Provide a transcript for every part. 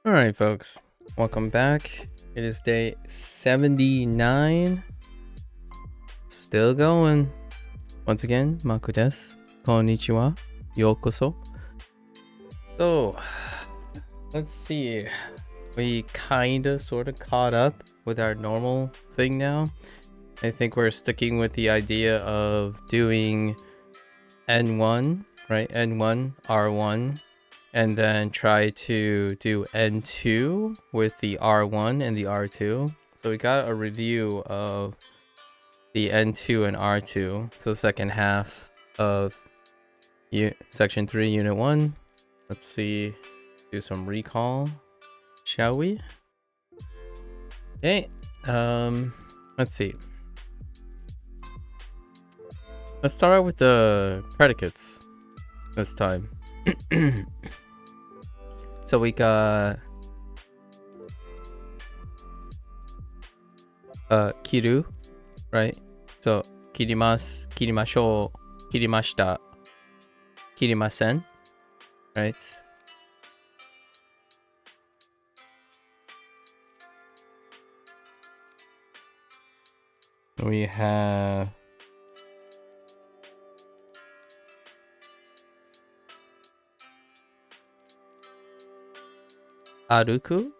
All right, folks, welcome back. It is day 79. Still going. Once again, MAKU desu. Konnichiwa. Yokoso. So, let's see. We kinda sorta caught up with our normal thing now. I think we're sticking with the idea of doing N1, right? N1, R1, and then try to do N2 with the R1 and the R2. So we got a review of the N2 and R2. So second half of section 3, unit 1. Let's see, do some recall, shall we? Okay, let's see. Let's start out with the predicates this time. So we got kiru, right? So kirimasu, kirimashou, kirimashita, kirimasen, right? We have aruku,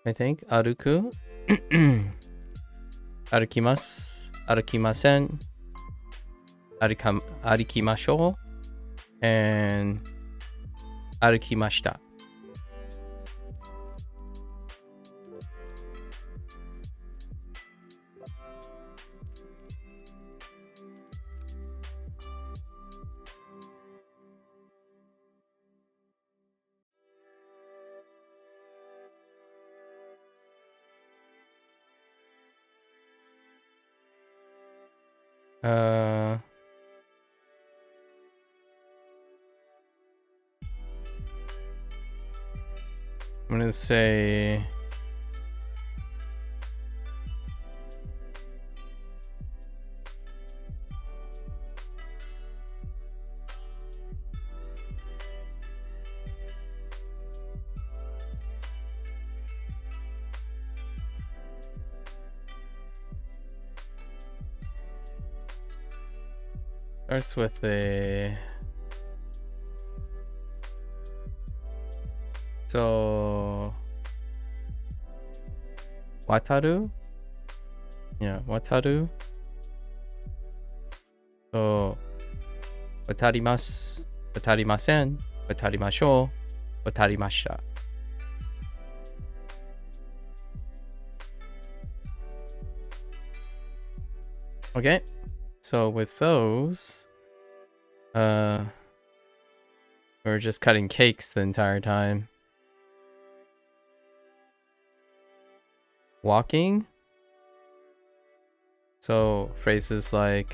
I think. Aruku. Arukimasu, arukimasen, arukimashou, and arukimashita. I'm gonna say starts with a so wataru, yeah, wataru. So watarimasu, watarimasen, watarimashou, watarimashita. Okay, so with those, we're just cutting cakes the entire time. Walking. So phrases like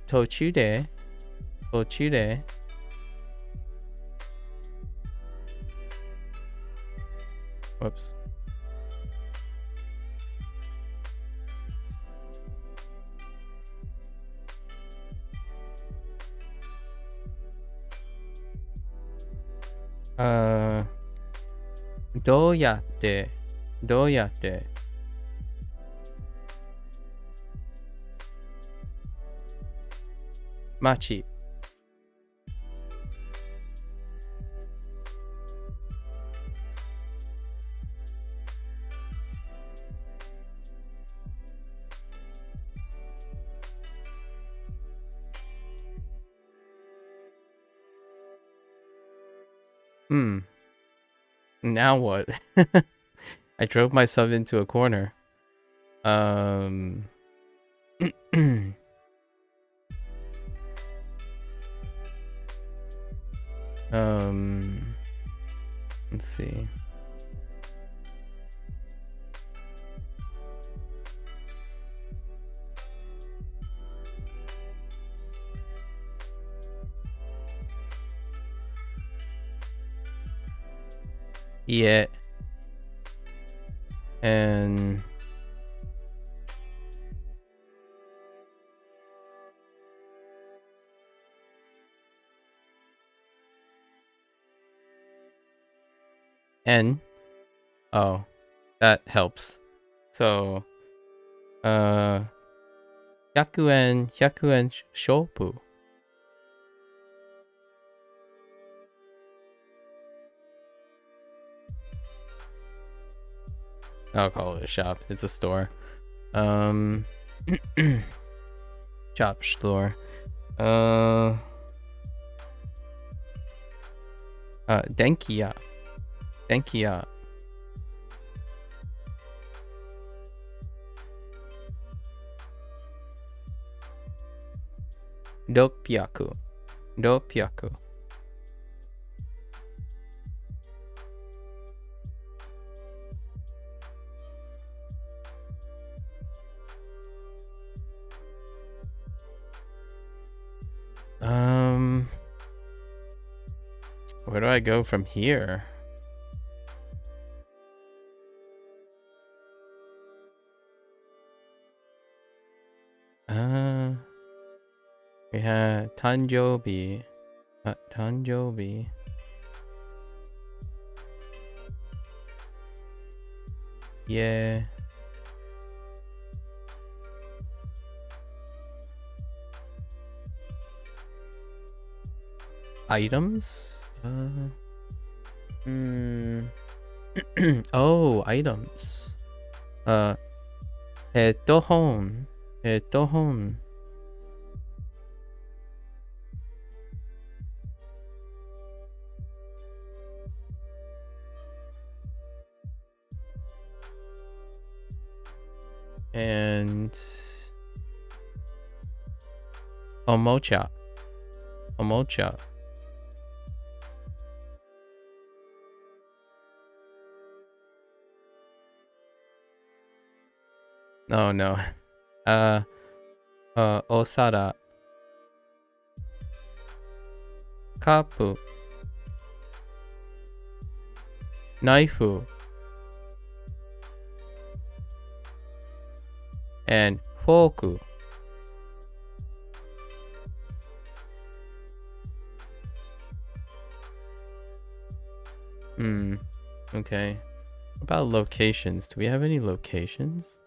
tochu de. Whoops. Do yatte. Machi. Now what? I drove myself into a corner. Let's see. Yeah. And N. Oh, that helps. So, 100円、100円勝負. I'll call it a shop. It's a store. Shop store. Denkiya. Denkiya. Dopyaku. Dopyaku. Where do I go from here? We had Tanjobi. Tanjobi. Yeah. Items? Oh, items. Headphone. Headphone. And Omocha. Omocha. Oh no. Osada. Kapu. Knifeu. And forku. Okay. What about locations? Do we have any locations?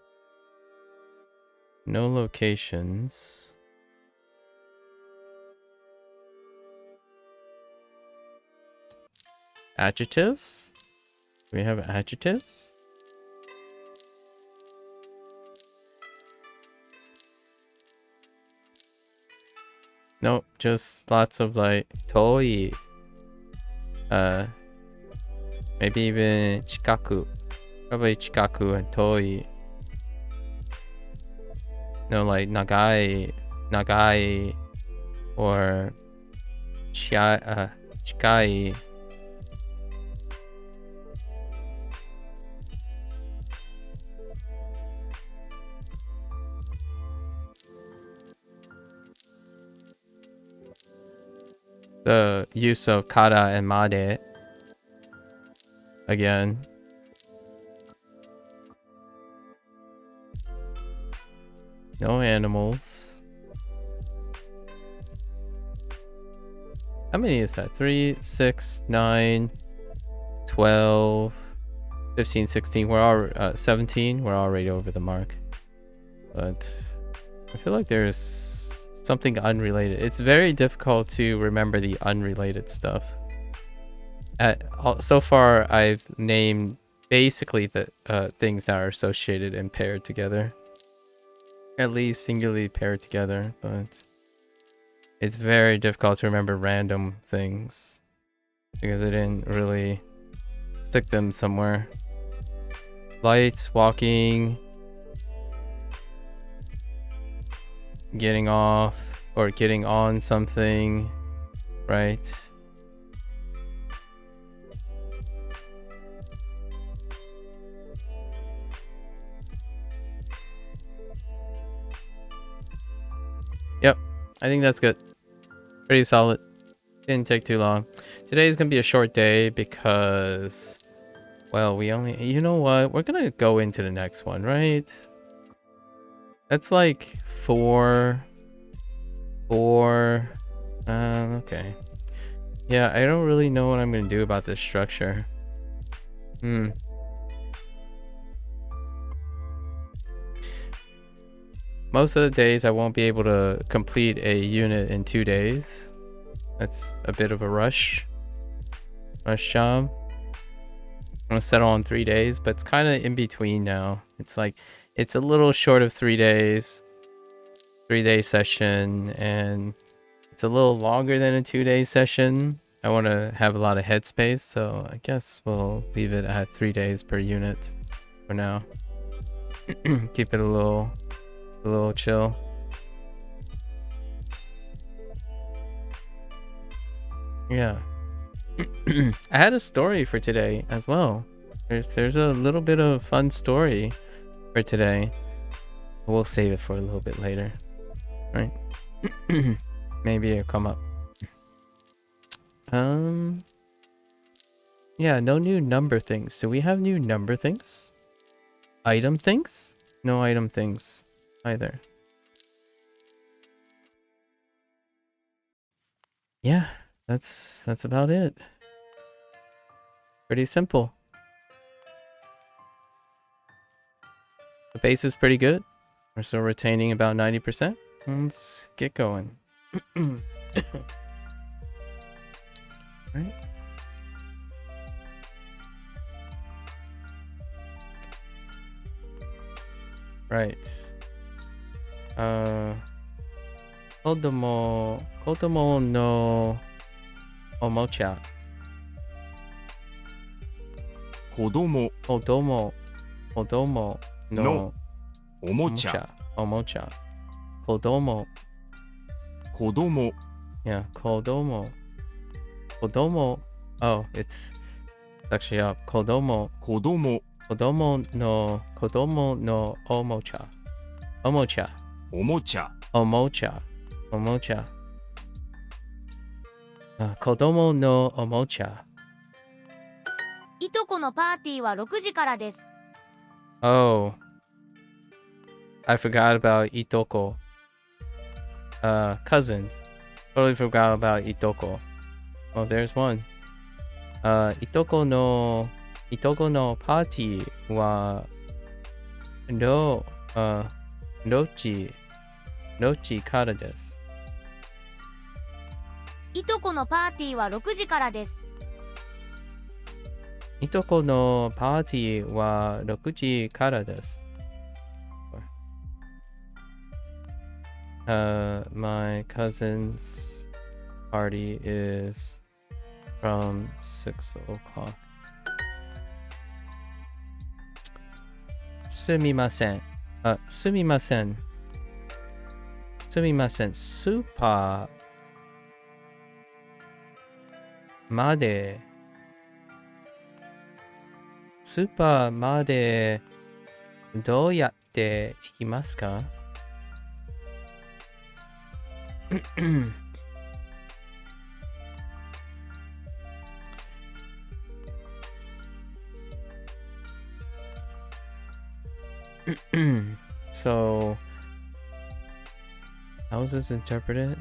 No locations. Adjectives? Do we have adjectives? Nope, just lots of like toi. Maybe even chikaku. Probably chikaku and toi. No, like nagai, nagai, or chikai. The use of kara and made. Again. No animals. How many is that? 3, 6, 9, 12, 15, 16. We're all 17. We're already over the mark. But I feel like there's something unrelated. It's very difficult to remember the unrelated stuff. So far, I've named basically the things that are associated and paired together. At least singularly paired together, but it's very difficult to remember random things because I didn't really stick them somewhere. Lights, walking, getting off or getting on something, right? Yep, I think that's good. Pretty solid. Didn't take too long. Today is gonna be a short day because, well, we only, you know what? We're gonna go into the next one, right? That's like four. Okay. Yeah, I don't really know what I'm gonna do about this structure. Most of the days I won't be able to complete a unit in 2 days. That's a bit of a rush job. I'm gonna settle on 3 days, but it's kind of in between now. It's like, it's a little short of 3 days, 3-day session, and it's a little longer than a 2-day session. I want to have a lot of headspace, so I guess we'll leave it at 3 days per unit for now. Keep it a little chill. Yeah. I had a story for today as well. There's a little bit of fun story for today. We'll save it for a little bit later, right? Maybe it'll come up. Yeah, no new number things. Do we have new number things? Item things? No item things either. Yeah, that's about it. Pretty simple. The base is pretty good. We're still retaining about 90%. Let's get going. Right. Right. Kodomo no omocha. 子供 Kodomo no のおもちゃ omocha. Kodomo. 子供 Yeah, kodomo. Oh, it's actually up. Kodomo 子供 no omocha. おもちゃ Omocha. Kodomo no omocha. いとこのパーティーは6時からです。 Oh, I forgot about itoko. Cousin. Totally forgot about itoko. Oh, there's one. Itoko no party wa nochi kara desu. いとこのパーティーは6時からです。 Itoko no party wa 6時からdesu. My cousin's party is from 6 o'clock. すみません。スーパーまでどうやって行きますか？So, how is this interpreted?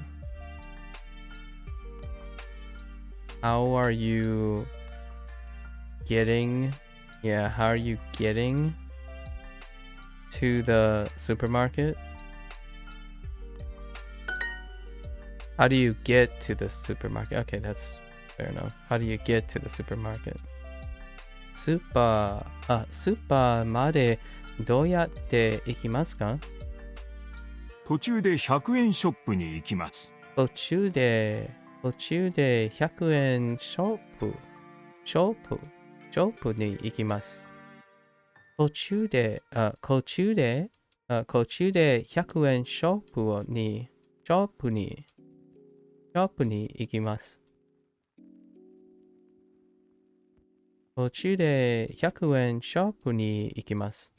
How are you getting to the supermarket? How do you get to the supermarket? Okay, that's fair enough. How do you get to the supermarket? スーパーまでどうやって行きますか？途中で100円ショップに行きます。途中で100円ショップに行きます。途中で100円ショップに行きます。途中で100円ショップに行きます。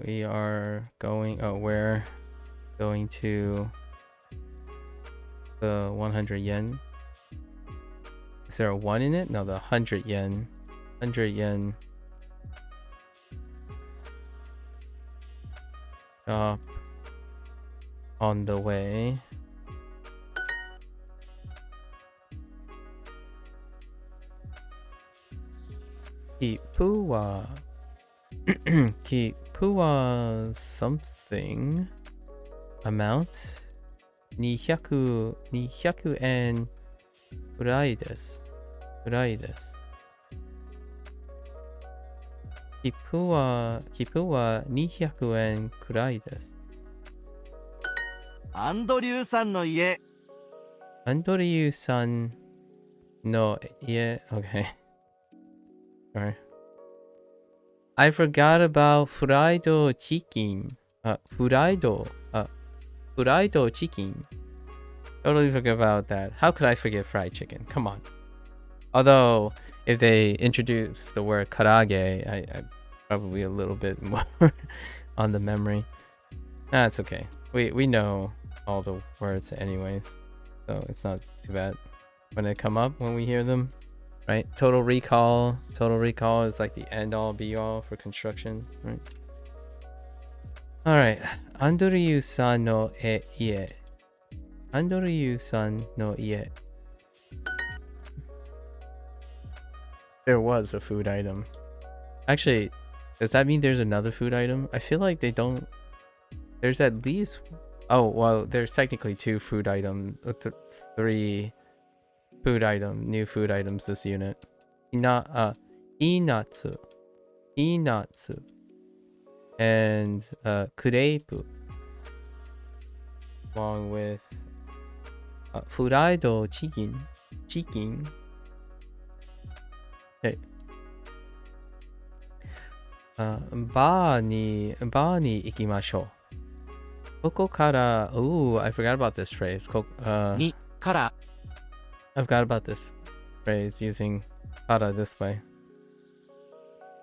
We are going, we're going to the 100 yen. Is there a 1 in it? No, the 100 yen. 100 yen shop on the way. Kipua. Kipua something amount 200 yen くらいです。くらいです。切符は200円くらいです。アンドリューさんの家。アンドリューさんの家。Okay. Alright. I forgot about fried chicken. Fried chicken. Totally forgot about that. How could I forget fried chicken? Come on. Although, if they introduce the word karage, I probably a little bit more on the memory. That's okay. We know all the words anyways, so it's not too bad when they come up when we hear them, right? Total Recall is like the end all be all for construction, right? All right, Andoryu-san no ie. Andoryu-san no ie. There was a food item. Actually, does that mean there's another food item? I feel like they don't. There's at least. Oh, well, there's technically 2 food items. 3 new food items this unit. Inatsu. And crepe. Along with fried chicken. Okay. バーに行きましょう。ここから、ooh, I forgot about this phrase. にから I forgot about this phrase using から this way.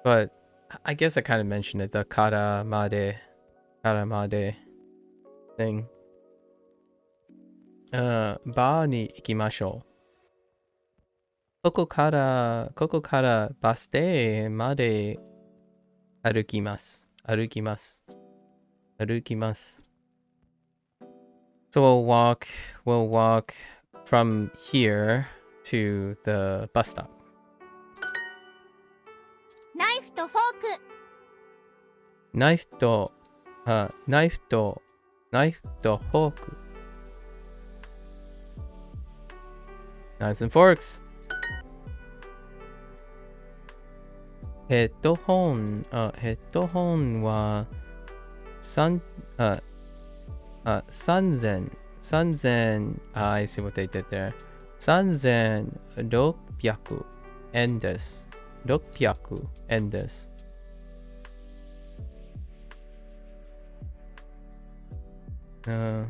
But I guess I kind of mentioned it, the からまで thing. バーに行きましょう。ここからバス停まで歩きます。So we'll walk from here to the bus stop. ナイフとフォーク。ナイフとフォーク。Knives and forks. ヘッドホンは3000 I see what they did there. 3600円です。600円です。Where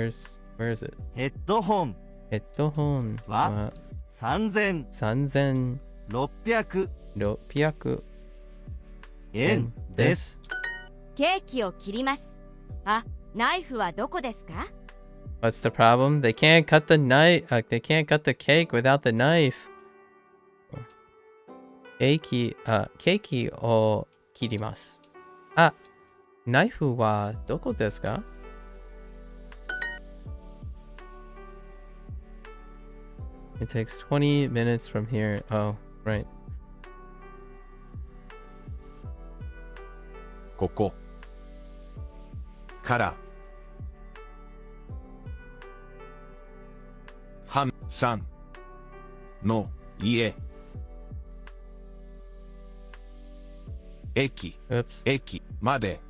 is it? ヘッドホンヘッドホンは3600 円です。ケーキを切ります。あ、ナイフはどこですか？ What's the problem? They can't cut the knife. They can't cut the cake without the knife. ケーキを切ります。あ、ナイフはどこですか？ It takes 20 minutes from here. Oh, right. ここからハンさんの家駅 Oops. 駅まで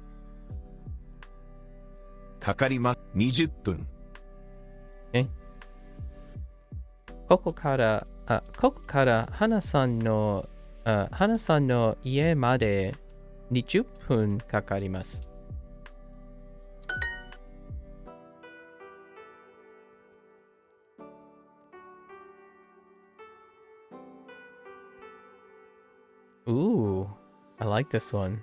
かかります20分。ここから花さんの家まで20分かかります。Ooh, I like this one.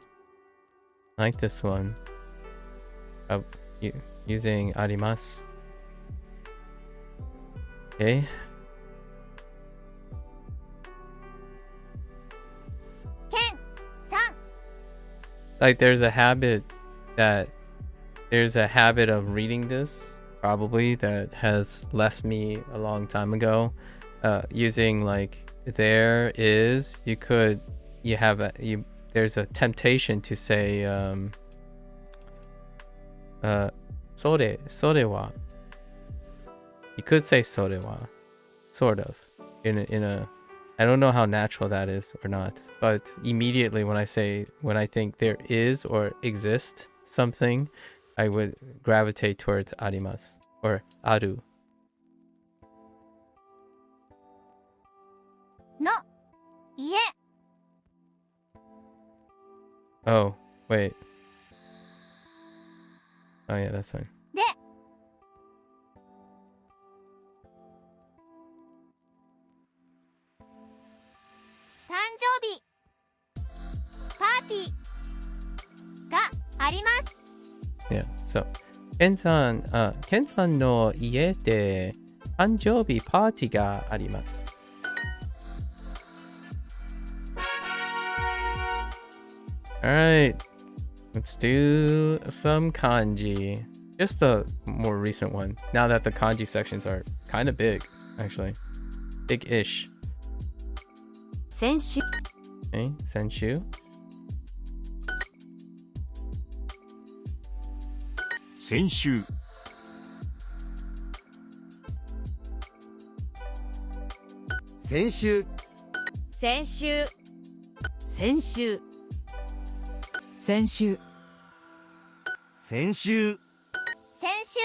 Using あります。Okay. Like there's a habit that there's a habit of reading this probably that has left me a long time ago. Using like there is, there's a temptation to say sore wa. You could say sore wa, sort of, in a I don't know how natural that is or not, but immediately when I think there is or exists something, I would gravitate towards arimasu or aru. No. Ie. Oh, wait. Oh yeah, that's fine. で。誕生日パーティーがあります。 Yeah, so Kenさんの家で誕生日パーティーがあります。Alright, let's do some kanji. Just the more recent one, now that the kanji sections are kind of big, actually. Big-ish. 先週 Okay, senshu. 先週 先週先週先週先週先週先週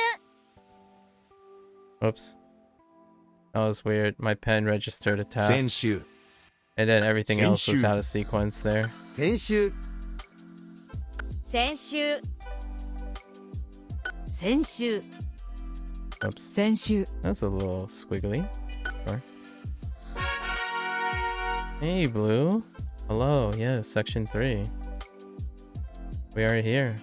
Oops. That was weird. My pen registered a tap. 先週 And then everything else was Senshu. out of sequence there. 先週先週先週 Oops. 先週 That's a little squiggly. Sure. Hey, Blue. Hello. Yes, section 3. We are here.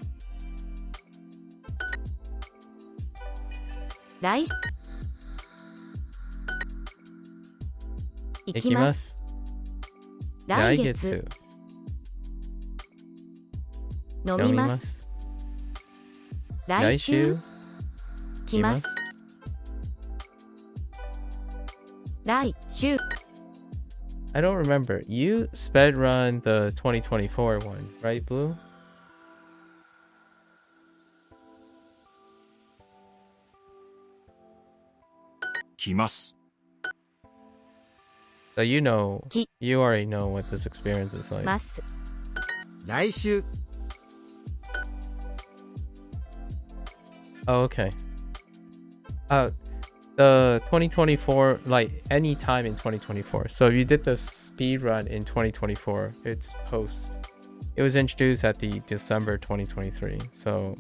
来行きます。来月飲みます。来週来ます。来週 I don't remember. You sped run the 2024 one, right, Blue?「来ます」 So you Ki- already know what this experience is like. ます。来週 Oh, okay. The 2024, like any time in 2024. So if you did the speed run in 2024, it's post. It was introduced at the December 2023. So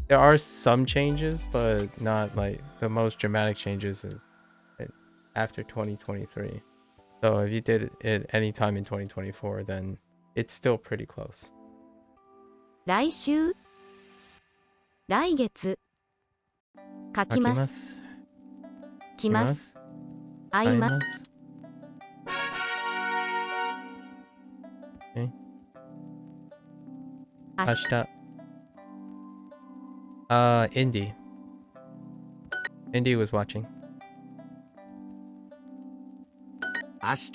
there are some changes, but not like the most dramatic changes is after 2023. So if you did it any time in 2024, then it's still pretty close. 来週来月書きます。来ます。会います。Okay. 明日 Indy. Indy was watching. 明日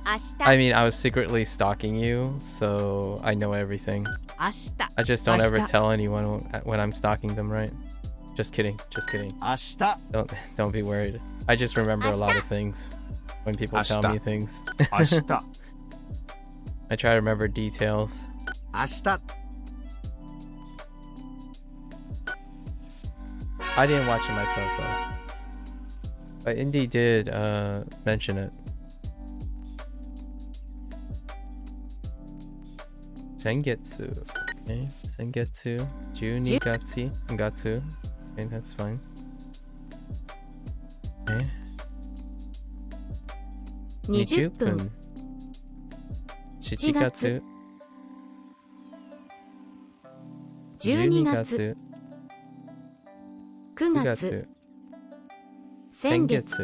明日 I mean, I was secretly stalking you, so I know everything. 明日 I just don't ever Ashita. tell anyone when I'm stalking them, right? Just kidding. Just kidding. 明日 Don't be worried. I just remember a lot of things when people tell me Ashita. things. 明日 I try to remember details. 明日 I didn't watch it myself though. But Indy did mention it. Sengetsu. Okay. Sengetsu. Junigatsu. Gatsu. Okay, that's fine. Okay. 20分7月12 12月月9 9月月先先月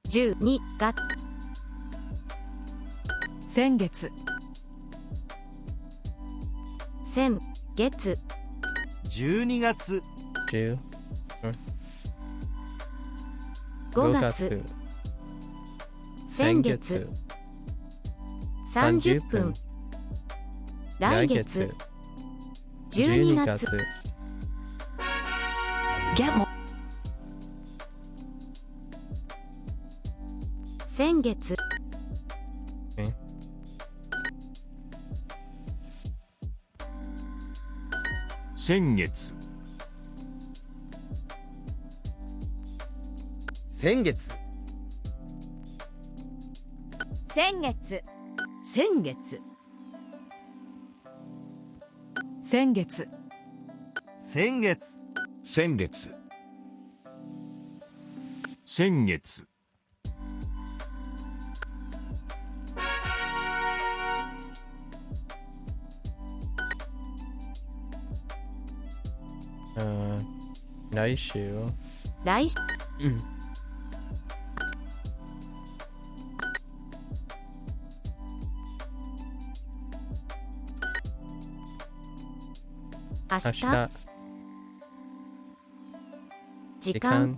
月12月先月先月12月10 5月先月30分来月12月先月先月先月先月先月先月先月先月先月来週来週明日明日時間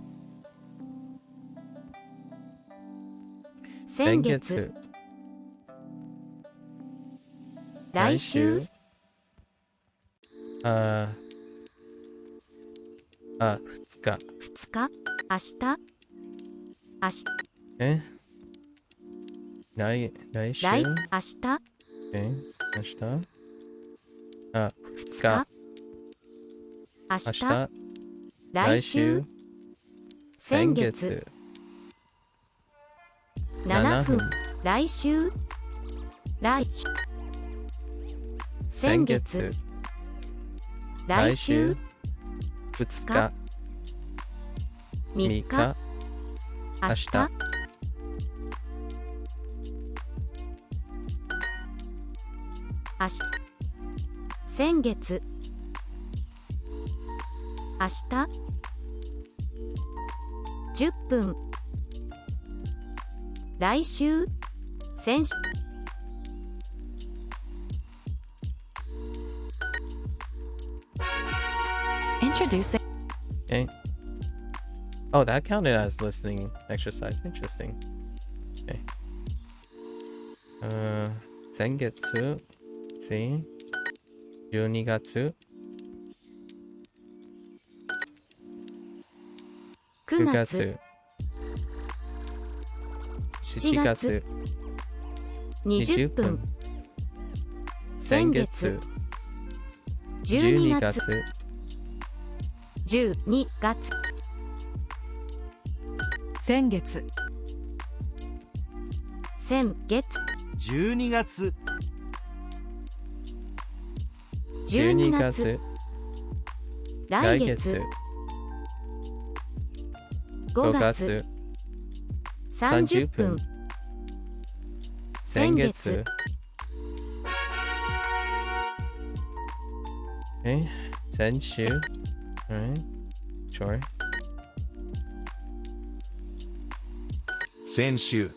先月来週2日2日明日明日来週来明日明日2 2日日明明日日来週先月7分来週来週先月来週2日3 3日日明日明日先月明日10分来週先週Introducing Okay. Oh, that counted as listening exercise. Interesting. Okay. 先月、see? 12月、 9 9月月、7月、 20分先月12 12月月、 12月先月先月12月12 12月月、来月5 5月月、 30 30分分先月 Okay. 先週 Alright. Sure. 先週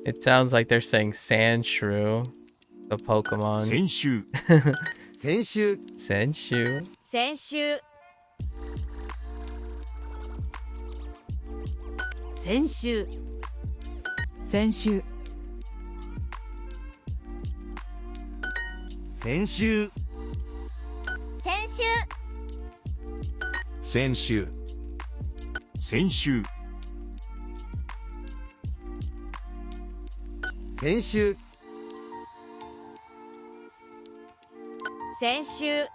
It sounds like they're saying Sandshrew, the Pokemon. 先週先週 Sandshrew. 先週先週先週先週先週先週先週先週先週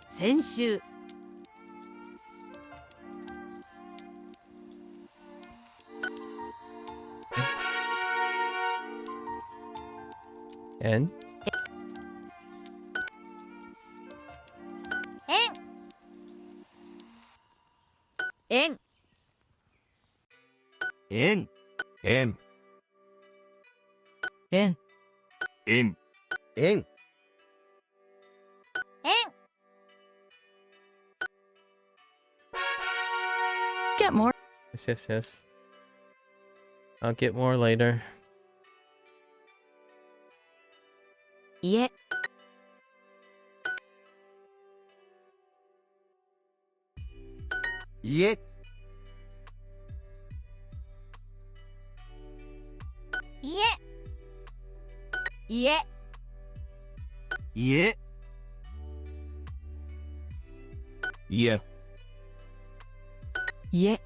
先週 N. 円円円円円円円 Get more Yes, yes, yes. I'll get more later. 家、家、家、家、家、家、家、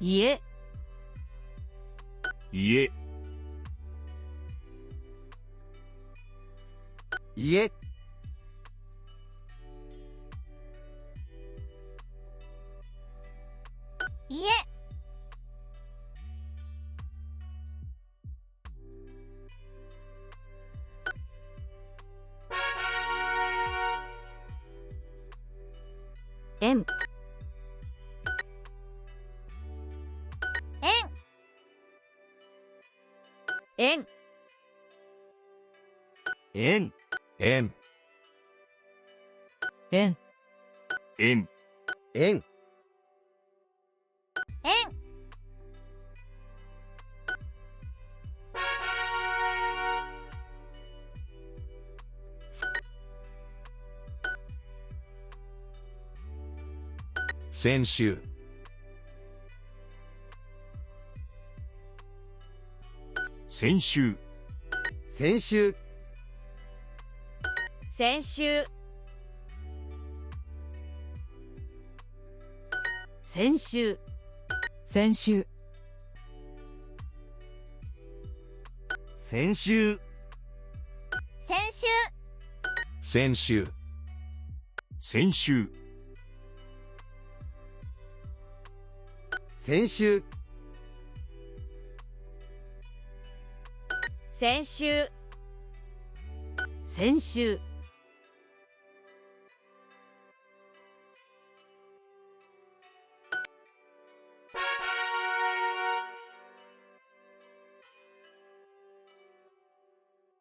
家、家、家、家、園、園、園、円、円、園、円、円、園、先週、先週、先週、先週、先週、先週、先週、先週、先週、先週、先週、先週、先週、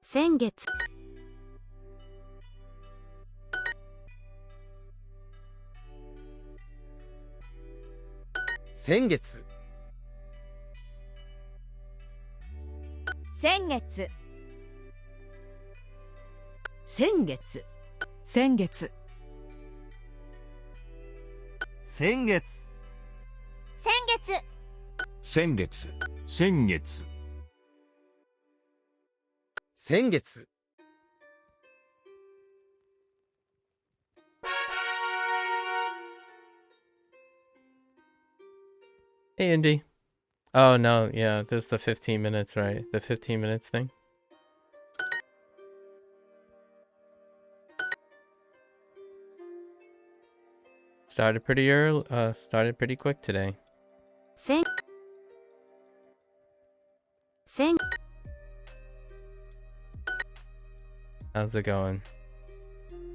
先月、先月、先月、先月、先月、先月、先月、先月、先月、先月、 Hey, Indy. Oh, no. Yeah, there's the 15 minutes, right? The 15 minutes thing. Started pretty early. Started pretty quick today. 先、先、 How's it going?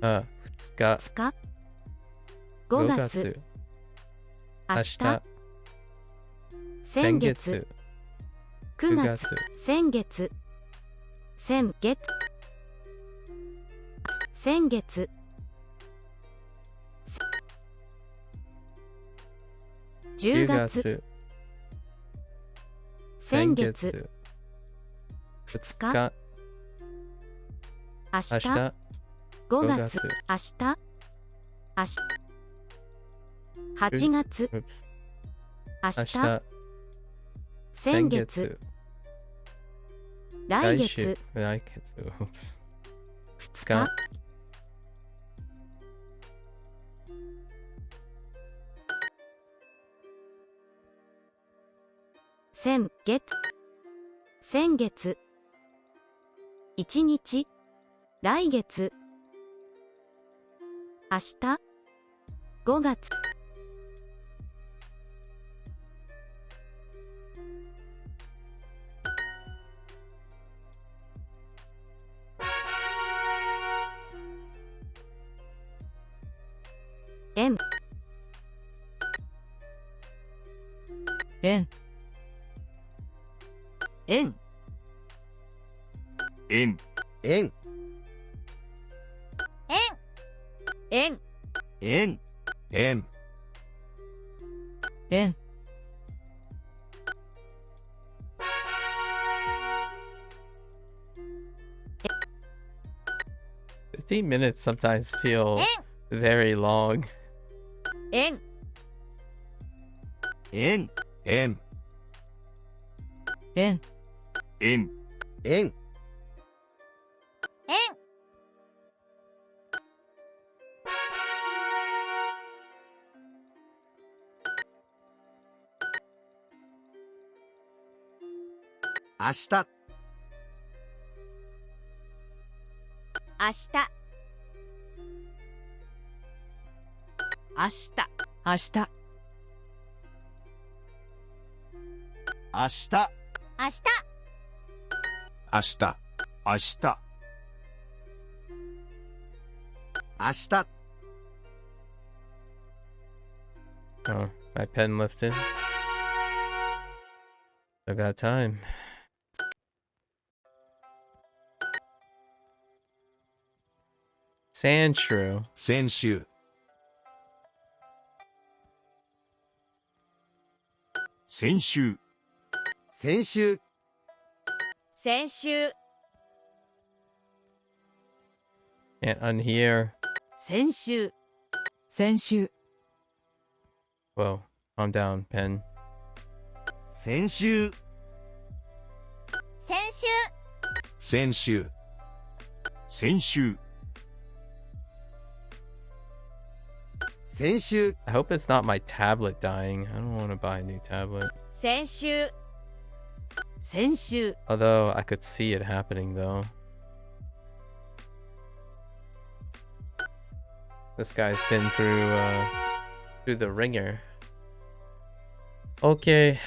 2日、 2日、 5 5月、 明日、明日、先月、 9 9月、月、 先月、先月、先月、 10 10月、 月、 先月、 2 2日、明明日、日、5 5月、月、明日、明日、8月、 oops、明明日、日、先月、来月、来月、oops、 2 2日日、先月、先月、1日、来月、明日、5月、円、円、円、円、円、円、円、円、円、円、15 minutes sometimes feel 円 very long. 円円円円円円明日明日明日明日明日明日明日明日明日 Oh, my pen lifted. I got time. Sand shrew. 先週先週先週先週 Can't unhear. 先週先週 Whoa, calm down, pen. 先週先週先週先週先週 I hope it's not my tablet dying. I don't want to buy a new tablet. 先週先週 Although I could see it happening though. This guy's been through the ringer. Okay.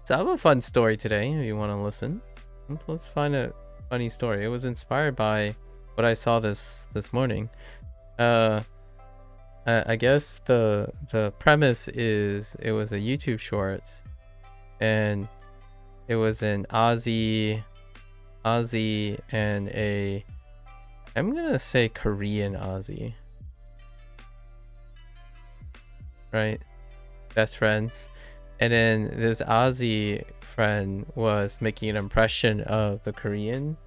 So I have a fun story today if you want to listen. Let's find a funny story. It was inspired by what I saw this morning. I guess the premise is it was a YouTube short and it was an Aussie and a, I'm gonna say Korean Aussie, right? Best friends. And then this Aussie friend was making an impression of the Korean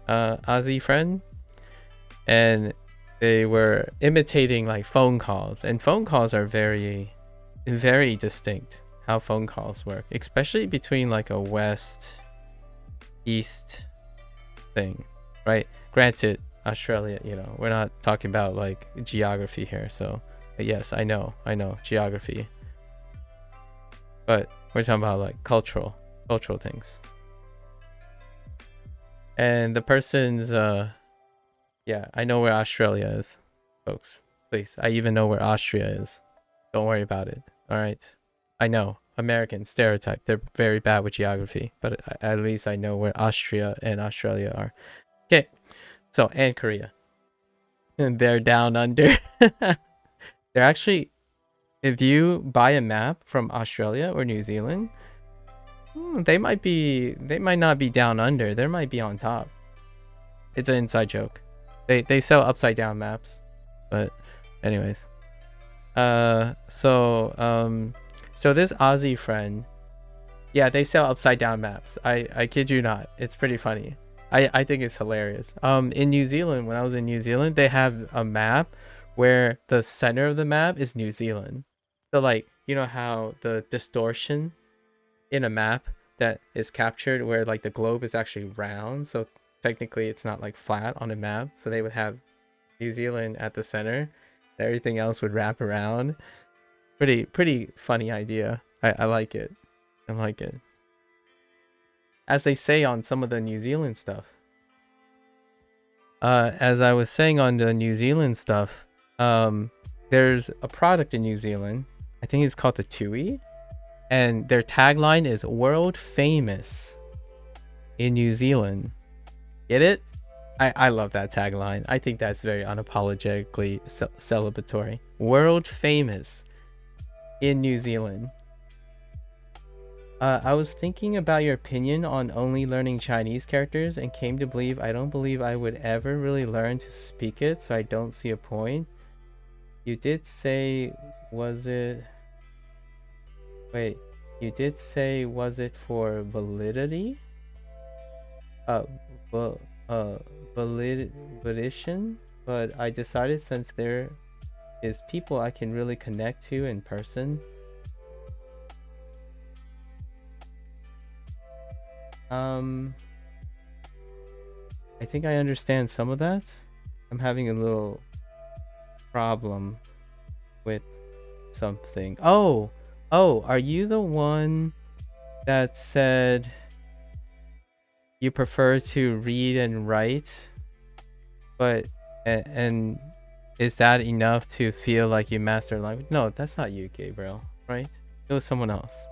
Aussie friend, and they were imitating like phone calls, and phone calls are very distinct how phone calls work, especially between like a west east thing, right? Granted, Australia, you know, we're not talking about like geography here, so but yes, I know geography, but we're talking about like cultural things. And the person's yeah, I know where Australia is, folks. Please, I even know where Austria is. Don't worry about it. All right. I know, American stereotype. They're very bad with geography, but at least I know where Austria and Australia are. Okay. So, and Korea. And they're down under. They're actually, if you buy a map from Australia or New Zealand, they might not be down under. They might be on top. It's an inside joke. They sell upside down maps, but anyways, so this Aussie friend, yeah, they sell upside down maps. I kid you not, it's pretty funny. I think it's hilarious. In New Zealand, when I was in New Zealand, they have a map where the center of the map is New Zealand. So like, you know how the distortion in a map that is captured where like the globe is actually round, so technically it's not like flat on a map, so they would have New Zealand at the center, everything else would wrap around. Pretty funny idea. I like it. I like it, as they say on some of the New Zealand stuff. As I was saying on the New Zealand stuff, there's a product in New Zealand, I think it's called the Tui, and their tagline is world famous in New Zealand. Get it? I love that tagline. I think that's very unapologetically celebratory. World famous in New Zealand. I was thinking about your opinion on only learning Chinese characters and came to believe I don't believe I would ever really learn to speak it, so I don't see a point. You did say, was it... Wait, you did say, was it for validity? well, volition, but I decided since there is people I can really connect to in person, I think I understand some of that. I'm having a little problem with something. Oh, are you the one that said you prefer to read and write, but and is that enough to feel like you master language? No, that's not you, Gabriel, right? It was someone else.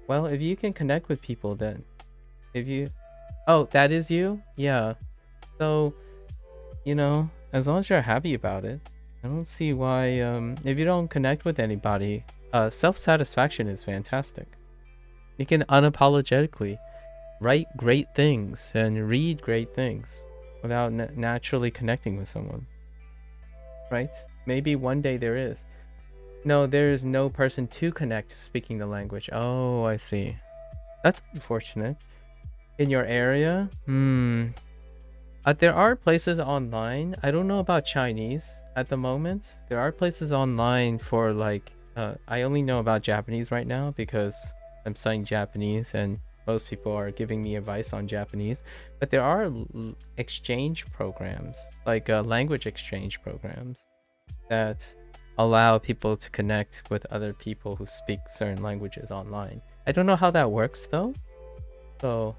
Well, if you can connect with people, then if you, oh, that is you? Yeah. So, you know, as long as you're happy about it, I don't see why, if you don't connect with anybody, self-satisfaction is fantastic. You can unapologetically write great things and read great things without naturally connecting with someone, right? Maybe one day there is. No, there's no person to connect speaking the language. Oh, I see. That's unfortunate. In your area? There are places online. I don't know about Chinese at the moment. There are places online for like, I only know about Japanese right now because I'm studying Japanese and most people are giving me advice on Japanese. But there are exchange programs, like language exchange programs that allow people to connect with other people who speak certain languages online. I don't know how that works though. So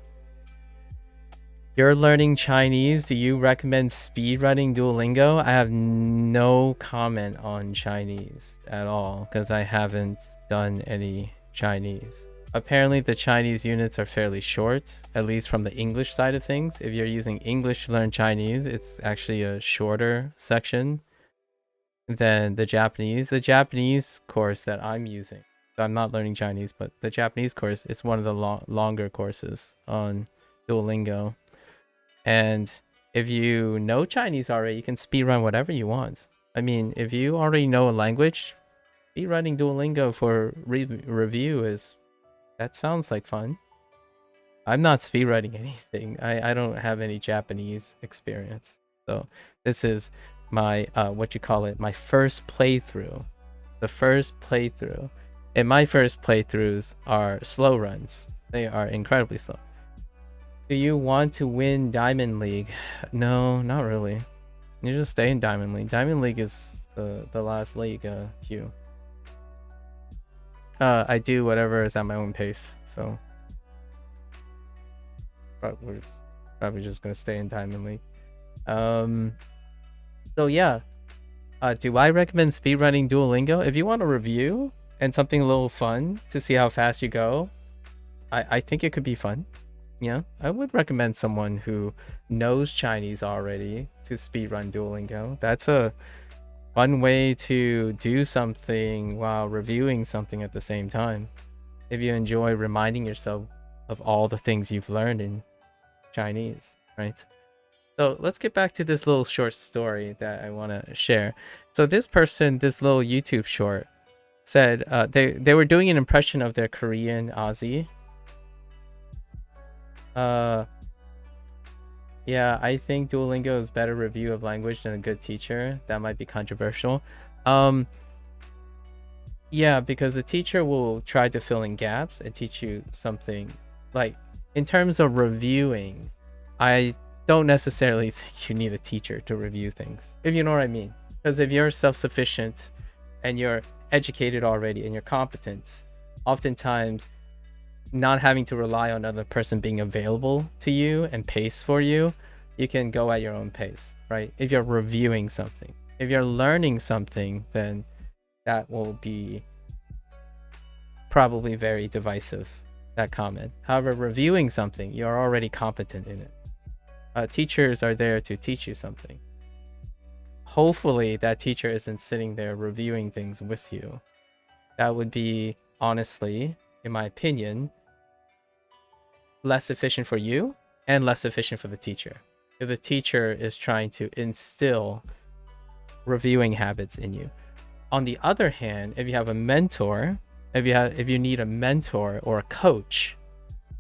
you're learning Chinese. Do you recommend speedrunning Duolingo? I have no comment on Chinese at all because I haven't done any Chinese. Apparently the Chinese units are fairly short, at least from the English side of things. If you're using English to learn Chinese, it's actually a shorter section than the Japanese. The Japanese course that I'm using, so I'm not learning Chinese, but the Japanese course is one of the longer courses on Duolingo. And if you know Chinese already, you can speedrun whatever you want. I mean, if you already know a language, speedrunning Duolingo for review that sounds like fun. I'm not speedrunning anything. I don't have any Japanese experience. So this is my, what you call it, my first playthrough. The first playthrough. And my first playthroughs are slow runs. They are incredibly slow. Do you want to win Diamond League? No, not really. You just stay in Diamond League. Diamond League is the last league, Hugh. I do whatever is at my own pace, so we're probably just gonna stay in Diamond League. So yeah. Do I recommend speedrunning Duolingo? If you want a review and something a little fun to see how fast you go, I think it could be fun. Yeah, I would recommend someone who knows Chinese already to speedrun Duolingo. That's a fun way to do something while reviewing something at the same time. If you enjoy reminding yourself of all the things you've learned in Chinese, right? So let's get back to this little short story that I want to share. So this person, this little YouTube short, said they were doing an impression of their Korean Aussie. Yeah, I think Duolingo is better review of language than a good teacher. That might be controversial. Yeah, because the teacher will try to fill in gaps and teach you something. Like, in terms of reviewing, I don't necessarily think you need a teacher to review things, if you know what I mean. Because if you're self-sufficient and you're educated already and you're competent, oftentimes not having to rely on another person being available to you and pace for you, you can go at your own pace, right? If you're reviewing something. If you're learning something, then that will be probably very divisive, that comment. However, reviewing something, you're already competent in it. Teachers are there to teach you something. Hopefully that teacher isn't sitting there reviewing things with you. That would be, honestly, in my opinion, less efficient for you and less efficient for the teacher. If the teacher is trying to instill reviewing habits in you. On the other hand, if you have a mentor, if you need a mentor or a coach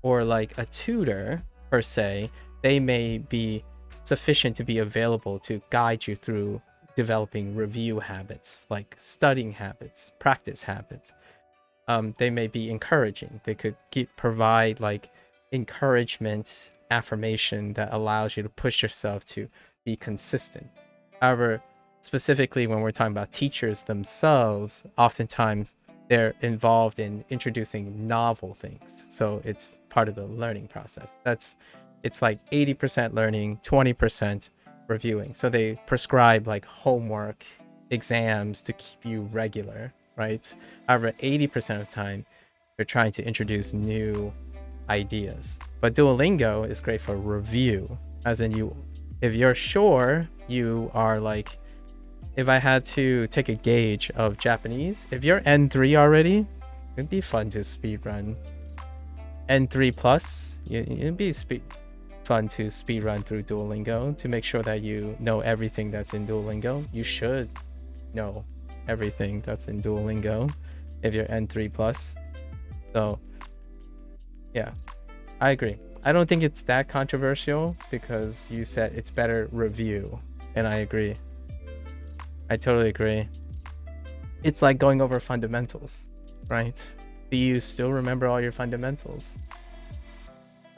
or like a tutor per se, they may be sufficient to be available to guide you through developing review habits, like studying habits, practice habits. They may be encouraging. They could provide like encouragement, affirmation that allows you to push yourself to be consistent. However, specifically when we're talking about teachers themselves, oftentimes they're involved in introducing novel things. So it's part of the learning process. It's like 80% learning, 20% reviewing. So they prescribe like homework, exams to keep you regular, right? However, 80% of the time, they're trying to introduce new ideas. But Duolingo is great for review, as in if you're sure you are like, if I had to take a gauge of Japanese, if you're N3 already, it'd be fun to speedrun. N3 plus, it'd be fun to speedrun through Duolingo to make sure that you know everything that's in Duolingo. You should know everything that's in Duolingo if you're N3 plus. So yeah, I agree. I don't think it's that controversial because you said it's better review, and I agree. I totally agree. It's like going over fundamentals, right? Do you still remember all your fundamentals?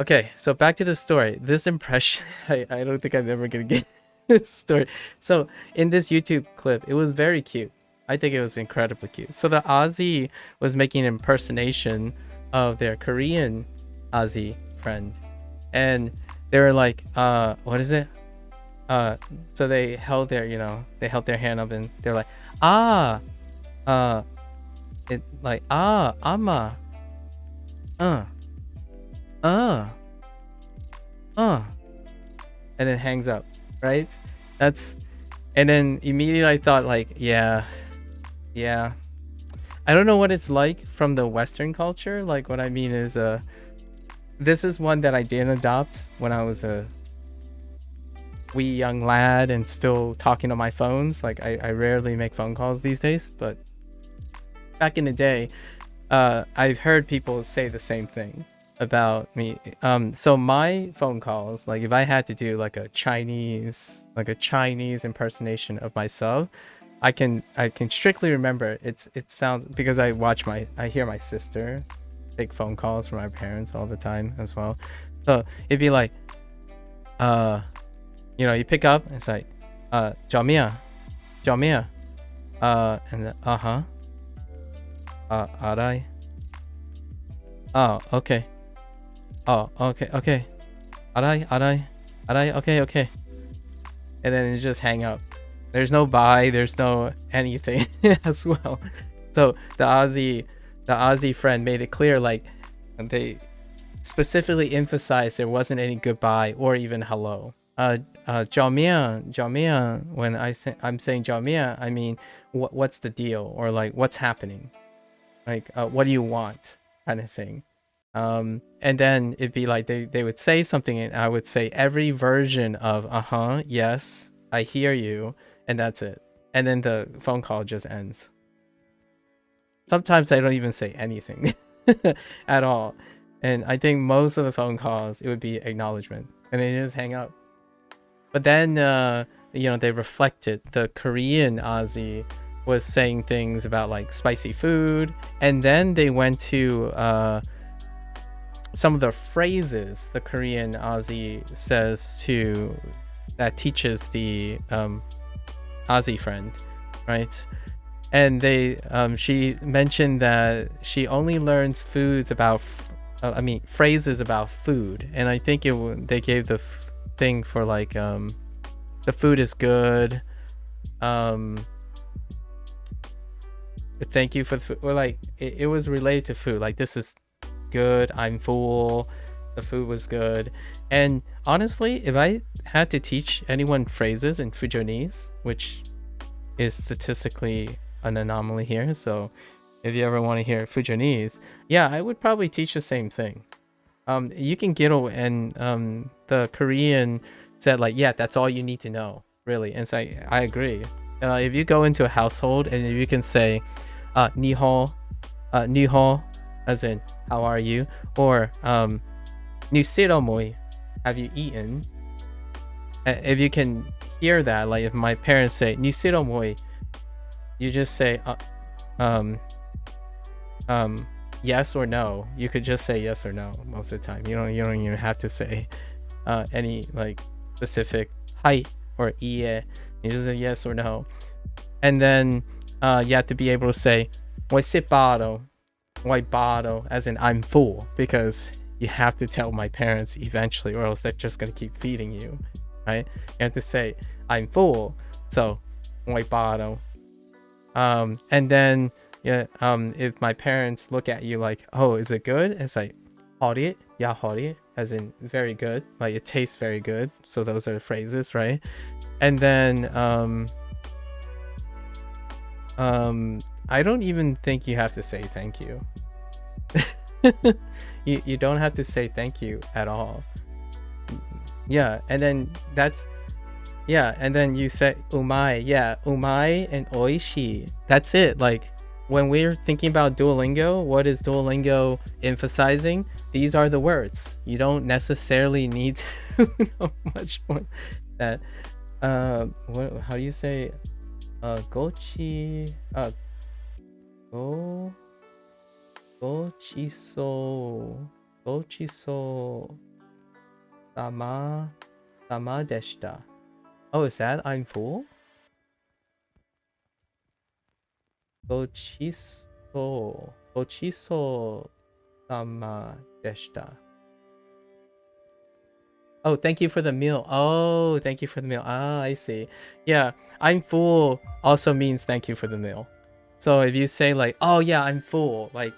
Okay, so back to the story. This impression, I don't think I'm ever gonna get this story. So in this YouTube clip, it was very cute. I think it was incredibly cute. So the Aussie was making an impersonation of their Korean Aussie friend, and they were like, what is it? So they held their, they held their hand up and they're like, ama, and then hangs up, right? And then immediately I thought like, yeah. I don't know what it's like from the Western culture. Like what I mean is, this is one that I didn't adopt when I was a wee young lad and still talking on my phones. Like I rarely make phone calls these days, but back in the day, I've heard people say the same thing about me. So my phone calls, like if I had to do like a Chinese impersonation of myself, I can strictly remember it sounds, because I hear my sister take phone calls from my parents all the time as well. So it'd be like, you pick up and it's like, 找咩啊? And then, 아라이. Oh, okay. Oh, okay. 아라이, okay. And then you just hang up. There's no bye, there's no anything as well. So the Aussie friend made it clear, like they specifically emphasized there wasn't any goodbye or even hello. 找咩啊, when I'm saying 找咩啊, I mean what's the deal, or like what's happening, like what do you want, kind of thing. And then it'd be like they would say something and I would say every version of yes, I hear you, and that's it. And then the phone call just ends. Sometimes I don't even say anything at all. And I think most of the phone calls, it would be acknowledgement, and then you just hang up. But then, they reflected. The Korean Aussie was saying things about like spicy food, and then they went to some of the phrases the Korean Aussie says that teaches the Aussie friend, right? And she mentioned that she only learns phrases about food, and I think they gave the thing for like the food is good, thank you for the food, or like it was related to food, like this is good, I'm full, the food was good. And honestly, if I had to teach anyone phrases in Fujonese, which is statistically an anomaly here, so if you ever want to hear Fujonese, yeah, I would probably teach the same thing. You can get, and the Korean said like, yeah, that's all you need to know, really. And so I agree. If you go into a household and if you can say ni hao, as in how are you, or Nusiromoi, have you eaten? If you can hear that, like if my parents say Nusiromoi, you just say yes or no. You could just say yes or no most of the time. You don't even have to say any like specific hi or ie. You just say yes or no. And then you have to be able to say Waisipado, Waibado, as in I'm full, because you have to tell my parents eventually, or else they're just gonna keep feeding you, right? You have to say I'm full, so Waibado. And then yeah, if my parents look at you like, oh, is it good? It's like hori, yeah, hori, as in very good, like it tastes very good. So those are the phrases, right? And then I don't even think you have to say thank you. You don't have to say thank you at all. Yeah, and then and then you say umai. Yeah, umai and oishi. That's it. Like when we're thinking about Duolingo, what is Duolingo emphasizing? These are the words. You don't necessarily need to know much more than that. How do you say gochi gochiso sama deshita. Oh, is that I'm full? Gochiso sama deshita. Oh, thank you for the meal. Oh, thank you for the meal. Ah, I see. Yeah, I'm full also means thank you for the meal. So if you say like, oh yeah, I'm full, like,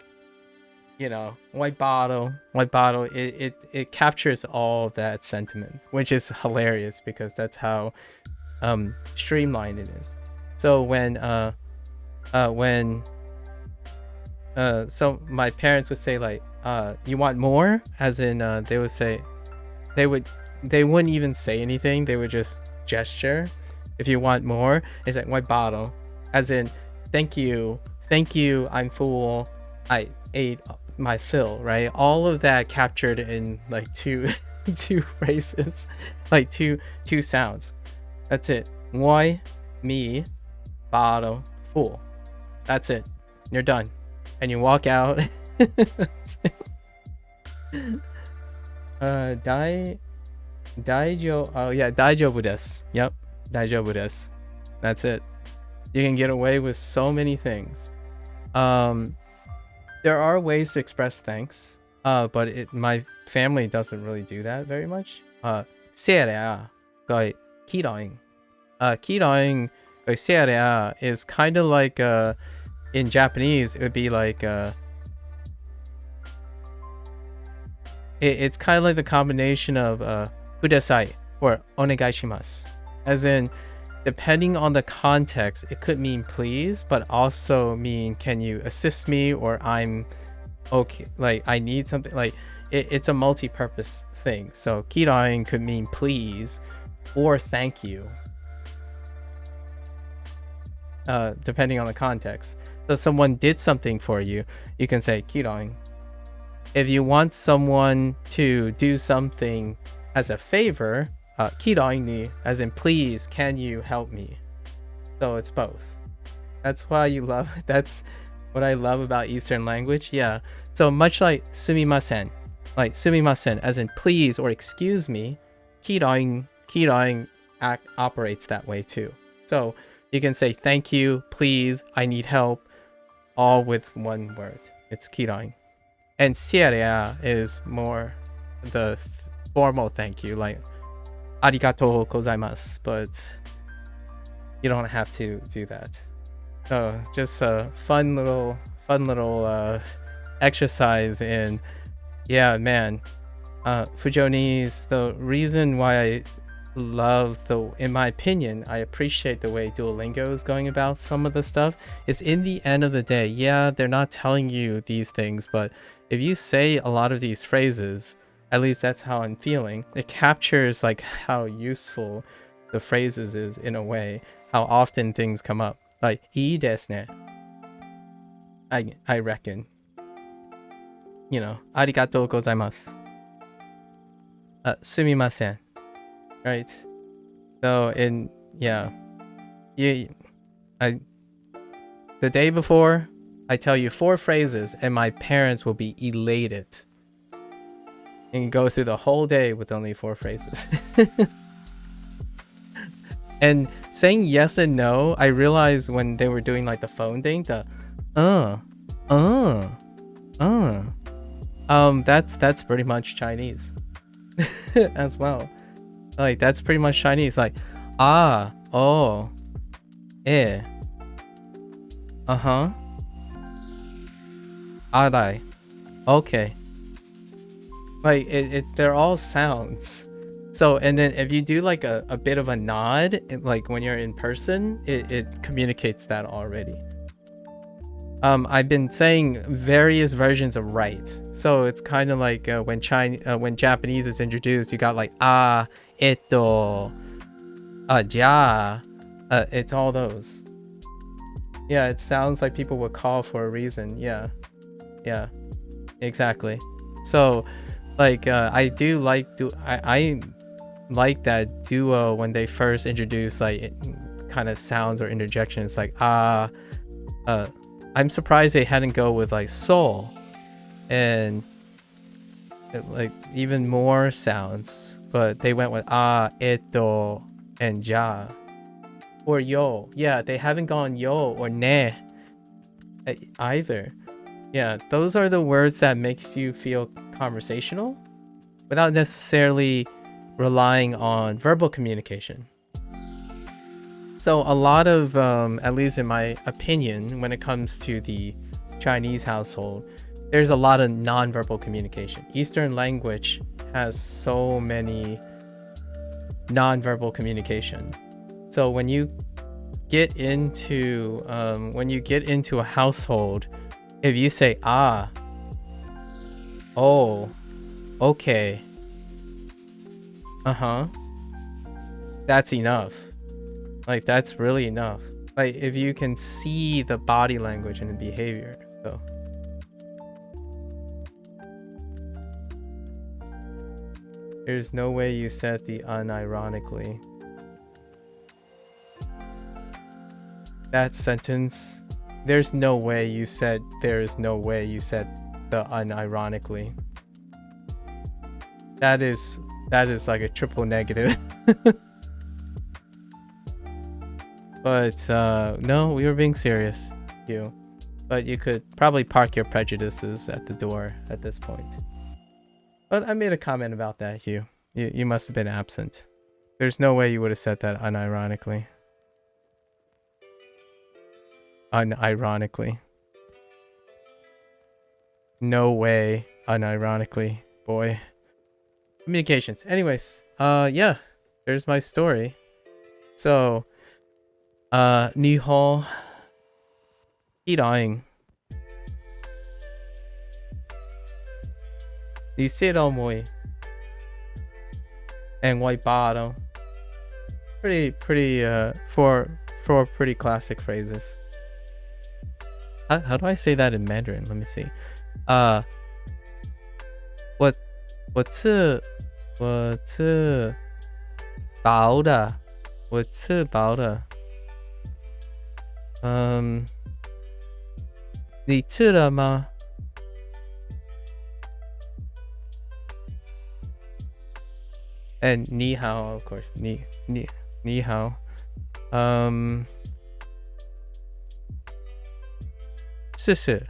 you know, white bottle, it captures all of that sentiment, which is hilarious because that's how streamlined it is. So when so my parents would say like, you want more? As in they would say, they wouldn't even say anything, they would just gesture. If you want more, it's like white bottle, as in thank you, I'm full, I ate my fill, right? All of that captured in like two phrases, like two sounds. That's it. Moi, me, bottle, full. That's it. You're done. And you walk out. Daijobu desu. Yep, daijobu desu. That's it. You can get away with so many things. There are ways to express thanks, but my family doesn't really do that very much. Serea, like kidoing. Kidoing, like serea, is kind of like in Japanese, it would be like it's kind of like the combination of kudasai or onegaishimasu, as in depending on the context, it could mean please, but also mean can you assist me, or I'm okay, like I need something. Like it's a multi-purpose thing. So kidoing could mean please or thank you, depending on the context. So someone did something for you, you can say kidoing. If you want someone to do something as a favor, kidoing ni, as in please, can you help me? So it's both. That's why that's what I love about Eastern language. Yeah. So much like sumimasen, as in please or excuse me, kidoing operates that way too. So you can say thank you, please, I need help, all with one word. It's kidoing. And serea is more the formal thank you, like arigatou gozaimasu, but you don't have to do that. So just a fun little exercise in, yeah, man. Fujonese, the reason why I love in my opinion, I appreciate the way Duolingo is going about some of the stuff, is in the end of the day, yeah, they're not telling you these things, but if you say a lot of these phrases, at least that's how I'm feeling, it captures like how useful the phrases is in a way, how often things come up. Like, ii desu ne. I reckon. You know, arigatou gozaimasu. sumimasen. Right? So the day before, I tell you 4 phrases and my parents will be elated. And you go through the whole day with only 4 phrases. And saying yes and no, I realized when they were doing like the phone thing, that's pretty much Chinese as well. Like that's pretty much Chinese. Like oh, arai, okay. Like they're all sounds. So, and then if you do like a bit of a nod, like when you're in person, it communicates that already. I've been saying various versions of right. So it's kind of like when Japanese is introduced, you got like eto, ja, it's all those. Yeah, it sounds like people would call for a reason. Yeah, exactly. So, like I do like I like that duo when they first introduced like kind of sounds or interjections like I'm surprised they hadn't go with like soul and like even more sounds, but they went with eto and ja or yo. Yeah, they haven't gone yo or ne either. Yeah, those are the words that makes you feel conversational without necessarily relying on verbal communication. So a lot of, at least in my opinion, when it comes to the Chinese household, there's a lot of nonverbal communication. Eastern language has so many nonverbal communication. So when you get into a household, if you say oh, okay, that's enough. Like that's really enough. Like if you can see the body language and the behavior. So there's no way you said the unironically. That sentence, there's no way you said the unironically. That is like a triple negative. But no, we were being serious, you. But you could probably park your prejudices at the door at this point. But I made a comment about that, Hugh. You must have been absent. There's no way you would have said that unironically. Unironically. No way, unironically, boy. Communications. Anyways, yeah, there's my story. So, Nihon, Irang. Diceromoy. And white bottom. Pretty, four pretty classic phrases. How do I say that in Mandarin? Let me see. What's薄的我吃饱了你吃了吗 and 你好 of course 你好谢谢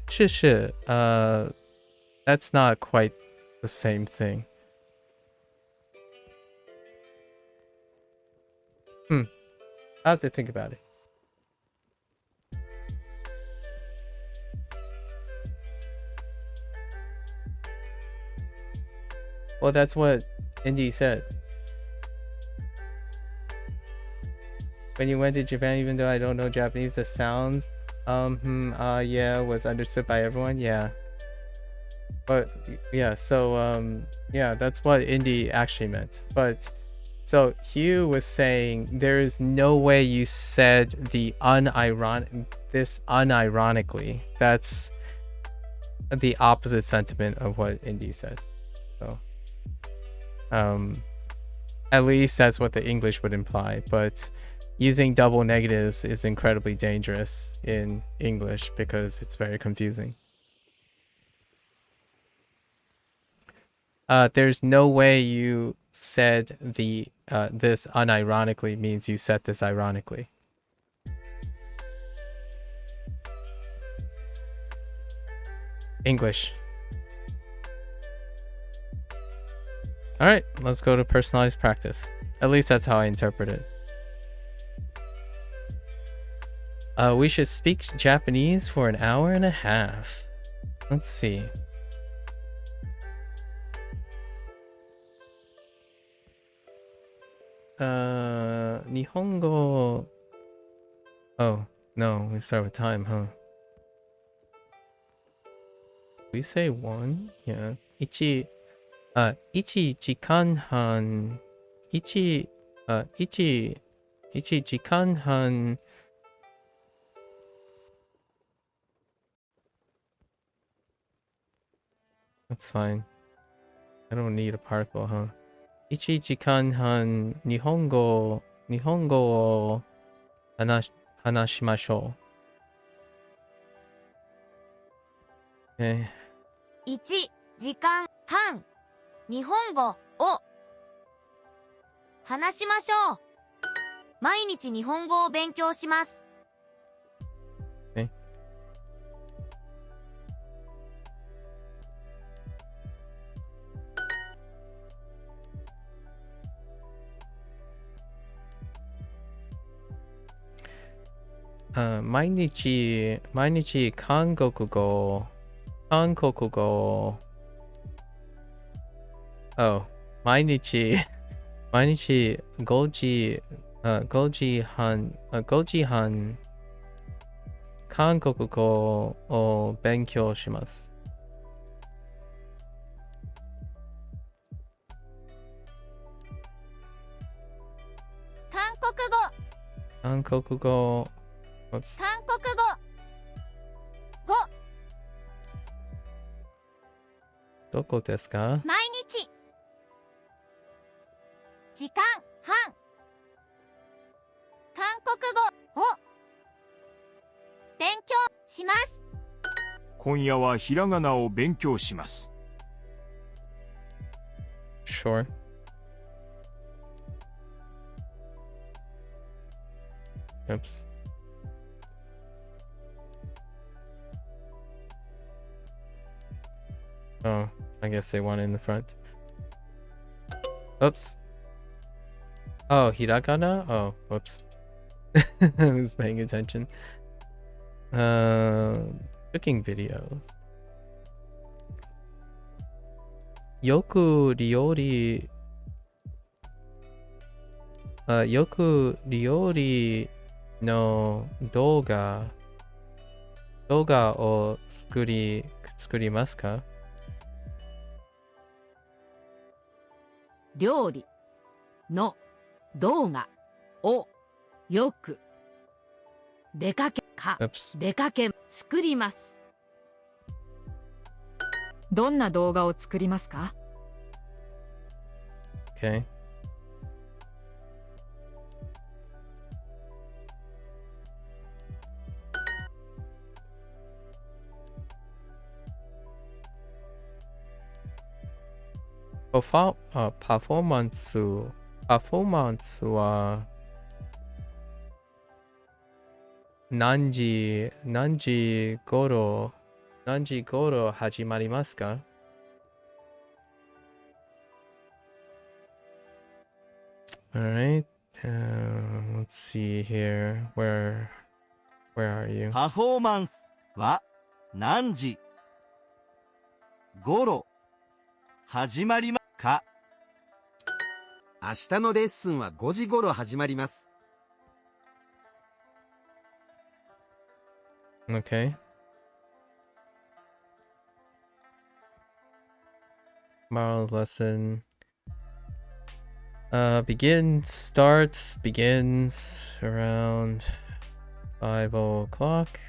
谢谢that's not quite the same thing. I have to think about it. Well, that's what Indy said. When you went to Japan, even though I don't know Japanese, the sounds, yeah, was understood by everyone. Yeah. But yeah, so yeah, that's what Indy actually meant. But so Hugh was saying there is no way you said the unironically. That's the opposite sentiment of what Indy said. So At least that's what the English would imply, but using double negatives is incredibly dangerous in English because it's very confusing. There's no way you said this unironically means you said this ironically. English. Alright, let's go to personalized practice. At least that's how I interpret it. We should speak Japanese for an hour and a half. Let's see. Nihongo. Oh, no, we start with time, huh? We say 1? Yeah. 1時間半。1時間半。That's fine. I don't need a particle, huh? 1時間半日本語を話しましょう。1時間半日本語を話しましょう。毎日日本語を勉強します。毎日韓国語。Oh, 毎日5時半韓国語を勉強します。韓国語。Oops. 韓国語。どこですか？毎日。時間半。韓国語を勉強します。今夜はひらがなを勉強します。Sure. Oops. Oh, I guess they want it in the front. Oops. Oh, hiragana? Oh, whoops. I was paying attention. Cooking videos. よく料理の動画を作りますか？料理の動画をよく出かけ作ります。どんな動画を作りますか？ Okay.パフォーマンスは何時頃始まりますか？ Alright, let's see here. Where are you? パフォーマンスは何時頃始まりますか？明日のレッスンは5時頃始まります。Okay. Tomorrow's lesson begins around 5 o'clock.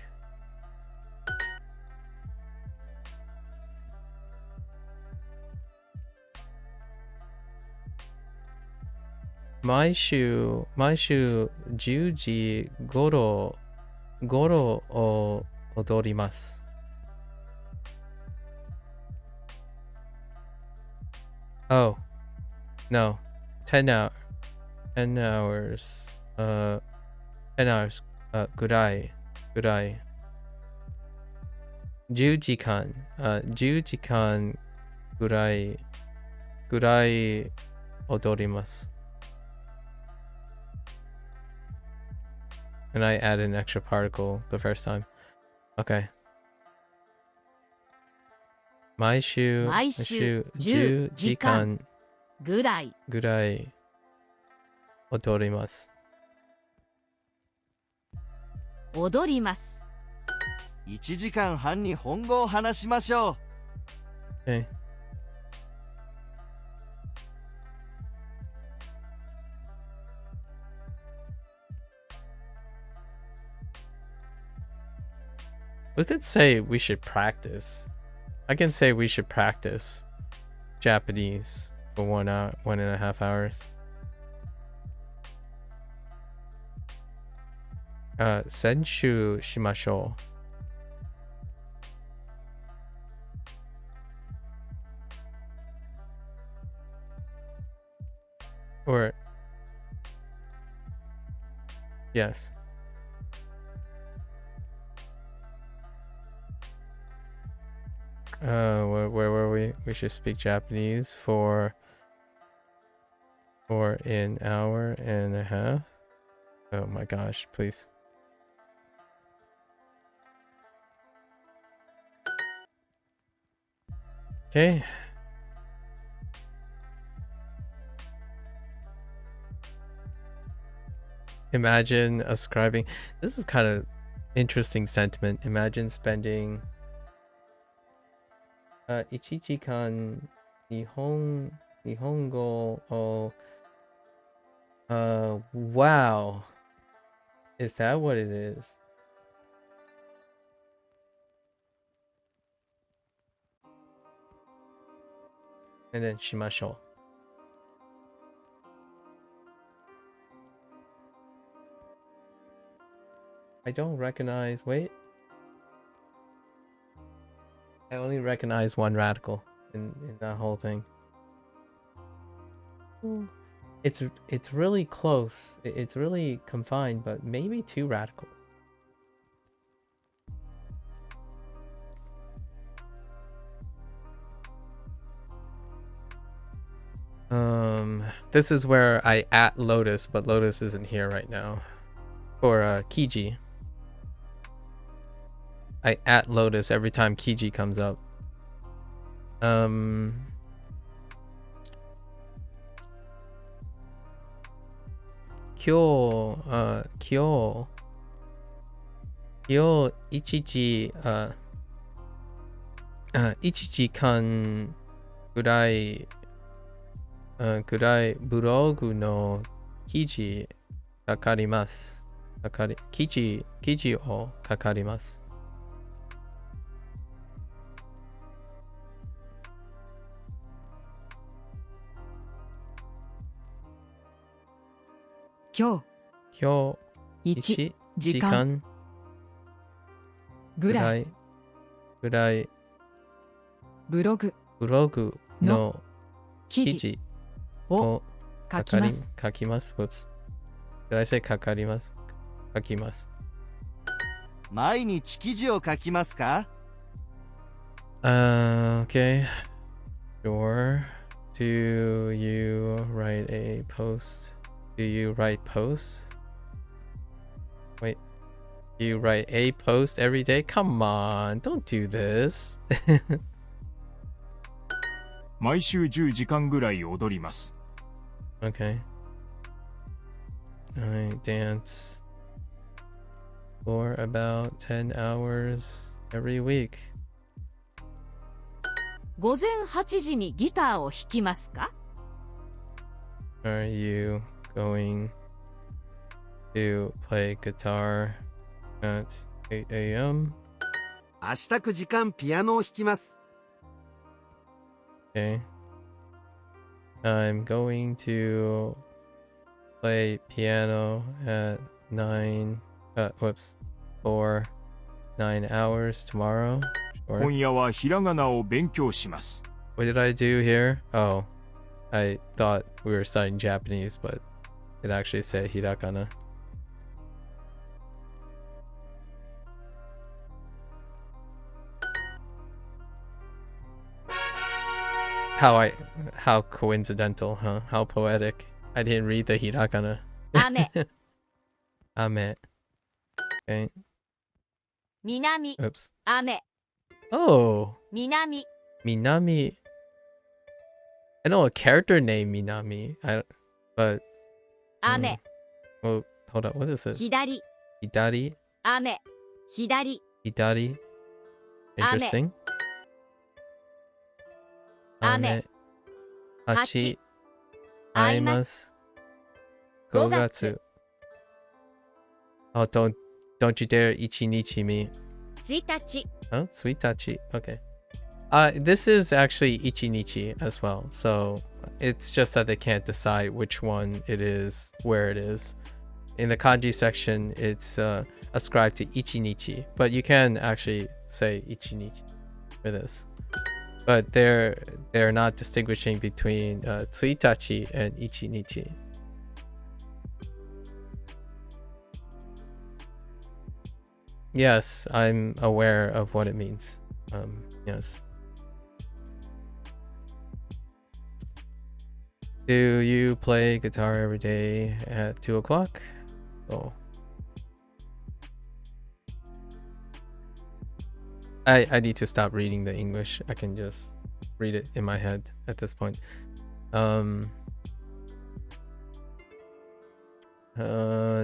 毎週10時頃を踊ります。Oh, no. 10 hours. 10 hours. ぐらい。10時間。10時間ぐらい踊ります。And I added an extra particle the first time. Okay. 毎週10時間ぐらい踊ります。踊ります。1時間半に本語を話しましょう。Okay. We could say we should practice. I can say we should practice Japanese for 1.5 hours. 練習しましょう。Or yes. Where were we? We should speak Japanese for an hour and a half. Oh my gosh, please. Okay. Imagine ascribing. This is kind of interesting sentiment. Imagine spending 1時間日本語を wow. Is that what it is? And then しましょう. I don't recognize. Wait. I only recognize one radical in that whole thing. It's really close. It's really confined, but maybe 2 radicals. This is where I at Lotus, but Lotus isn't here right now. For Kiji. I at Lotus every time Kiji comes up. 今日1時間ぐらいブログの記事書かれます。記事を書かれます。今日1時間ぐらいブログの記記事事をを書きます。書きます。Whoops. Did I say 書かれます？書きます。毎日記事を書きますか？ Okay. Sure. Do you write a post? Do you write posts? Wait. Do you write a post every day? Come on. Don't do this. 毎週10時間ぐらい踊ります。Okay. I dance for about 10 hours every week. 午前8時にギターを弾きますか？ Are you going to play guitar at 8 a.m.? 明日9時間ピアノを弾きます。Okay. I'm going to play piano at for 9 hours tomorrow. Sure. 今夜はひらがなを勉強します。 What did I do here? Oh, I thought we were studying Japanese, but it actually said hiragana. How coincidental, huh? How poetic. I didn't read the hiragana. 雨 Ame. Okay. 南 Oops. 雨 Oh, 南 Minami. I know a character named Minami. But 雨 well, hold up. What is this? 左 Hidari. 雨左 Hidari. Interesting. Ame. Hachi. 会います Aimasu. 5月 Gogatsu. Oh, don't you dare ichinichi me. 1日 Oh, sweet tachi. Okay. This is actually ichinichi as well. So it's just that they can't decide which one it is, where it is. In the kanji section, it's ascribed to ichinichi, but you can actually say ichinichi for this. But they're not distinguishing between tsuitachi and ichinichi. Yes, I'm aware of what it means. Yes. Do you play guitar every day at 2 o'clock? Oh. I need to stop reading the English. I can just read it in my head at this point.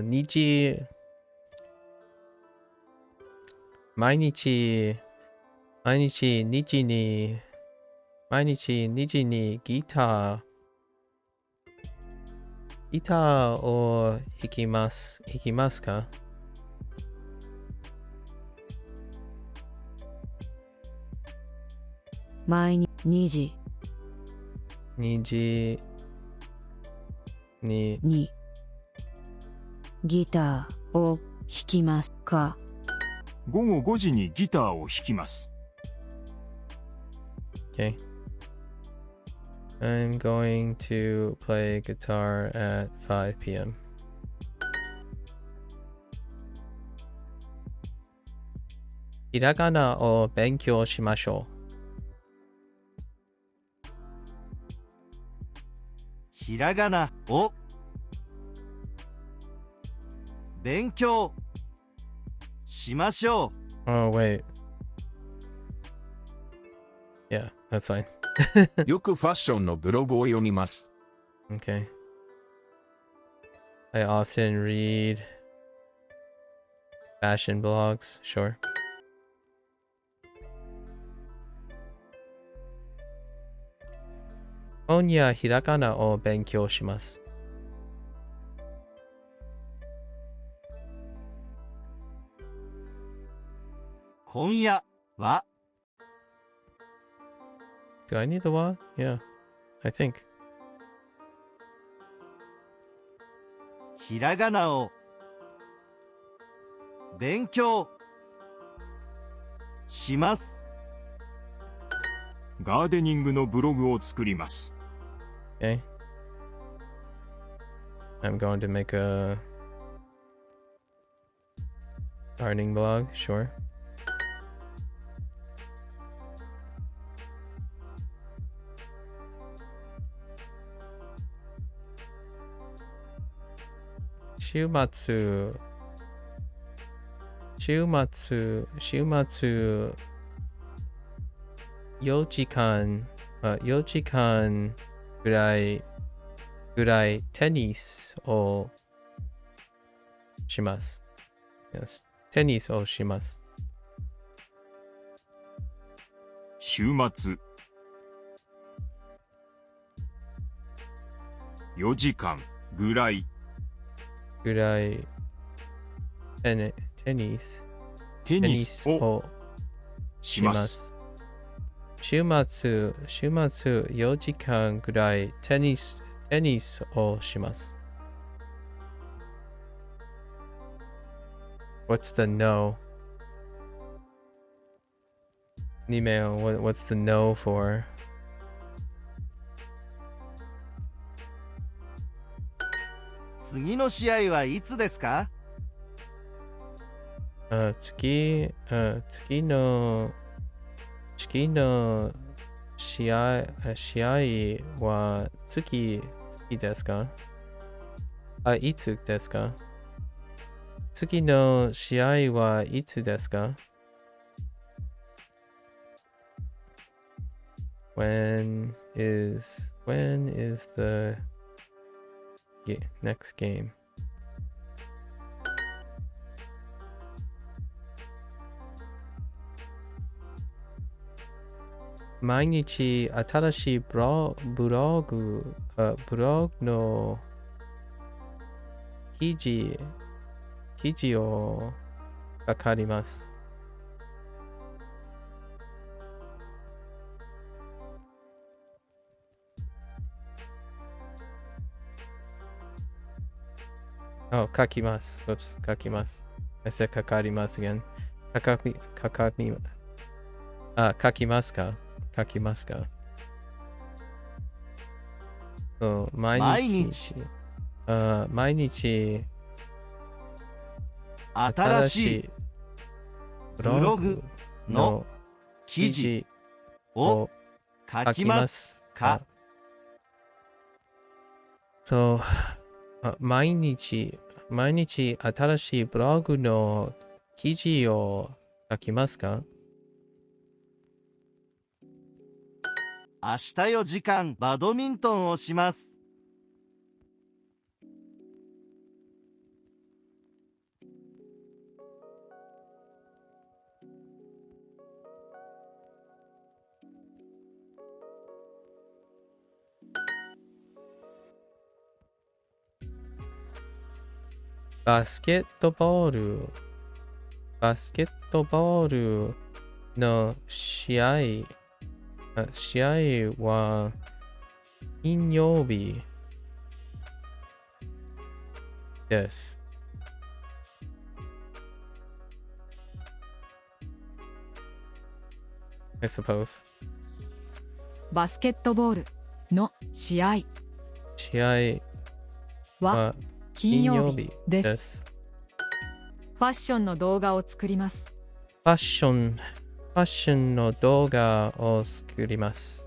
Nichi. 毎日2時にギターを弾きますか？毎日2時にギターを弾きますか？午後5時にギターを弾きます。 Okay. I'm going to play guitar at 5 p.m. ひらがなを勉強しましょう。ひらがなを勉強しましょう。 Oh, wait. Yeah, that's fine. よくファッションのブログを読みます。 Okay. I often read fashion blogs, sure. 今夜ひらがなを勉強します。今夜は Do I need the what? Yeah, I think. ひらがなを勉強します。ガーデニングのブログを作ります。 Okay. I'm going to make a gardening blog, sure.週末4時間ぐらいテニスをします。Yes. テニスをします。週末4時間ぐらいテニスをします。週末4時間ぐらいテニスをします。What's the no? Email, what's the no for? 次の試合はいつですか？次の試合は次ですか？いつですか？次の試合はいつですか？ When is the next game? 毎日新しいブログの記事を書かれます。書きます。Oops, 書きます。I said 書かれます again. 書きますか？書きますか？毎日新しいブログの記事を書きますか？そう、毎日新しいブログの記事を書きますか？明日4時間バドミントンをします。バスケットボールの試合は金曜日です。I suppose. バスケットボールの試合は金曜日です。ファッションの動画を作ります。ファッションの動画を作ります。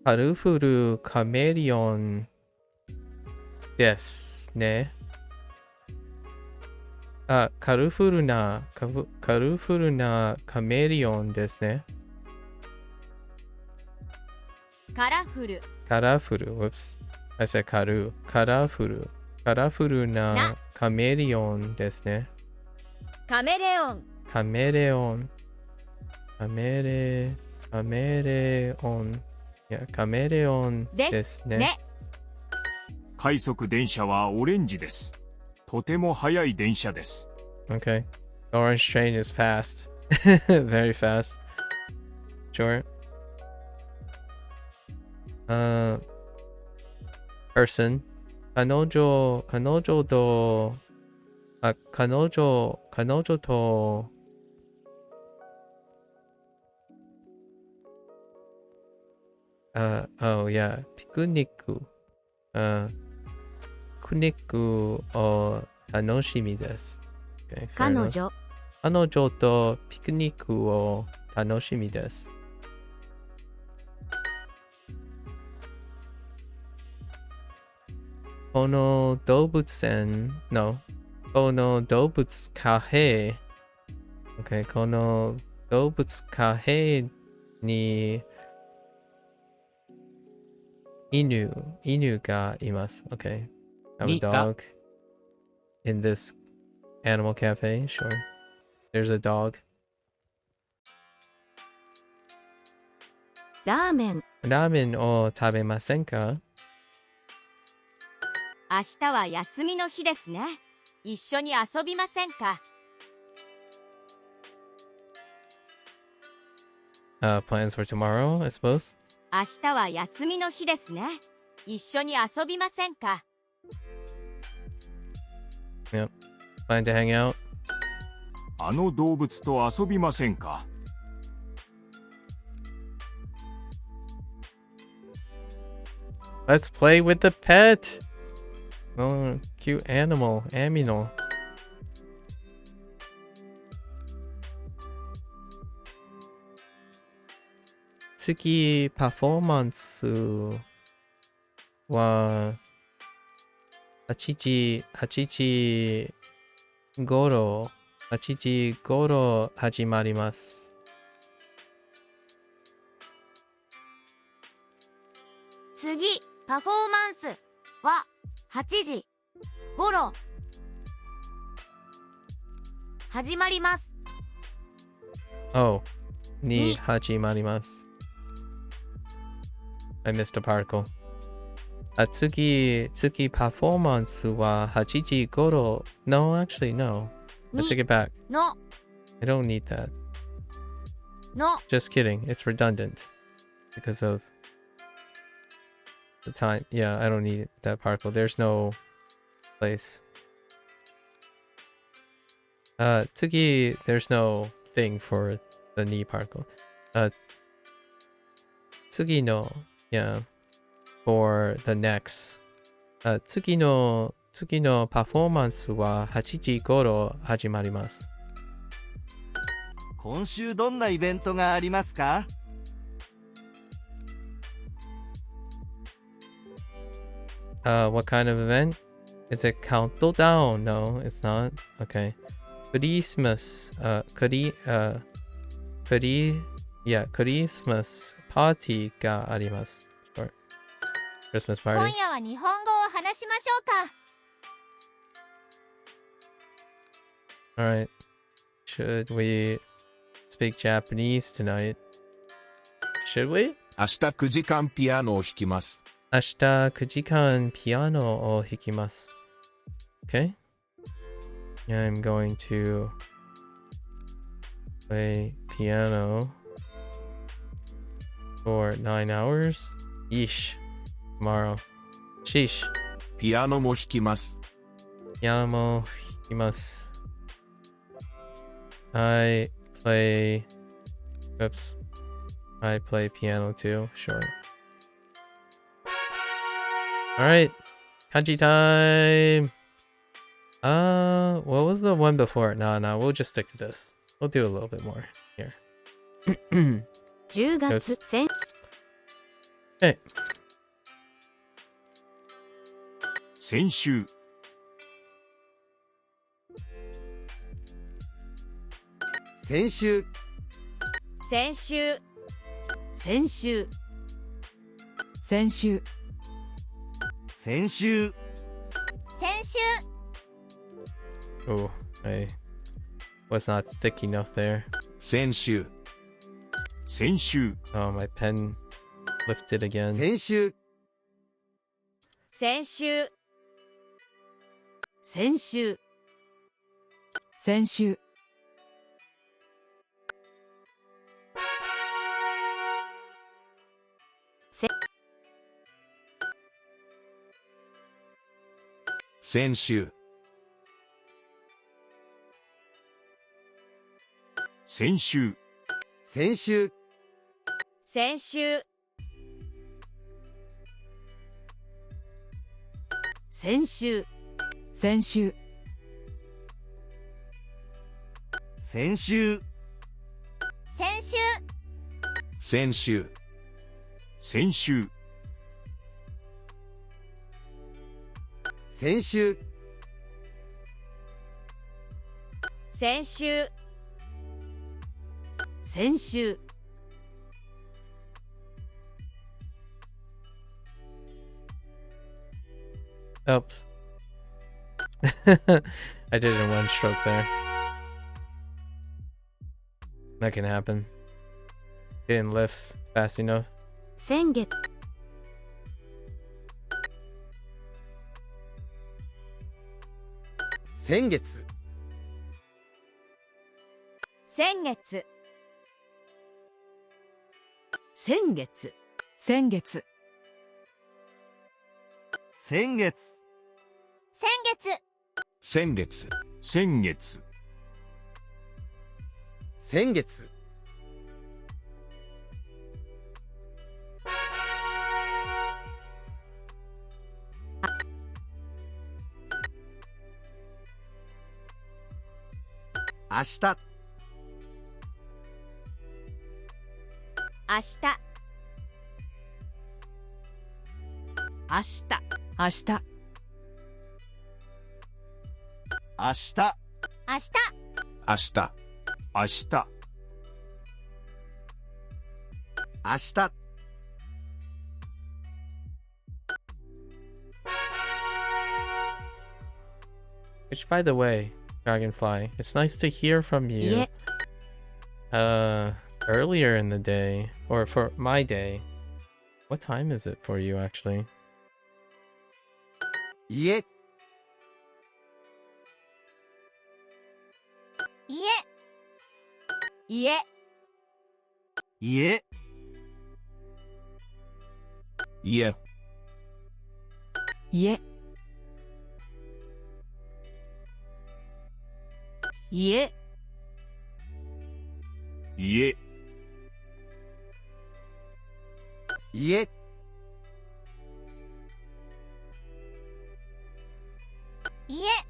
カルフルカメレオンですね。カルフルなカメレオンですね。カラフル Whoops. I said カラフルなカメレオンですね。カメレオンカメレオンですね。快速電車はオレンジです。とても速い電車です。Okay. The orange train is fast. Very fast. Sure. Person. 彼女とoh yeah. ピクニックを楽しみです。Okay, 彼女とピクニックを楽しみです。この動物カフェに犬がいます。Okay. I have a dog in this animal cafe. Sure. There's a dog. ラーメンを食べませんか？明日は休みの日ですね。一緒に遊びませんか Plans for tomorrow, I suppose. 明日は休みの日ですね。一緒に遊びませんか Yep. Plan to hang out. あの動物と遊びませんか Let's play with the pet. Oh, cute animal. Aminal. Tsuki performance wa 8時頃始まります。次、パフォーマンスは8時頃始まります。Oh, に始まります。I missed a particle. 次パフォーマンスは8時頃。No, actually, no. I take it back. の I don't need that. の Just kidding. It's redundant because of the time. Yeah, I don't need that particle. There's no place. Tsugi, there's no thing for the ni particle. Tsugi no, yeah, for the next. Tsugi no performance wa 8時頃始まります。今週どんなイベントがありますか？ What kind of event? Is it countdown? No, it's not. Okay. Christmas. Christmas party があります。Sure. Christmas 今 party. 夜は日本語を話しましょうか。 Alright. Should we speak Japanese tonight? Should we? 明日9時間ピアノを弾きます。明日9時間ピアノを弾きます。Okay? I'm going to play piano for 9 hours. Yeesh. Tomorrow. Sheesh. ピアノも弾きます。ピアノも弾きます。I play piano too. Sure. Alright. Kanji time. What was the one before? No, we'll just stick to this. We'll do a little bit more here. 10月 Okay. 先週先週先週先週先週先週先週 Oh, I was not thick enough there. 先週先週 Oh, my pen lifted again. 先週先週先週先週先週先週先週先週先週先週先週先週先週先週先週先週先週 Oops. I did it in one stroke there. That can happen. Didn't lift fast enough. 先月先月先月先月先月先月先月先月、先月、先月明日明日明日明日明日明日明日、明日、明日 Which, by the way, Dragonfly, it's nice to hear from you. Earlier in the day, or for my day. What time is it for you, actually? いえいえいえいえいえ、家家家、いえいえ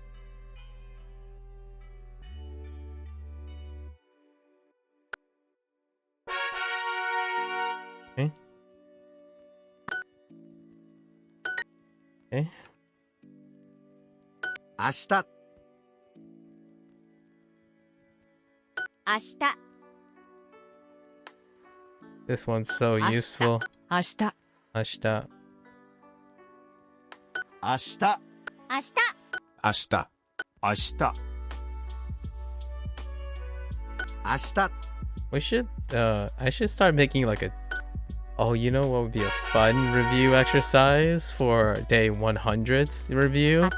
Okay. 明日明日 This one's so useful. 明日 Ashita. 明日明日明日、明日、明日 We should, I should start making like a, oh, you know what would be a fun review exercise for day 100's review?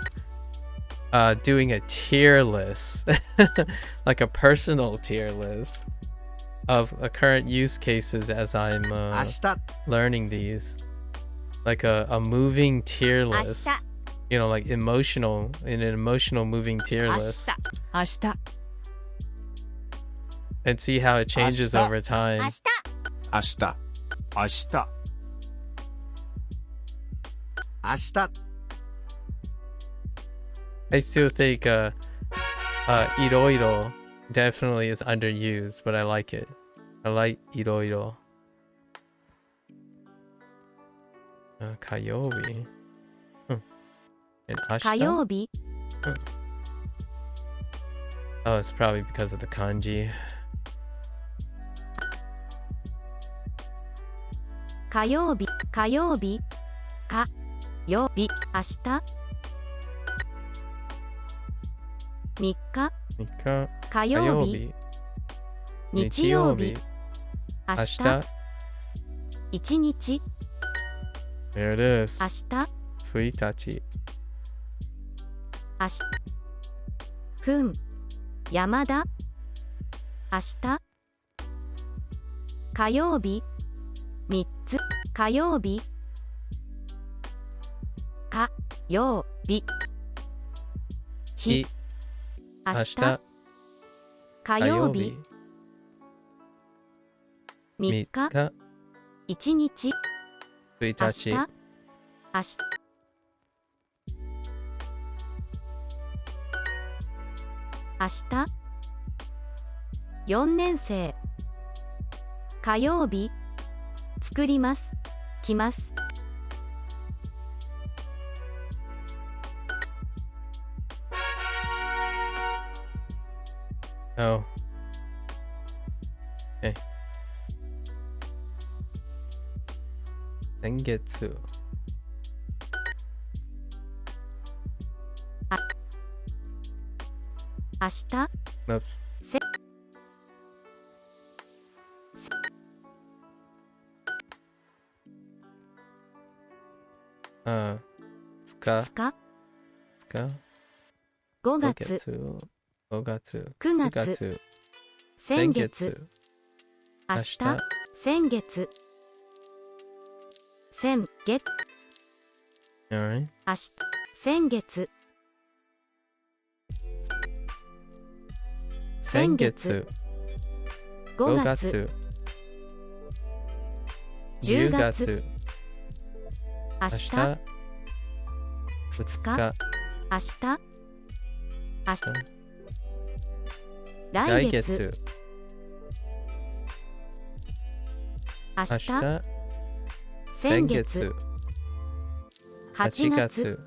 Doing a tier list, like a personal tier list of current use cases as I'm 明日 learning these. Like a moving tier list. You know, like an emotional moving tier 明 list. 日明日 And see how it changes Ashita. over 明 time. 日明日、明日、明日 I still think iroiro definitely is underused, but I like it. I like iroiro. Kayobi. And 火 ashita? 曜日 Oh, it's probably because of the kanji. 火曜日火曜日火曜日明日3日 Mika 火曜日 kayobi. 日曜日 Nichiyobi. 明日 Ashita. 1日 There it is. 明日 Suitachi. 明日ふん山田明日火曜日3つ火曜日火曜日日 Hi. 明日 Ashita. 火曜日 Kayobi. 3日 Mika. 1日明日 Suitachi. 明日明日4年生火曜日作ります来ます Oh. Okay. Sengetsu. 明日 Oops. せ Tsuka. 2日 Tsuka. 5 5月、月、5月、 9 9月、月、先先月、月、明日、先月、先月、 alright. 明日、先月、先月、 5 5月、月、 10 10月、月、明日、明日、2日、明日、明日、来来月、月、明日、明日、先先月、月、 8 8月、月、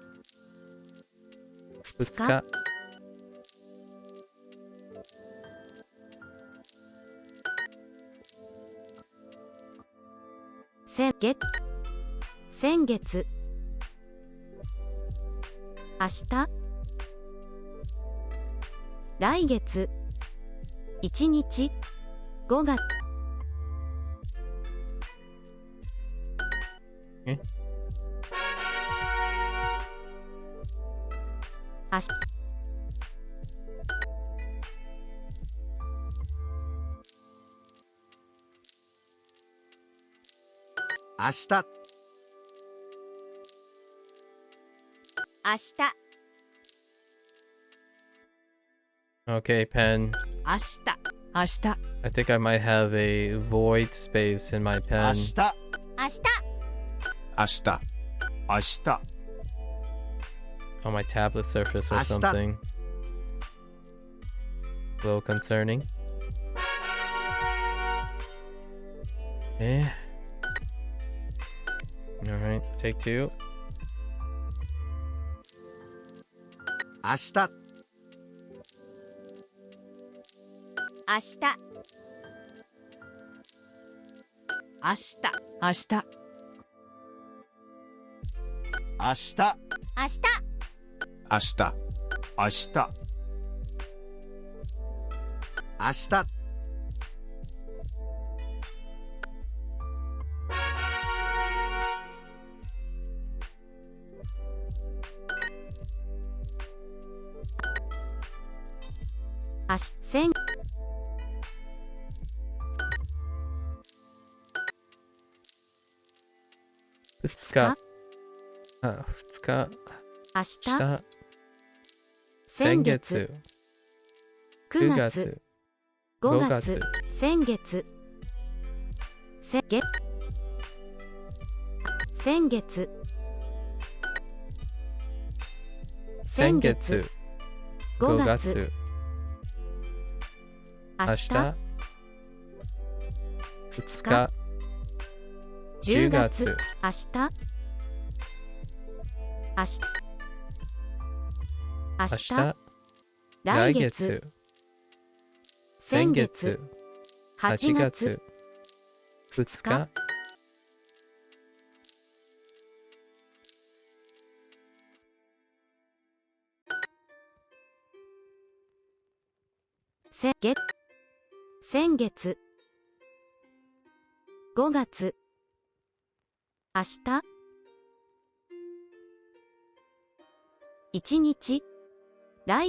2 2日、日、先月、先月、明日、来月、1日、5月、え明日、明日、明日 Okay, pen. 明日。明日。 I think I might have a void space in my 明 pen. 日、明日明日、明日、 On my tablet surface or 明日。 something. A little concerning. Eh. Alright, take 2. 明日、明日明日。明日。明日、明日明日、明日、明日、明日、先、 2日。2日。明日、下。先先月、月。 9 9月、月。 5 5月月。、先月、先月、先月、先月。 5 5月、月。明日、明日。2 2日。日、10 10月、月。明日、明日、明明日、日。来来月、月。先先月、月。 8 8月、月。2日。先月、先月、5月、明日、1日、来、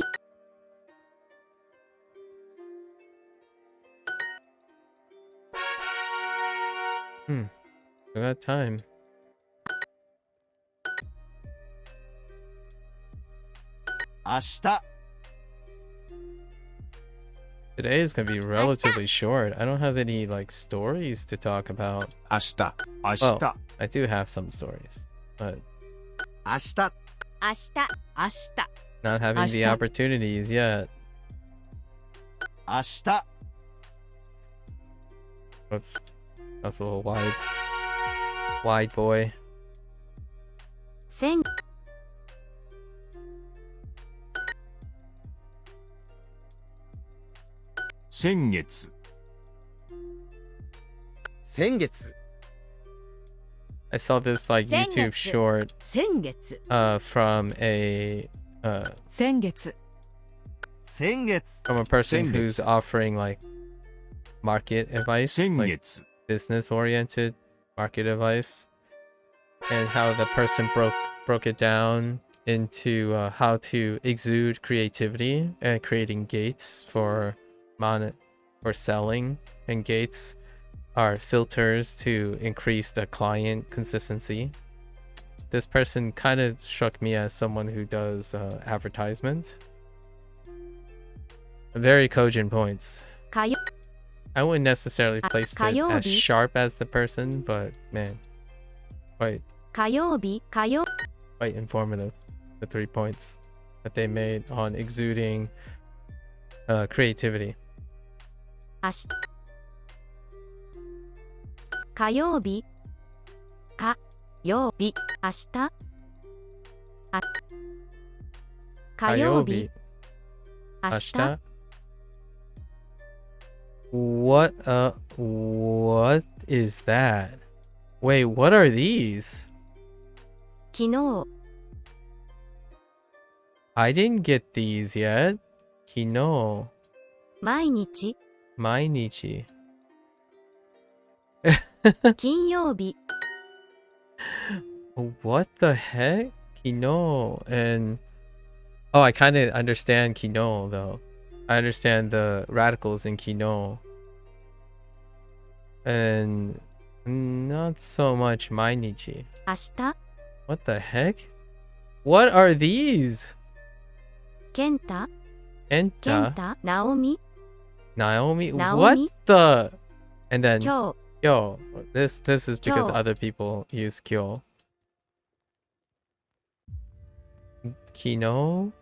We got time. 明日、 Today is gonna be relatively short. I don't have any like stories to talk about. 明日、明 Well, 日、 I do have some stories, but 明日、明日明日。 not having the Ashita. opportunities yet. 明日、 Whoops. That's a little wide. Wide boy. 先、先月、先月、 I saw this like YouTube Sengetsu. short 先月。 from a 先月。先月、 from a person who's Sengetsu. offering like market advice, 先 like 月、 business oriented market advice, and how the person broke it down into how to exude creativity and creating gates for selling, and gates are filters to increase the client consistency. This person kind of struck me as someone who does advertisement. Very cogent points. 火曜 I wouldn't necessarily place it as 火曜日 sharp as the person, but man, quite 火曜日 quite informative. The 3 points that they made on exuding creativity. 明日火曜日火曜日明日あ火曜日明日 Ashita. What is that? Wait, what are these? 昨日 I didn't get these yet. Kino. 毎日 Mainichi. 金曜日 What the heck? Kino. And oh, I kind of understand Kino though. I understand the radicals in Kino. And not so much Mainichi. 明日 What the heck? What are these? 健太 Enta. 健太直美 Naomi. Naomi? What the? And then 今日 yo, this is because Kyo. other people use kyo. Kino?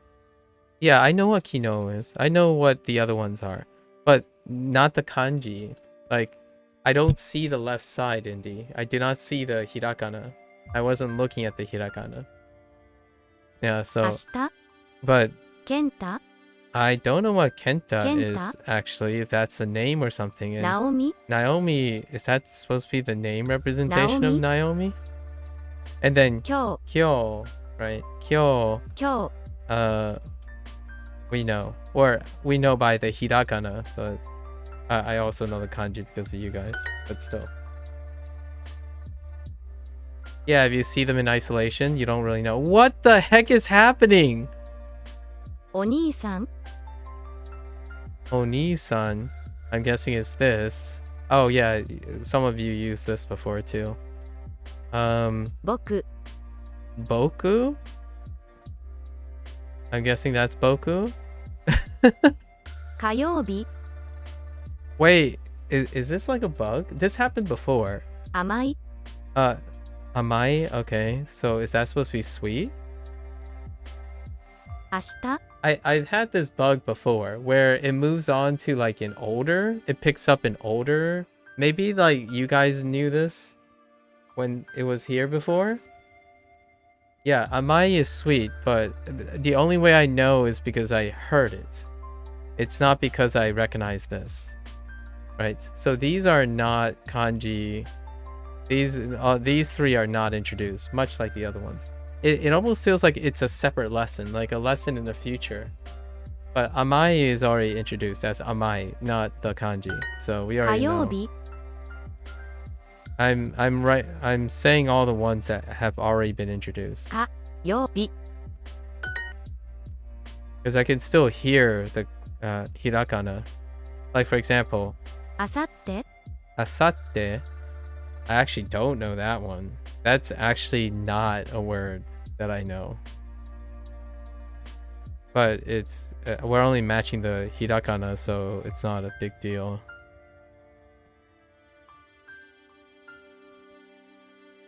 Yeah, I know what kino is. I know what the other ones are, but not the kanji. Like, I don't see the left side, Indy. I do not see the hiragana. I wasn't looking at the hiragana. Yeah, 明 so, 日 but 健太 I don't know what Kenta Kenta? is actually, if that's a name or something. And 直美 Naomi, is that supposed to be the name representation of Naomi? And then 今日 Kyo, right? Kyo, 今日 we know. Or we know by the hiragana, but I also know the kanji because of you guys, but still. Yeah, if you see them in isolation, you don't really know. What the heck is happening? お兄さん Oni-san. I'm guessing it's this. Oh yeah, some of you used this before too. 僕 Boku? I'm guessing that's Boku? 火曜日 Wait, is this like a bug? This happened before. 甘い Amai? Okay, so is that supposed to be sweet? 明日 I've had this bug before where it moves on to like an older. It picks up an older. Maybe like you guys knew this when it was here before. Yeah, amai is sweet, but the only way I know is because I heard it. It's not because I recognize this. Right? So these are not kanji. These three are not introduced, much like the other ones. It almost feels like it's a separate lesson, like a lesson in the future. But amai is already introduced as amai, not the kanji. So we 火 already 曜 know. 日 I'm right. I'm saying all the ones that have already been introduced 火曜日 because I can still hear the hiragana. Like for example, あさって asatte. I actually don't know that one. That's actually not a word that I know. But it's we're only matching the hiragana, so it's not a big deal.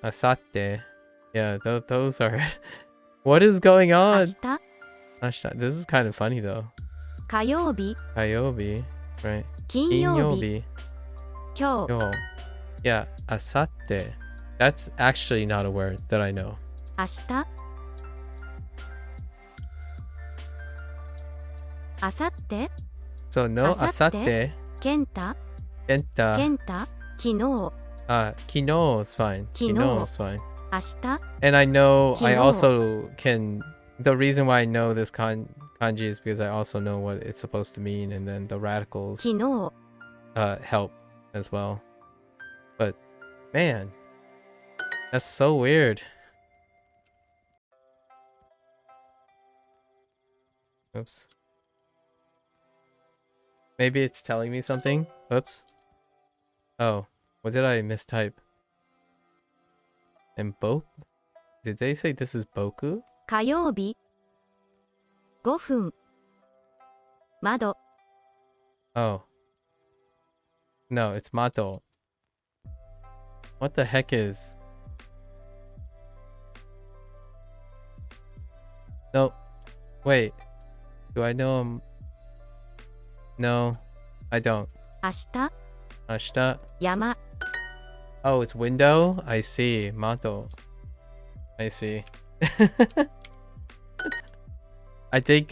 Asatte. Yeah, those are... What is going 明 on? 日 Ashita. This is kind of funny though. 火曜日 Kayobi, right? 金曜日 Kinyobi. 今日 Yo. Yeah, asatte. That's actually not a word that I know. 明日あさって So no Asatte? asatte. 健太 Kenta. 健太昨日 Kino is fine. Kino. Kino is fine. 明日 And I know I Kino. also can... The reason why I know this kanji is because I also know what it's supposed to mean, and then the radicals 昨日 help as well. But man, that's so weird. Oops. Maybe it's telling me something. Oops. Oh, what did I mistype? And Did they say this is Boku? 火曜日5分窓 Oh. No, it's Mato. What the heck is? No. Wait. Do I know him? No, I don't. 明日 Ashita. 山 Oh, it's window? I see. Mato. I see. I think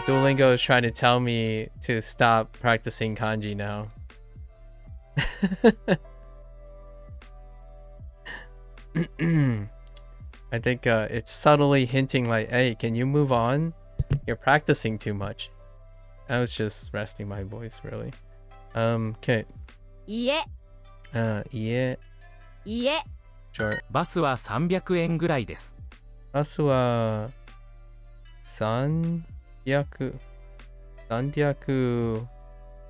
Duolingo is trying to tell me to stop practicing kanji now. I think it's subtly hinting like, hey, can you move on? You're practicing too much. I was just resting my voice, really. Okay. 家 Yeah. 家 Sure. バスは300円ぐらいです。バスは300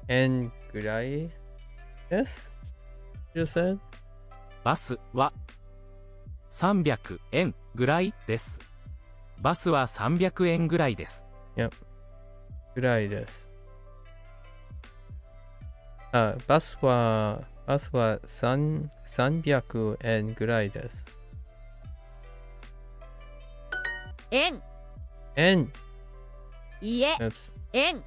円ぐらいです? You just said? バスは300円ぐらいです。バスは300円ぐらいです。Yep. ぐらいです。バスは300円ぐらいです。円円。家 Oops. 円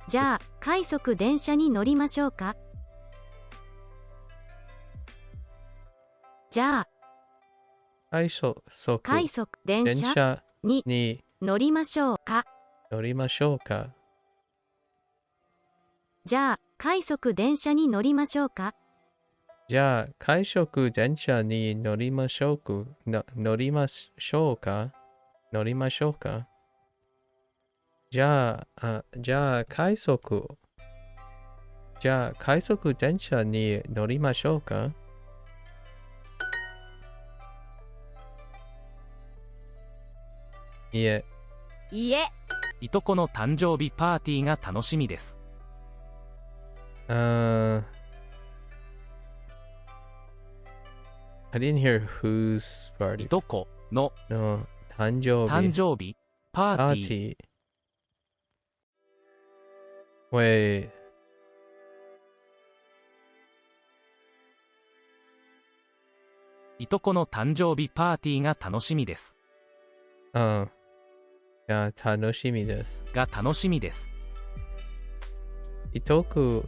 じゃあ快速電車に乗りましょうかじゃあ快速電電車車にに乗りましょうか乗りましょうか。じゃあ快速電車に乗りましょうかじゃあ快速電車に乗りましょうか。乗りましょうか。乗りましょうか。じゃあ快速電車に乗りましょうか。いえ。家いとこの誕生日パーティーが楽しみです。I didn't hear whose い party. とこの No, 誕生日パーティー。 party. Wait. いとこの誕生日パーティーが楽しみです。いや、楽しみです。が楽しみです。いとこ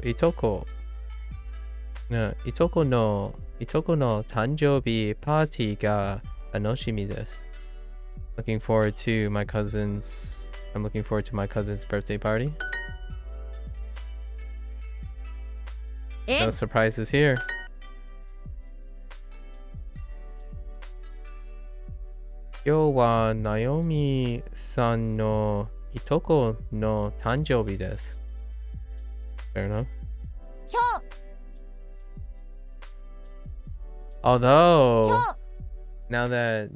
の誕生日パーティーが楽しみです。I'm looking forward to my cousin's birthday party. No 円 surprises here. 今日はナオミさんのいとこの誕生日です。Fair enough. 今 Although, 日 now that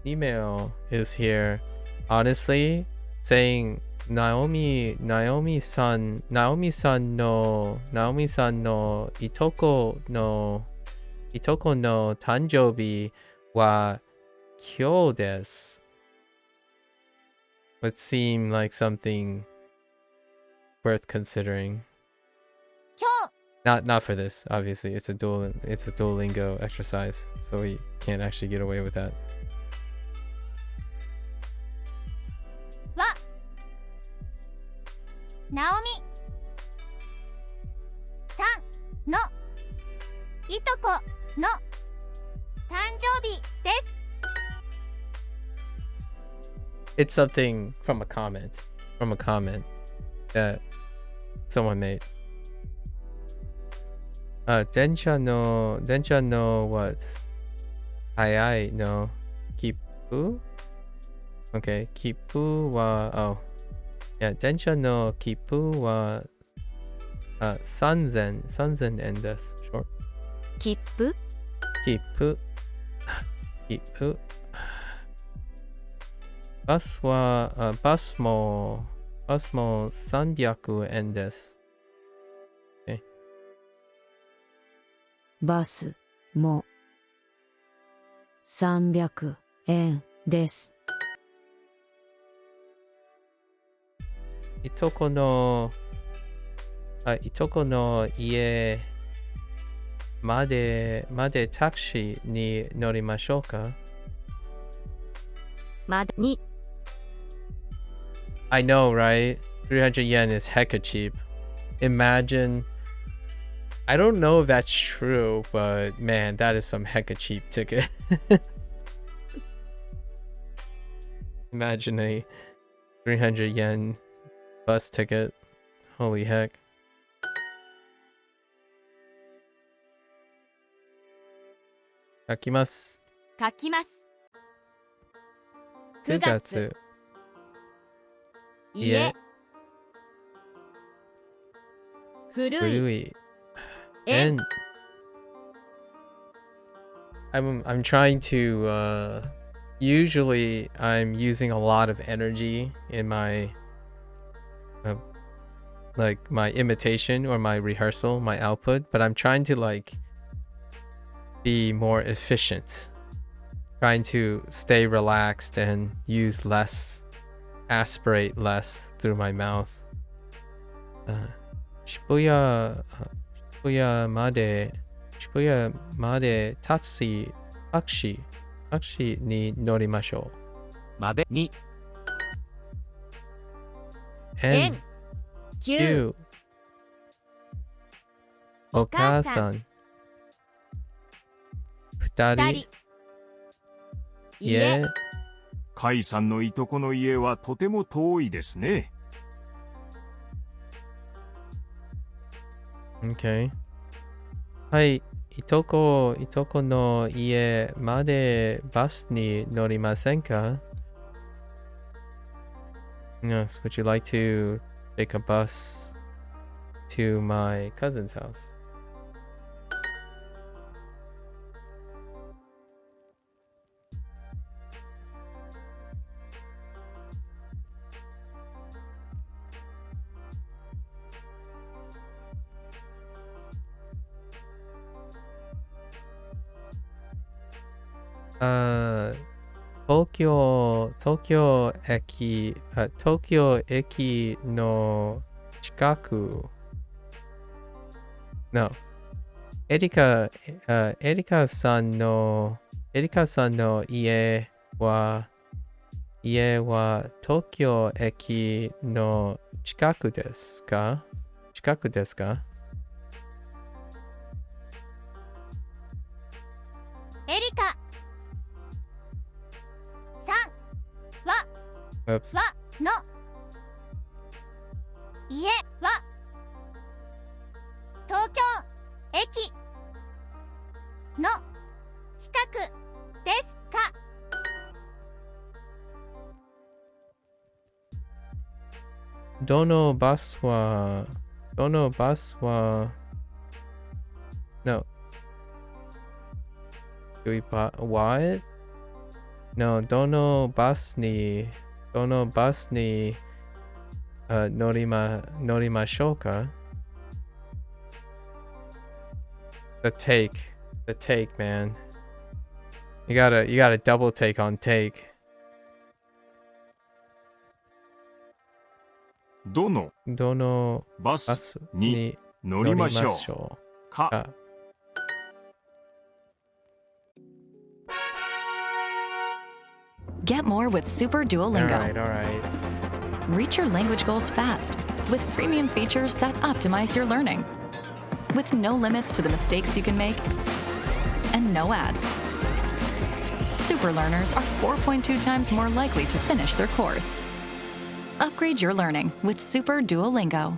Nimeo is here, honestly, saying Naomi san no itoko no tanjobi wa kyou desu would seem like something worth considering. 今日 Not for this, obviously. It's a Duolingo exercise, so we can't actually get away with that. はナオミさんのいとこの誕生日です。 It's something from a comment that someone made. 電車の what? 早いの切符? Okay, 切符は oh. Yeah, 電車の切符は3000円です。short。切符、切符。切符。バスは、バスも300円です。バスも300円です。いとこの家までタクシーに乗りましょうか？までに I know, right? 300 yen is hecka cheap. Imagine. I don't know if that's true, but man, that is some hecka cheap ticket. Imagine a 300 yen bus ticket. Holy heck. Kakimasu. 書きます。 9月。家。古い。古い。円。 And I'm trying to usually I'm using a lot of energy in my like my imitation or my rehearsal, my output, but I'm trying to like be more efficient, trying to stay relaxed and use less, aspirate less through my mouth. 渋谷までタクシーに乗りましょまでにう。円。9。 お母さん2人。人。家。甲斐さんのいとこの家はとても遠いですね。Okay. はい、いとこの家までバスに乗りませんか？ Yes, would you like to take a bus to my cousin's house?東京駅の近く。No. エリカさんの家は東京駅の近くですか？エリカ。3は Oops. の家は東京駅の近くですか？どのバスは No. Do we what? No, どのバスに乗りましょうか？ The take, man. You gotta double take on take. どのババススにに乗りましょうか？か。Get more with Super Duolingo. All right. Reach your language goals fast with premium features that optimize your learning. With no limits to the mistakes you can make and no ads. Super learners are 4.2 times more likely to finish their course. Upgrade your learning with Super Duolingo.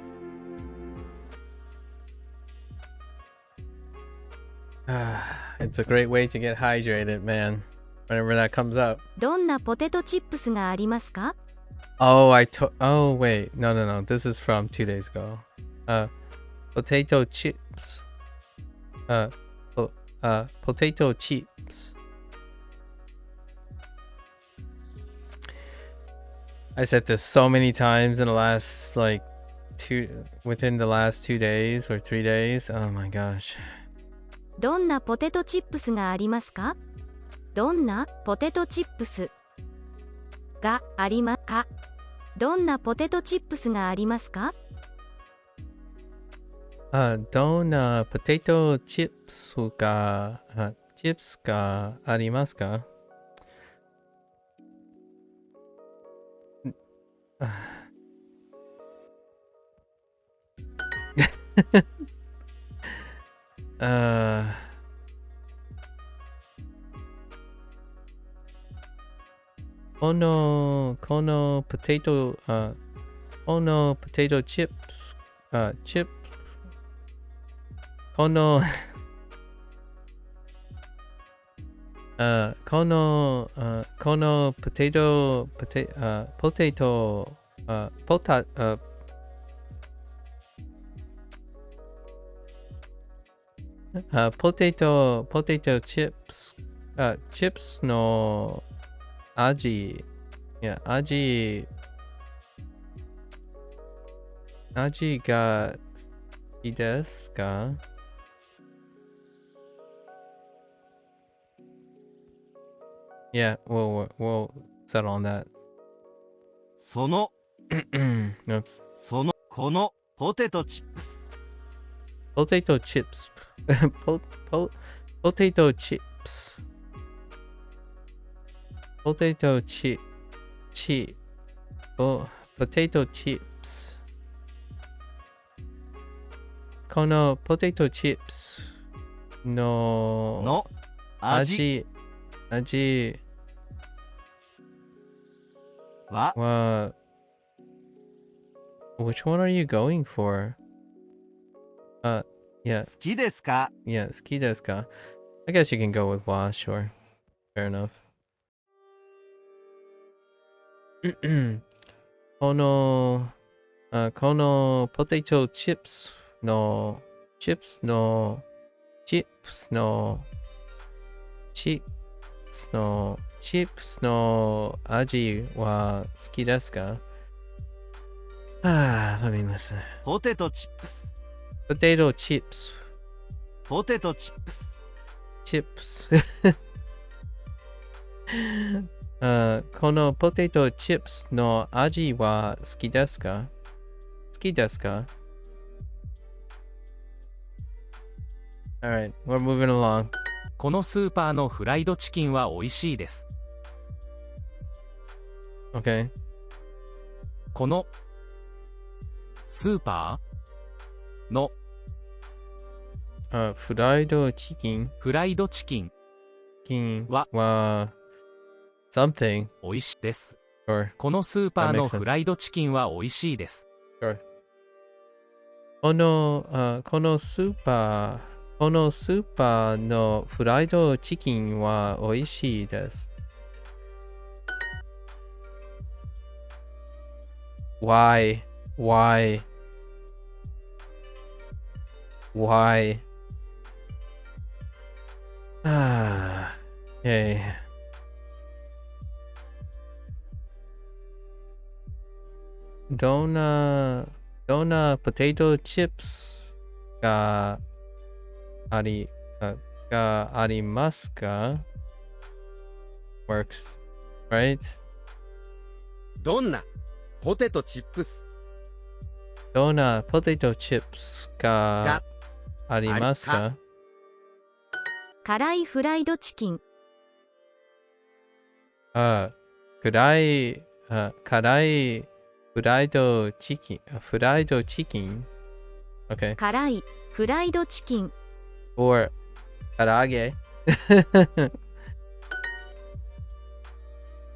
It's a great way to get hydrated, man. Whenever that comes up. どんなポテトチップスがありますか？ Oh, wait. No. This is from 2 days ago. potato chips. Potato chips. I said this so many times in the last within the last 2 days or 3 days. Oh my gosh. どんなポテトチップスがありますか？どんなポテトチップスがありますか？どんなポテトチップスがありますか？どんなポテトチップスがありますか？このポテトチップスこのポテトチップスチップスの味が好きですか？Yeah, we'll settle on that. その Oops. このポテトチップス Potato chips. Potato chips. Potato chips. このポテトチップスの味は Which one are you going for? Yeah. 好きですか？ Yeah, 好きですか? I guess you can go with wa, sure. Fair enough. このポテトチップスの味は好きですか？ Let me listen. ポテトチップス Potato chips. ポテトチップス Chips. このポテトチップスの味は好きですか？好きですか？ Alright, we're moving along. このスーパーのフライドチキンは美味しいです。 Okay. このスーパーのフライドチキンは something 美味しいです。 Sure. このスーパー That の makes sense. フライドチキンは美味しいです。 Sure. このスーパーのフライドチキンは美味しいです。Why? Okay. どんなポテトチップスがありますか？ Works, right? どんなポテトチップスどんなポテトチップスがありますか？辛いフライドチキン辛いフライドチキン Okay. 辛いフライドチキン Or 唐揚げ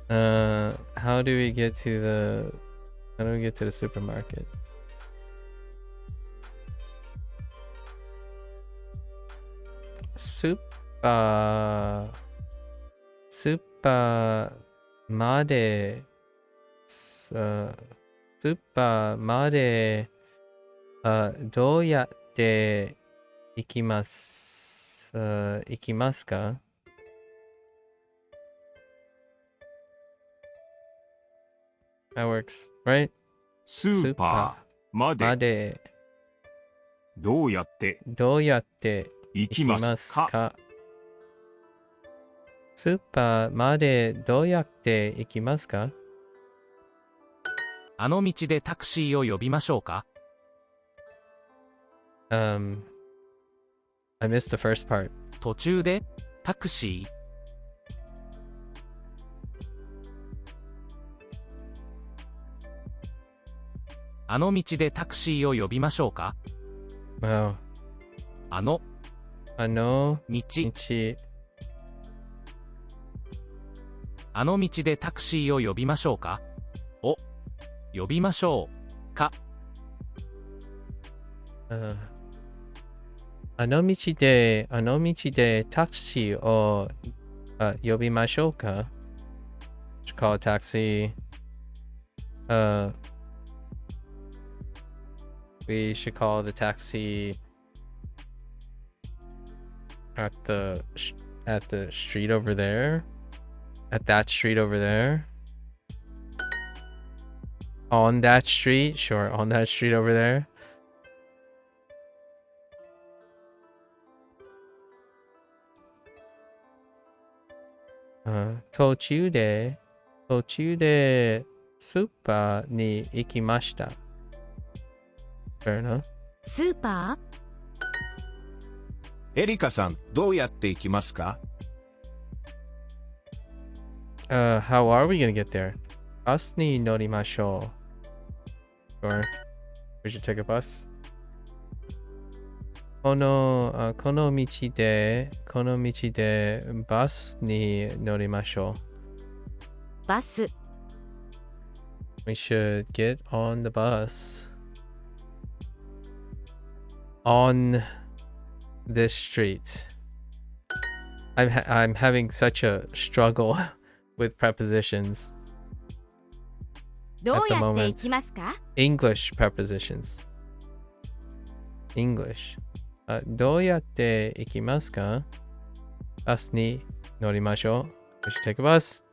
How do we get to the supermarket?スーパーまでどうやっって行きます。行きますか That works, right? スーパーまでまでどうやってどうやって行きますか。スーパーまでどうやって行きますか？あの道でタクシーを呼びましょうか？ I missed the first part. 途中でタクシー。あの道でタクシーを呼びましょうか？ Wow. あの道あの道でタクシーを呼びましょうか？を呼びましょうか。あの道でタクシーを呼びましょうか？ Should call a taxi. We should call the taxi at the street over there. At that street over there. On that street? Sure, on that street over there.途中でスーパーに行きました。Fair enough. スーパエリカさん、どうやって行きますか？ How are we gonna get there? バスに乗りましょう。Sure. We should take a bus. この道でバスに乗りましょう。バス We should get on the bus. On this street. I'm having such a struggle with prepositions どう at the やって行 moment. きますか？ English prepositions. English. どうやって行きますか？バスに乗りましょう。We should take a bus.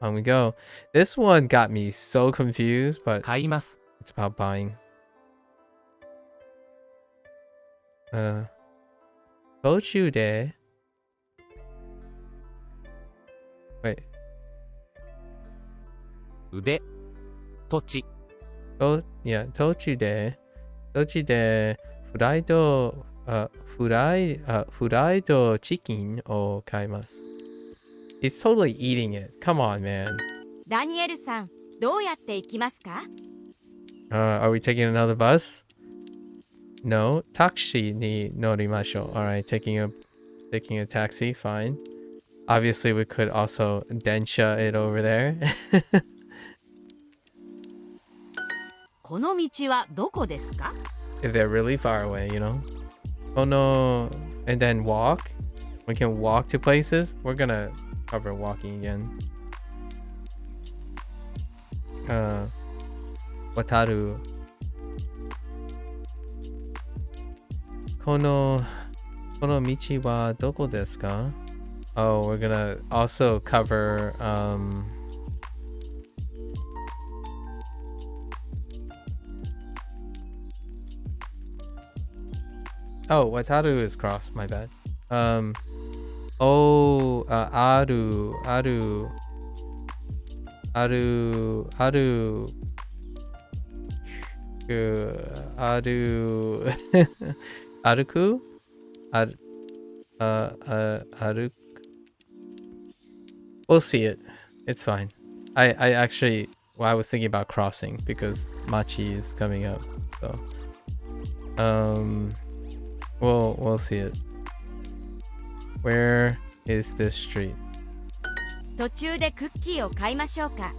On we go. This one got me so confused, but 買います。 it's about buying. 途中で Wait. 腕土地途中でフライドチキンを買います。He's totally eating it. Come on, man. ダニエルさん、どうやって行きますか？ Are we taking another bus? No. タクシーに乗りましょう。Alright, taking a taxi, fine. Obviously, we could also densha it over there. この道はどこですか？ If they're really far away, you know. Oh no. And then walk. We can walk to places. We're gonna cover walking again. Wataru. この道はどこですか? Oh, we're gonna also cover Oh, Wataru is cross, my bad. Aru. Aruku? Aruku? We'll see it. It's fine. I actually, I was thinking about crossing because Machi is coming up. So, we'll see it. Where is this street? 途中でクッキーを買いましょうか？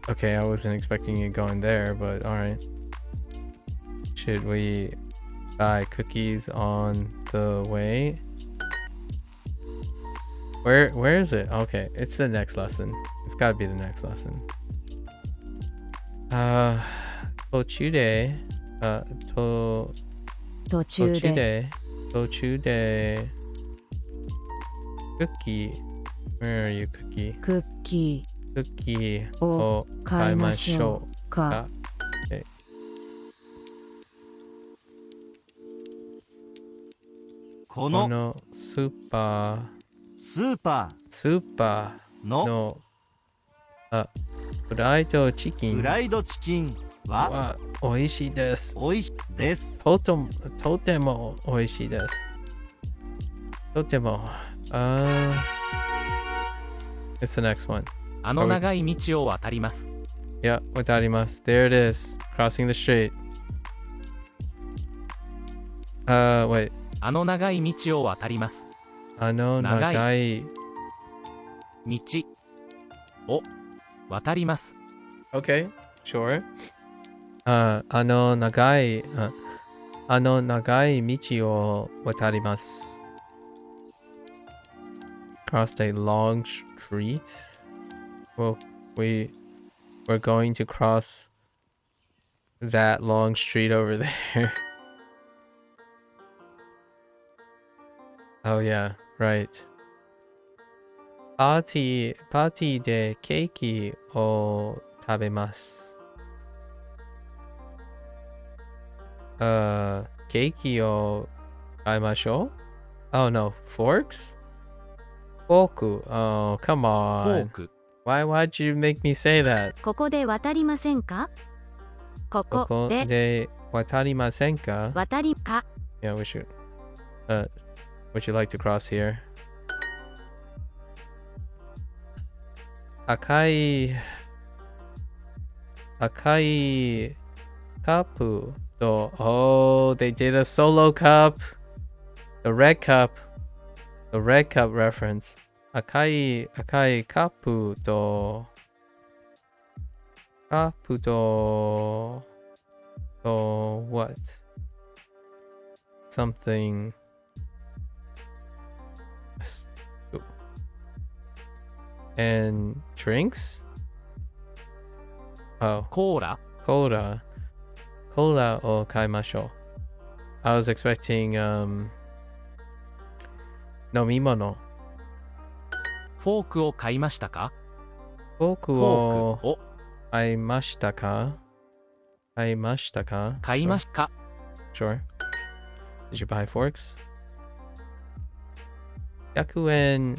Okay, I wasn't expecting it going there, but alright. Should we buy cookies on the way? Where is it? Okay, it's the next lesson. It's gotta be the next lesson. 途中で途中で途中でクッキー Where are you, クッキークッキクッキーーをを買いましょうか。このこのスーパスーパーーののフライドチキンフライドチキンはは美味しいです。美味しいです。とても美味しいです。とても。It's the next one. あの長い道を渡ります。Yeah, 渡ります。There it is. Crossing the street. Wait. あの長い道を渡ります。あの長い道を渡ります。Okay, sure. あの長い道を渡ります。Crossed a long street. Well, we're going to cross that long street over there. Oh yeah, right. パーティーでケーキを食べます。ケーキを買いましょう。Oh no, forks? フォーク。Oh, come フォー on. ク。Why'd you make me say that? ここで渡りませんか？ここここでで渡りませんか？渡りか。 Yeah, we should. Would you like to cross here? 赤いカップと Oh, they did a solo cup. The red cup reference. 赤いカップとwhat? Something and drinks? Oh, コーラ。コーラを買いましょう。I was expecting 飲み物。フォークを買いましたか？フォークフォーをクを買いましたか？買いましたか？買いましたか？ Sure. Did you buy forks? 100円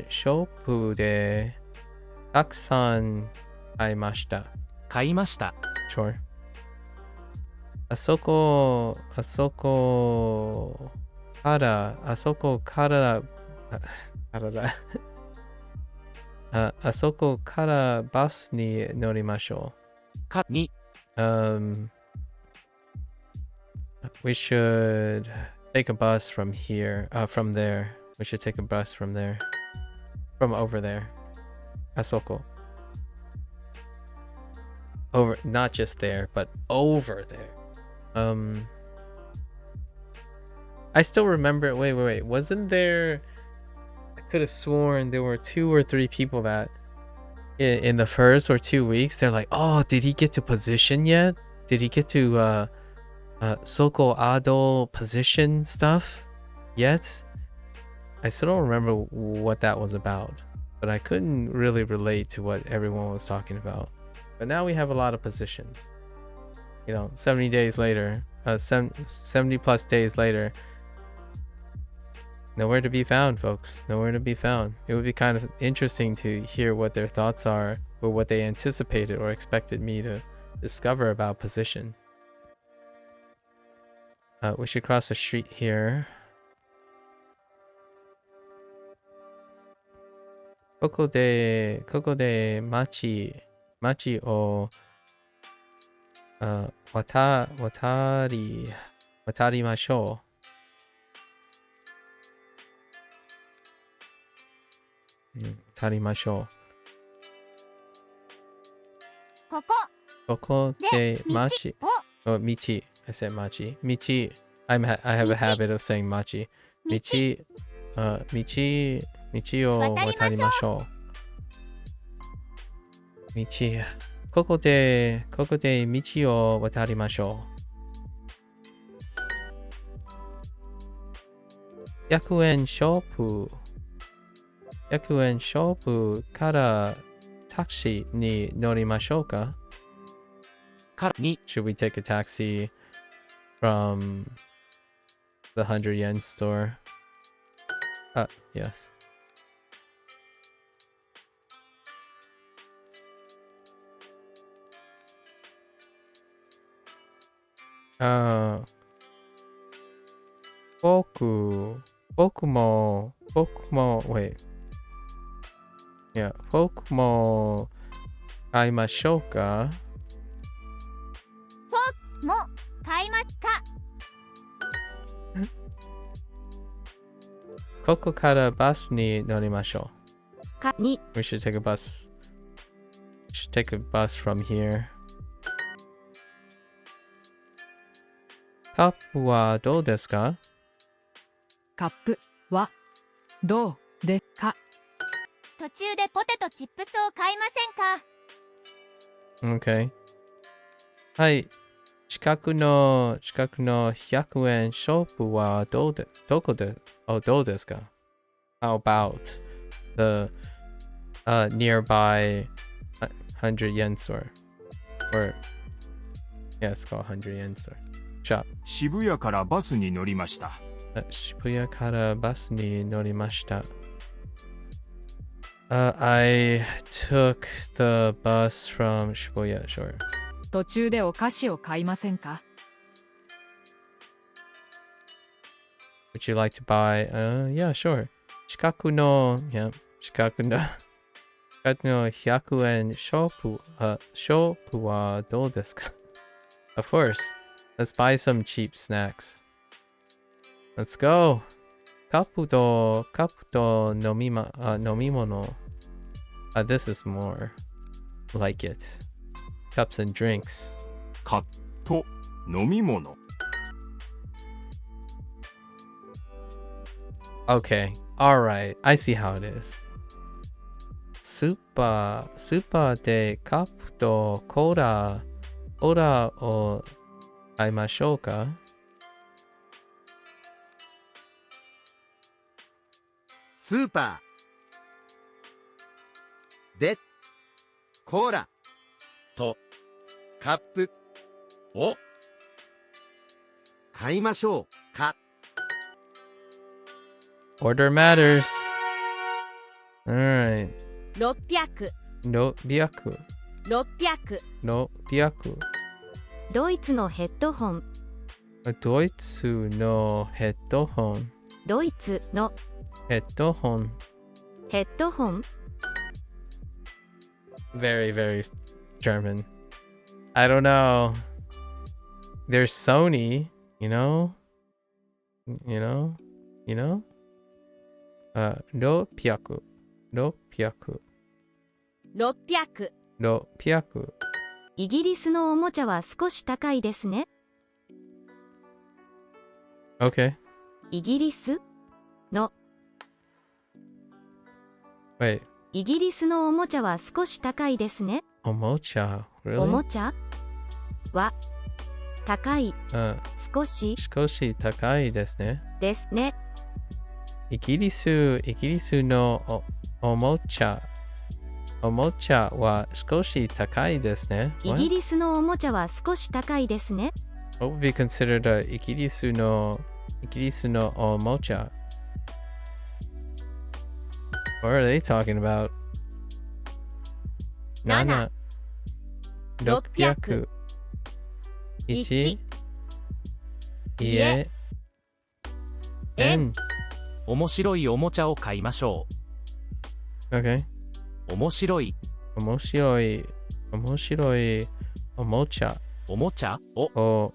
ショップでたくさん買いました。買いました。Sure. あそこからあそこからバスに乗りましょかに。う。We should take a bus from here, from there. We should take a bus from there. From over there. あそこ。Over, not just there, but over there. I still remember. Wait. Wasn't there? I could have sworn there were 2 or 3 people that in the first or 2 weeks they're like, "Oh, did he get to position yet? Did he get to Soko Ado position stuff yet?" I still don't remember what that was about, but I couldn't really relate to what everyone was talking about. But now we have a lot of positions. 70 days later, 70 plus days later, nowhere to be found, folks. Nowhere to be found. It would be kind of interesting to hear what their thoughts are or what they anticipated or expected me to discover about position. We should cross the street here. ここで町を渡りましょう。渡りましょう。ここで町。道。I said 町。道。I have a habit of saying 町。道を渡りましょう。道。ここで道を渡りましょ100円ショップ。100円ショップからタクシーに乗りましょうか？からに Should we take a taxi from the 100 yen store? Yes. Boku mo, wait. Yeah, boku mo kaimashou ka? も買いますか？ここからバスに乗りましょかに う。We should take a bus. We should take a bus from here. カップはどうですか？カップはどうですか？途中でポテトチップスを買いませんか？ Okay. はい。近くの100円ショップはどこですか？ How about the nearby 100 yen store? Or, yeah, it's called 100 yen store. Shop. 渋谷からバスに乗りました。渋谷からバスに乗りました。I took the bus from Shibuya, sure. 途中でお菓子を買いませんか？ Would you like to buy? Yeah, sure. 近くの100円ショップはどうですか？ Of course. Let's buy some cheap snacks. Let's go. カップと飲み物。This is more like it. Cups and drinks. カップと飲み物。Okay. Alright. I see how it is. スーパーでカップとコーラを買いましょうか？スーパーでコーラとカップを買いましょうか？ Order matters. Alright. 600。 600. ドイツのヘッドホン。ドイツのヘッドホン。ドイツのヘッドホン。ヘッドホン。Very, very German. I don't know. There's Sony, you know? 600. イギリスのおもちゃは少し高いですね。Okay. イギリスの Wait. イギリスのおもちゃは少し高いですね。おもちゃ Really? おもちゃは高い、少し高いですね。ですね。イギリスのおもちゃは少し高いですね。イギリスのおもちゃは少し高いですね。What would be considered a イギリスのおもちゃ What are they talking about? 7 600 1家円面白いおもちゃを買いましょ Okay. う。面白いおもちゃをを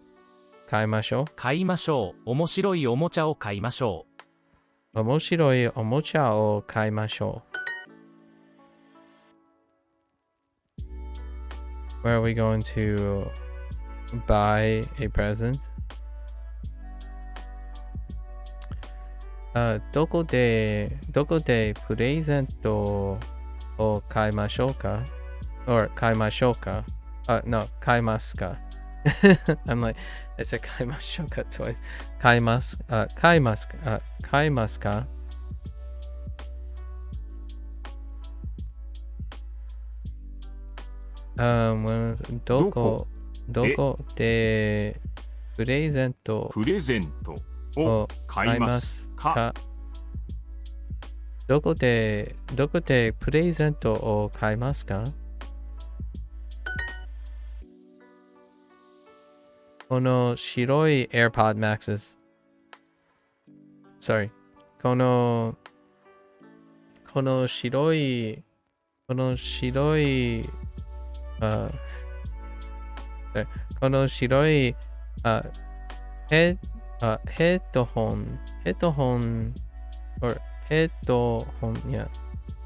買いましょう。買いましょう。面白いおもちゃを買いましょう。面白いおもちゃを買いましょう。Where are we going to buy a present? どこでプレゼントを買いましょうか？ or 買いましょうか？No, 買いますか？ I'm like, I said 買いましょうか twice. 買います。買いますか買いますかどこでプレゼントを買いますかどこでプレゼントを買いますかこの白い AirPod Maxes。Sorry。この白い、この白い、この白い、ヘッドホン、ヘッドホン、or ヘッドホン、いや、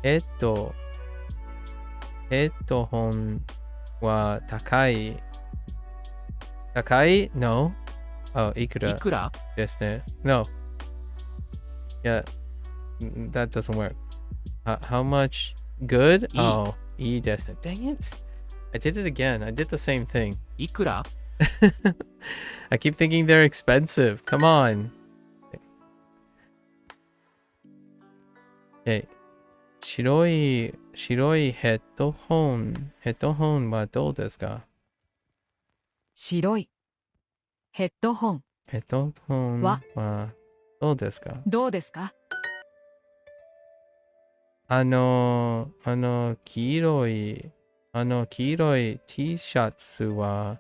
ヘッドホンは高い。高い ?No? Oh, いくらですね。No. Yeah, that doesn't work. How much? Good? Oh, いいですね。Dang it. I did it again. I did the same thing. いくら I keep thinking they're expensive. Come on. Okay. 白いヘッドホンはどうですか白いヘッドホンヘッドホンはどうですかどうですか黄色い T シャツは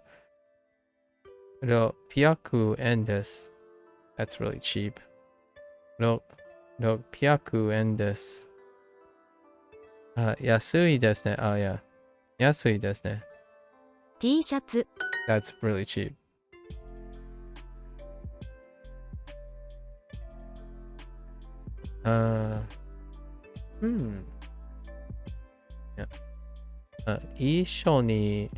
600円です。That's really cheap. 600円です。安いですね。安いですね。T シャツ That's really cheap. Yeah. 一緒に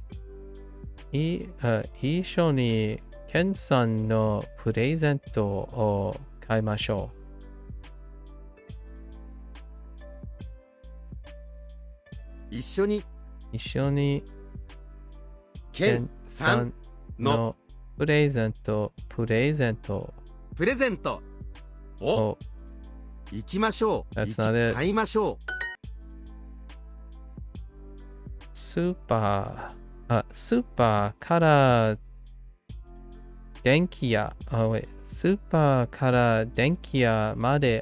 ケンさんのプレゼントを買いましょ一緒にう。一緒にケンさんのプレゼントを行きましょう。 That's not it. 買いましょう。スーパーから電気屋スーパーから電気屋まで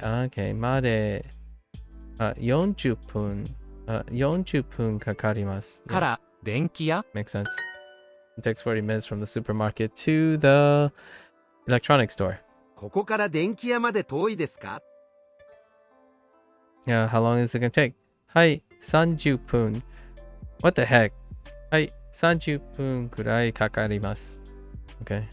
40分かかります。から電気屋 Makes sense. It takes 40 minutes from the supermarket to the electronics store. ここから電気屋まで遠いですか？ Yeah, how long is it gonna take? はい、30分。What the heck? はい、30分くらいかかります。Okay.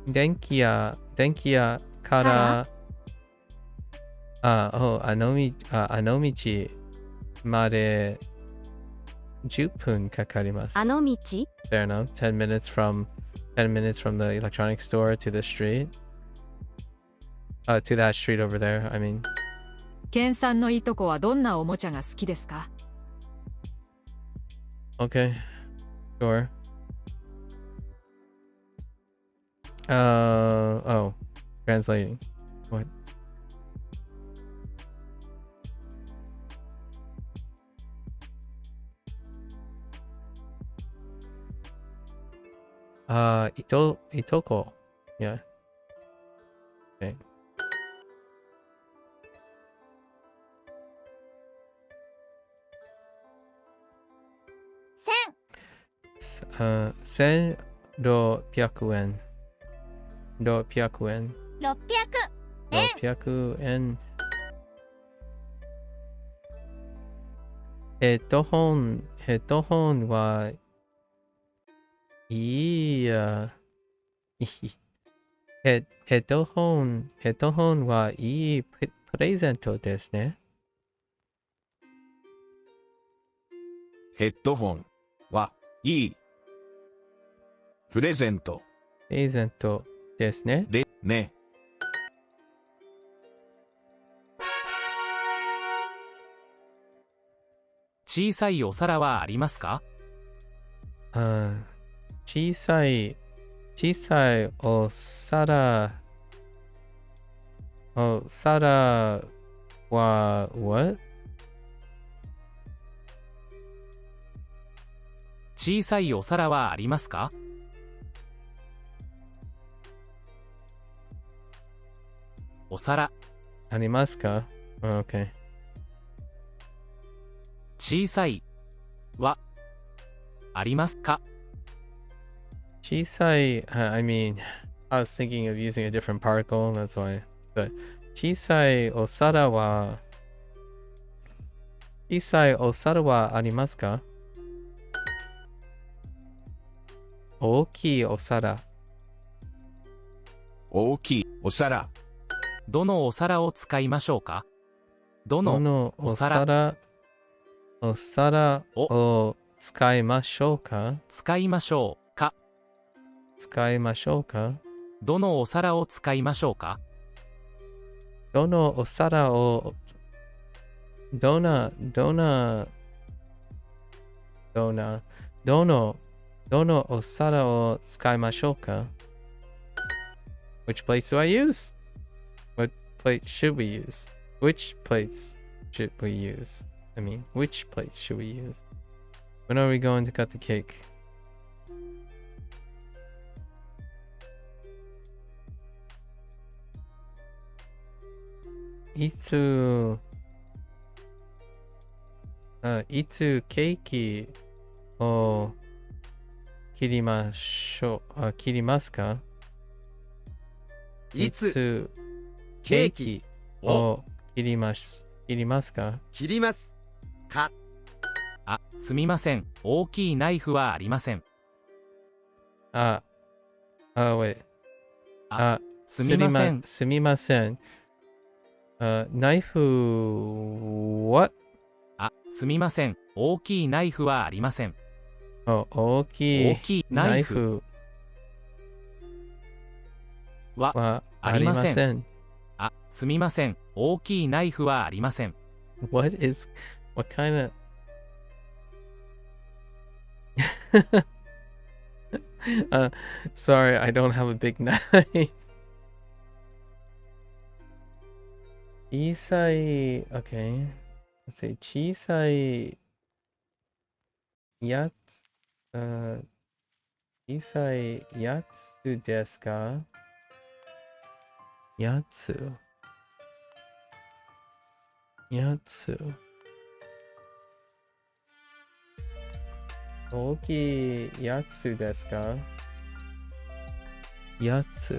電気屋からあの道まで10分かかります。あの道 Fair enough. 10 minutes from the electronics store to the street. To that street over there, I mean. ケンさんのいとこはどんなおもちゃが好きですか Okay. Sure. Oh. Translating. What? Itoko. Yeah. Okay. 1600円。600円。600円。ヘッドホンはいいや。ヘッドホンはいいプレゼントですね。ヘッドホンはいいプレゼントですね。でね。違小さいお皿はありますか？小さいお皿は what? 小さいお皿はありますか？お皿。ありますか？ Okay. 小さいはありますか？小さい I mean, I was thinking of using a different particle, that's why. But 小さいお皿はありますか？大きいお皿。大きいお皿。どのお皿を使いましょうか？どどののお皿を使いましょうか？使いましょうか？使いましょうか？どのお皿を使いましょうか？どのお皿をどのお皿を使いましょうか？ Which plates do I use? What plate should we use? Which plates should we use? I mean, which plate should we use? When are we going to cut the cake? Iつケーキを切りましょう。切りますか？いつケーキを切りますか？切りますか？あ、すみません。大きいナイフはありません。wait. すみません。すみません。ナイフ what? すみません。大きいナイフはありません。大きいナイフはありません。すみません。大きいナイフはありません。What kind of sorry, I don't have a big knife. 小さい okay. Let's say 小さいやつ小さいやつですか？やつ大きいやつですか？やつ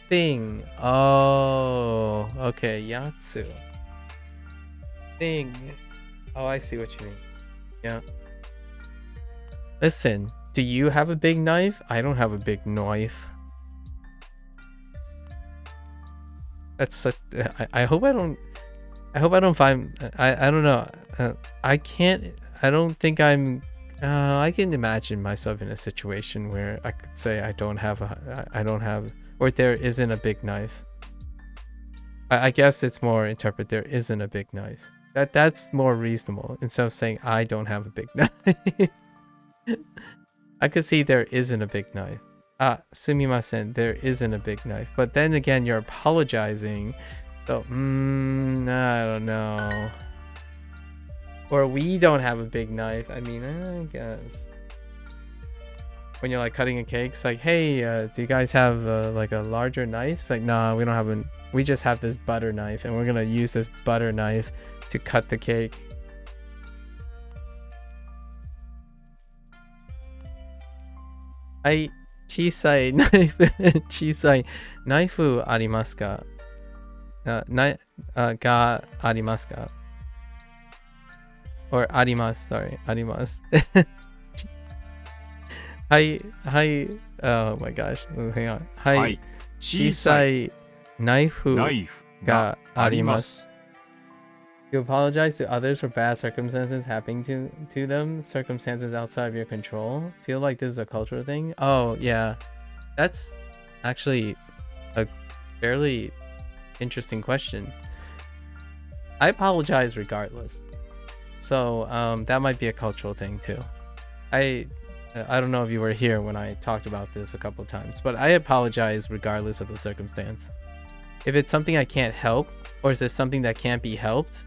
thing. Oh, okay. Yatsu. Thing. Oh, I see what you mean. Yeah. Listen, do you have a big knife? I don't have a big knife. That's such. I hope I don't find. I don't know. I can't. I don't think I'm. I can imagine myself in a situation where I could say I don't have, or there isn't a big knife. I guess it's more interpret there isn't a big knife. That's more reasonable instead of saying I don't have a big knife. I could see there isn't a big knife. Sumimasen, there isn't a big knife. But then again, you're apologizing. So, I don't know. Or we don't have a big knife. I mean, I guess. When you're like cutting a cake, it's like, hey, do you guys have like a larger knife? It's like, nah, we don't have a. We just have this butter knife, and we're gonna use this butter knife to cut the cake. I 小さいナイフ小さいナイフありますか？がありますか？ or あります。Sorry, あります。はい、はい、oh my gosh, hang on. はい、小さいナイフがあります。You apologize to others for bad circumstances happening to them, circumstances outside of your control. Feel like this is a cultural thing? Oh, yeah. That's actually a fairly interesting question. I apologize regardless. So that might be a cultural thing too. I don't know if you were here when I talked about this a couple times, but I apologize regardless of the circumstance. If it's something I can't help, or is it something that can't be helped,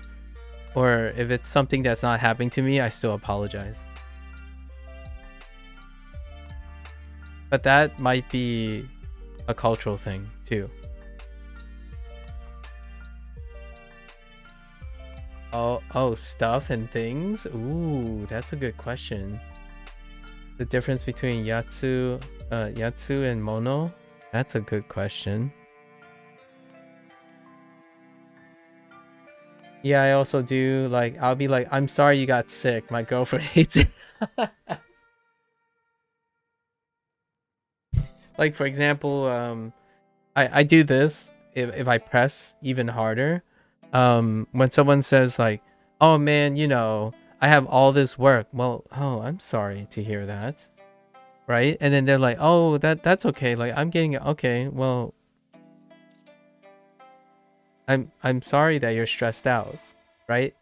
or if it's something that's not happening to me, I still apologize. But that might be a cultural thing too. Oh, stuff and things? Ooh, that's a good question. The difference between yatsu and mono? That's a good question. Yeah, I also do, like, I'll be like, I'm sorry you got sick. My girlfriend hates it. Like, for example, I do this if I press even harder. When someone says like, oh man, you know, I have all this work. Well, oh, I'm sorry to hear that. Right? And then they're like, oh, that's okay. Like, I'm getting okay. Well, I'm sorry that you're stressed out. Right?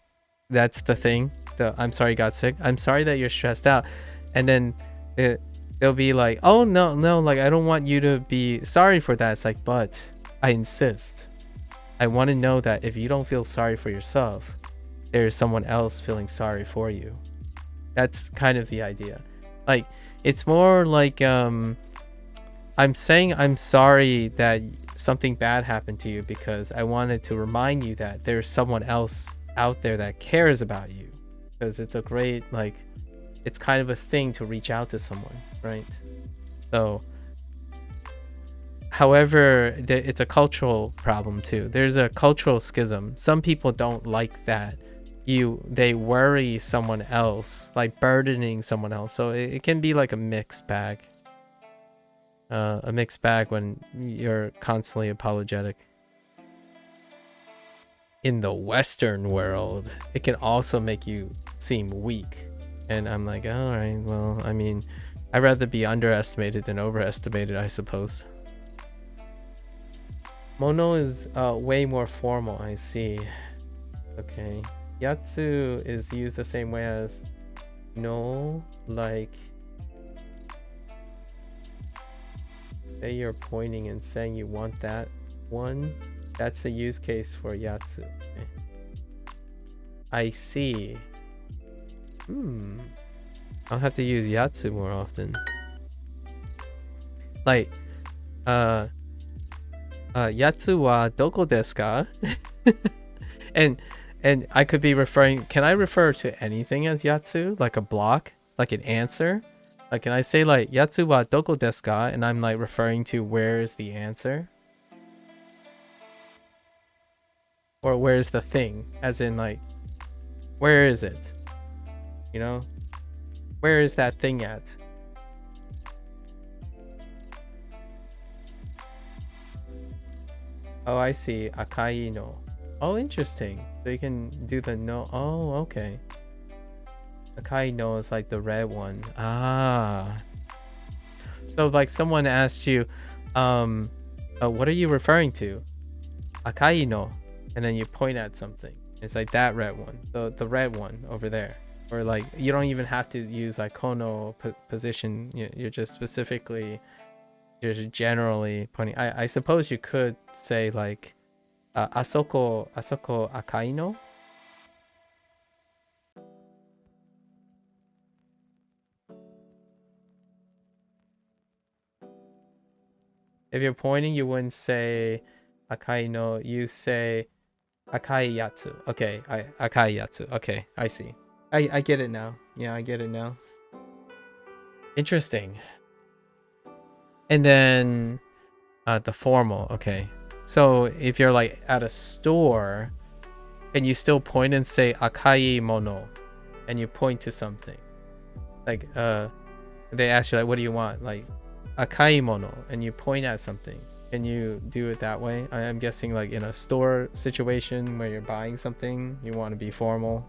That's the thing. I'm sorry you got sick. I'm sorry that you're stressed out. And then they'll be like, oh no, like I don't want you to be sorry for that. It's like, but I insist. I want to know that if you don't feel sorry for yourself, there's someone else feeling sorry for you. That's kind of the idea. Like, it's more like I'm saying I'm sorry that something bad happened to you because I wanted to remind you that there's someone else out there that cares about you. Because it's a great, like, it's kind of a thing to reach out to someone, right? So, however, it's a cultural problem too. There's a cultural schism. Some people don't like that they worry someone else, like burdening someone else. So it can be like a mixed bag. A mixed bag when you're constantly apologetic. In the Western world, it can also make you seem weak. And I'm like, all right, well, I mean, I'd rather be underestimated than overestimated, I suppose. Mono is way more formal, I see. Okay. Yatsu is used the same way as no, like, say you're pointing and saying you want that one. That's the use case for yatsu. Okay. I see. I'll have to use yatsu more often. Like, yatsu wa doko desu ka? and I could be referring, can I refer to anything as yatsu? Like a block? Like an answer? Like, can I say like yatsu wa doko desu ka? And I'm like referring to where is the answer? Or where's the thing? As in like, where is it? You know? Where is that thing at? Oh, I see. Akai no. Oh, interesting. So you can do the no. Oh, okay. Akai no is like the red one. Ah. So like someone asked you, what are you referring to? Akai no. And then you point at something. It's like that red one. The red one over there. Or like, you don't even have to use like kono position. You're just specifically, just generally pointing. I suppose you could say like, asoko akai no? If you're pointing, you wouldn't say akai no. You say akai yatsu. Okay, akai yatsu. Okay, I see. I get it now. Yeah, I get it now. Interesting. And then the formal. Okay. So if you're like at a store and you still point and say akai mono and you point to something. Like they ask you like, what do you want? Like akai mono, and you point at something. Can you do it that way? I'm guessing like in a store situation where you're buying something, you want to be formal.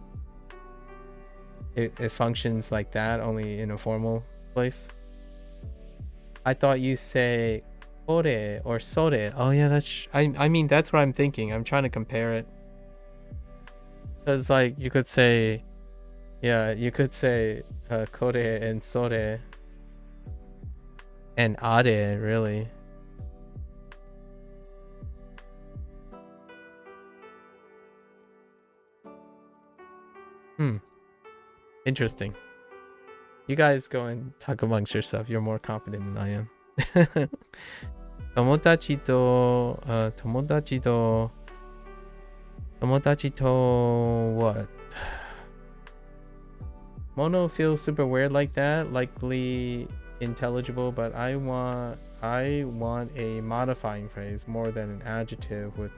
It functions like that, only in a formal place. I thought you say Ore or sore. Oh yeah, that's I mean that's what I'm thinking. I'm trying to compare it. Cuz like you could say you could say kore and sore and are really. Interesting. You guys go and talk amongst yourself. You're more competent than I am. 友達と what? Mono feels super weird like that, likely intelligible, but I want a modifying phrase more than an adjective with.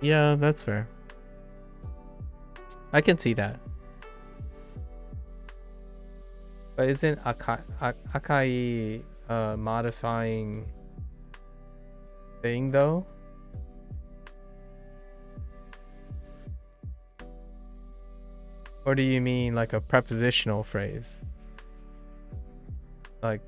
Yeah, that's fair. I can see that. But isn't akai modifying thing though? Or do you mean like a prepositional phrase? Like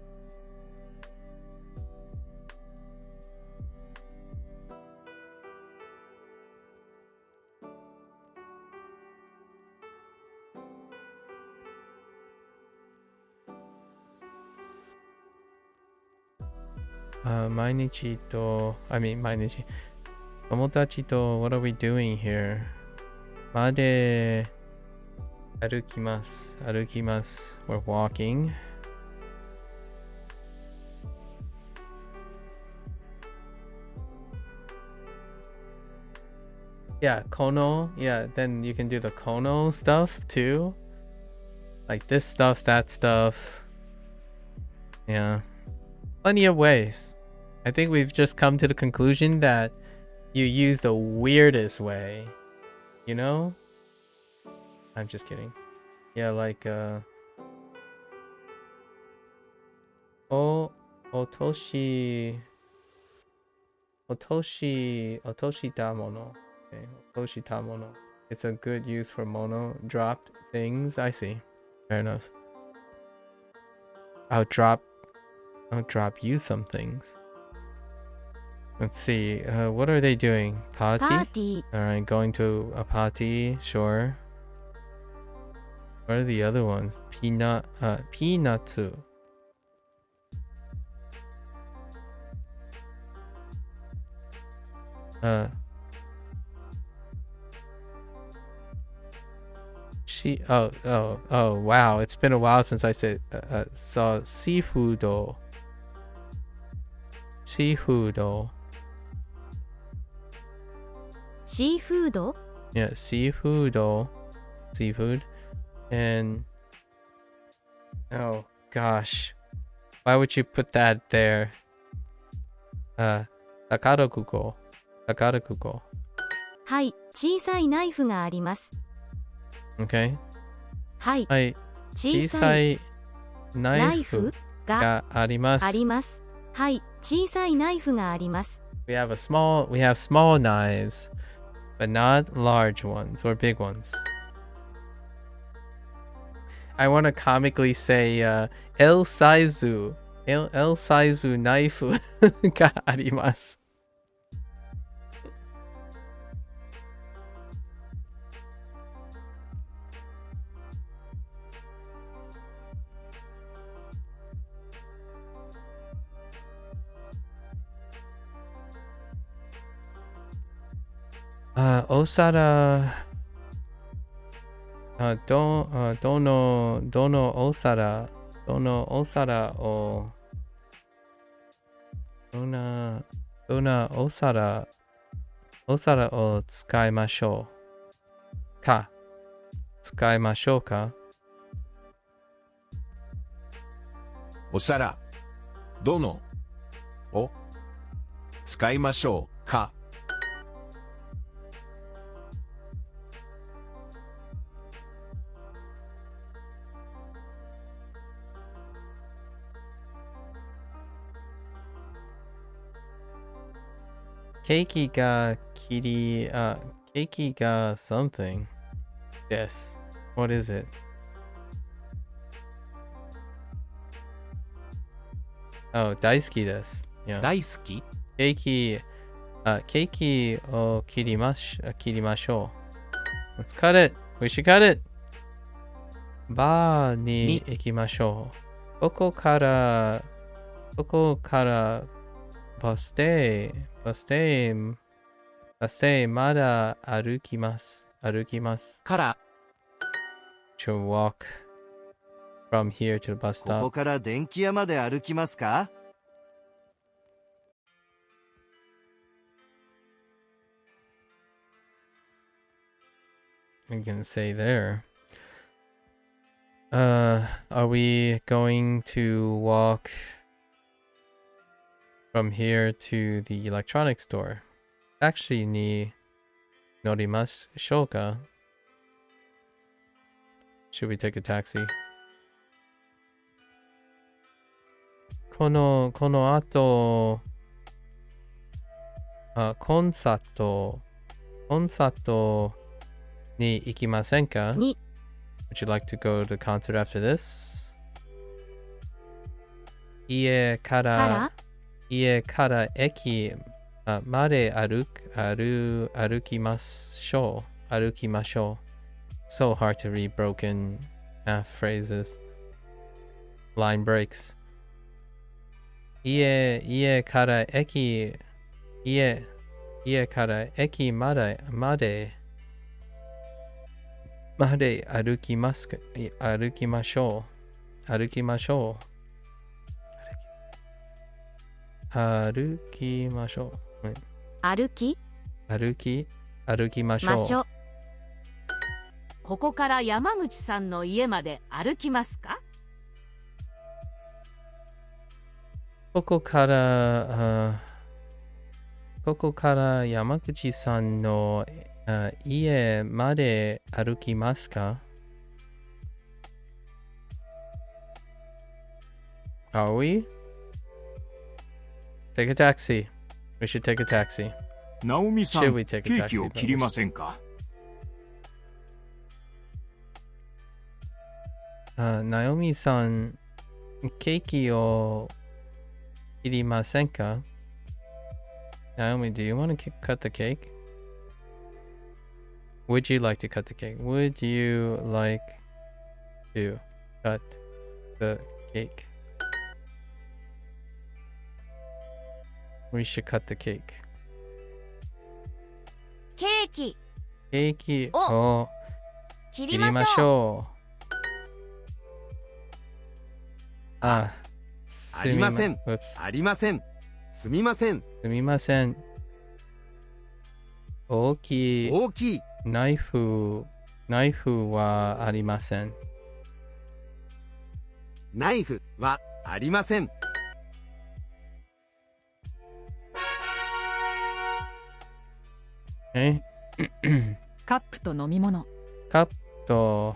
mainichi to, I mean mainichi. Tomodachi to, what are we doing here? Made arukimasu. Arukimasu. We're walking. Yeah, kono. Yeah, then you can do the kono stuff too. Like this stuff, that stuff. Yeah. Plenty of ways. I think we've just come to the conclusion that you use the weirdest way. You know? I'm just kidding. Yeah, like otoshi da mono. Okay, otoshi da mono. It's a good use for mono. Dropped things. I see. Fair enough. I'll drop you some things. Let's see. What are they doing? Party? Alright, going to a party. Sure. What are the other ones? Peanutsu. Oh wow, it's been a while since I saw seafood. Seafood. Yeah, seafood. And oh gosh, why would you put that there? Takarakuko. はい、小さいナイフがあります。 Okay. はい、はい、小さいナイフがあります。あります。はい、小さいナイフがあります。 We have small knives, but not large ones or big ones. I want to comically say L size naifu ga arimasu. Osara. Dono osara o dona osara o tsukaimashou ka. Tsukaimashou ka? お皿どのを使いましょうか。ケーキが something. Yes. What is it? Oh, 大好きです. Yeah. 大好きケーキを切りましょう。Let's cut it. We should cut it. バーに行きましょう。ここからバス停まだ歩きます。から To walk from here to the bus ここ stop. から電気屋まで歩きますか？ I'm gonna say there. Are we going to walk from here to the electronics store? Actually, に乗りましょうか? Should we take a taxi? この後、コンサートに行きませんか? に Would you like to go to the concert after this? 家から駅まで歩きましょう。So hard to read broken half phrases. Line breaks. 家から駅まで歩きましょう。歩きましょう。ここから山口さんの家まで歩きますか？ここから山口さんの家まで歩きますか? Are we? Take a taxi. We should take a taxi. ナオミさ Should ん、 we ケ take a ーキを taxi? 切りませんか？ナオミさん、ケーキを切りませんか? Naomi, do you want to cut the cake? Would you like to cut the cake? Would you like to cut the cake? We should cut the cake. ケーキケーキを切切りましょう。ありません。 Oops. ありません。すみません。すみません。大きい大きい。ナイフはありません。ナイフはありません。カップと飲み物。カップと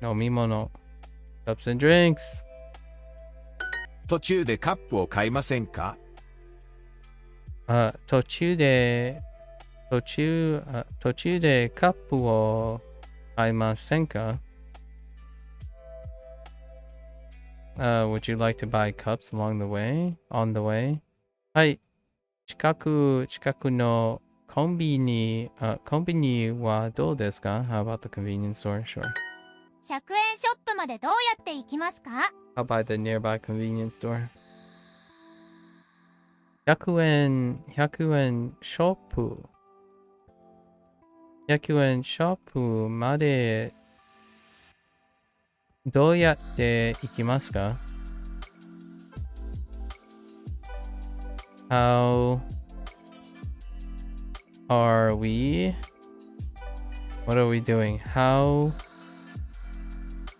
飲み物。Cups and drinks. 途中でカップを買いませんか？途中でカップを買いませんか? Would you like to buy cups on the way? はい。近くのコンビニはどうですか? How about the convenience store? Sure. 100円ショップまでどうやって行きますか？ How about the nearby convenience store? 100円ショップ。100円ショップまでどうやって行きますか? How are we? What are we doing? How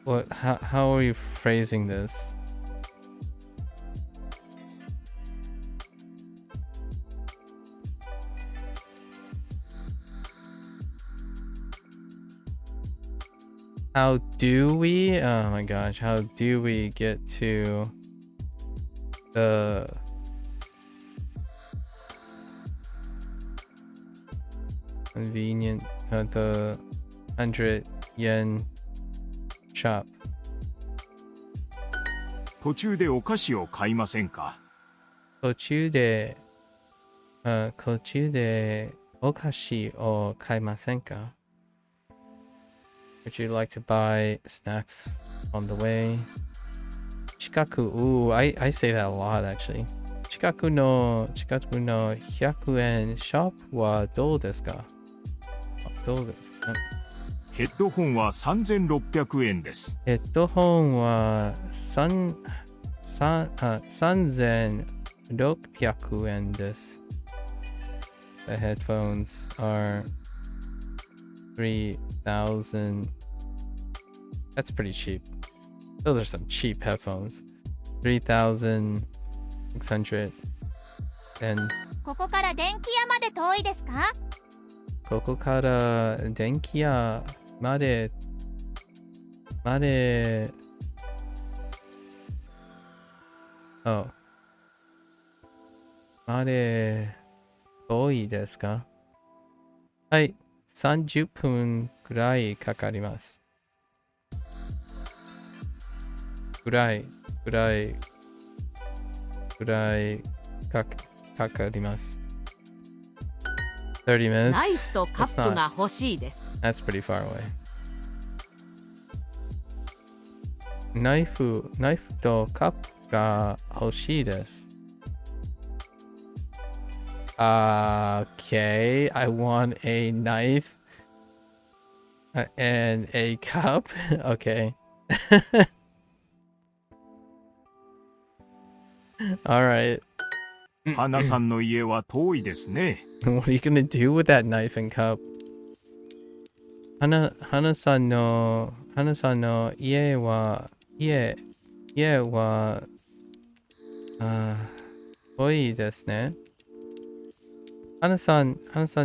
are you phrasing this? How do we? Oh my gosh, how do we get to the convenient, the 100 yen shop? 途中でお菓子を買いませんか？途中で、途中でお菓子を買いませんか Would you like to buy snacks on the way? 近く、ooh, I say that a lot actually. 近くの100円ショップはどうですか？どうですか？ヘッドホンは3600円です。ヘッドホンは3600円です。The headphones are 3,000. That's pretty cheap. Those are some cheap headphones. 3,600. And ここから電気屋まで遠いですか？ここから電気屋まで遠いですか？はい、30分くらいかかります。くらいかかります。30 minutes. ナイフとカップが欲しいです。That's pretty far away. ナイフとカップが欲しいです。Okay, I want a knife and a cup. Okay. All right. 花さんの家は遠いですね。What are you gonna do with that knife and cup? 花さんの家は遠いですね。花さん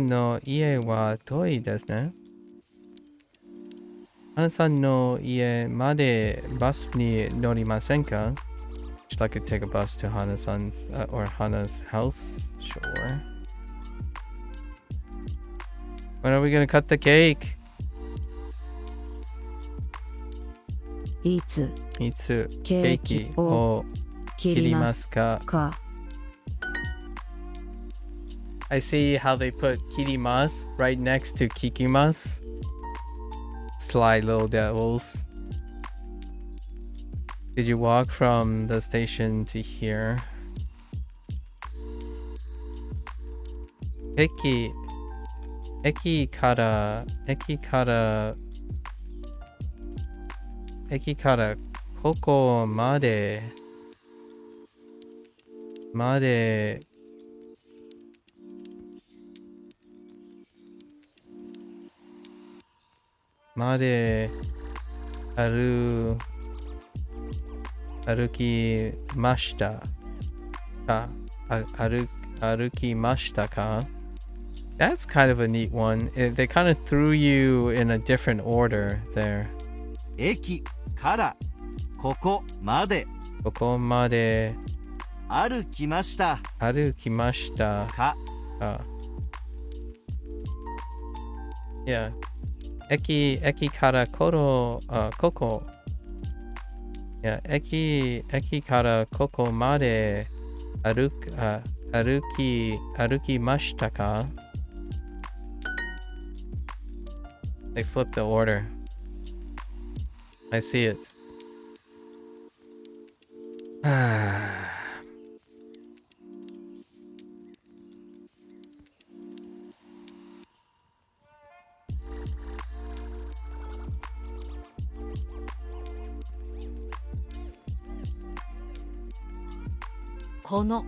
の家は遠いですね。花さんの家までバスに乗りませんか？ Would you like to take a bus to Hana-san's or Hana's house? Sure. When are we gonna cut the cake? いつケーキを切りますか？ I see how they put kirimas right next to kikimas. Sly little devils. Did you walk from the station to here? 駅からここまで歩きましたか？歩きましたか？ That's kind of a neat one. They kind of threw you in a different order there. 駅からここまで歩きましたか。Yeah. 駅からここ。Yeah, 駅からここまで歩きましたか？ They flipped the order. I see it. この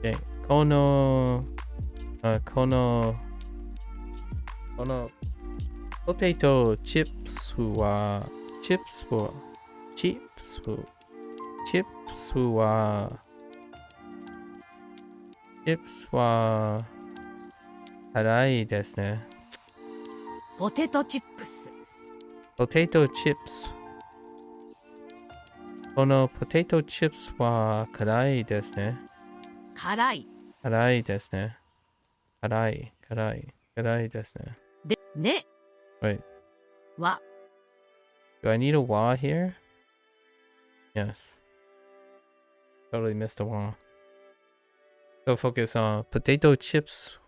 Okay. このポテトチップスは辛いですね。ポテトチップス。ポテトチップス。このポテトチップスは辛いですね。辛いですね。辛いですね。でねはい。Do I need a wa here? Yes. Totally missed a wa. So focus on potato chips.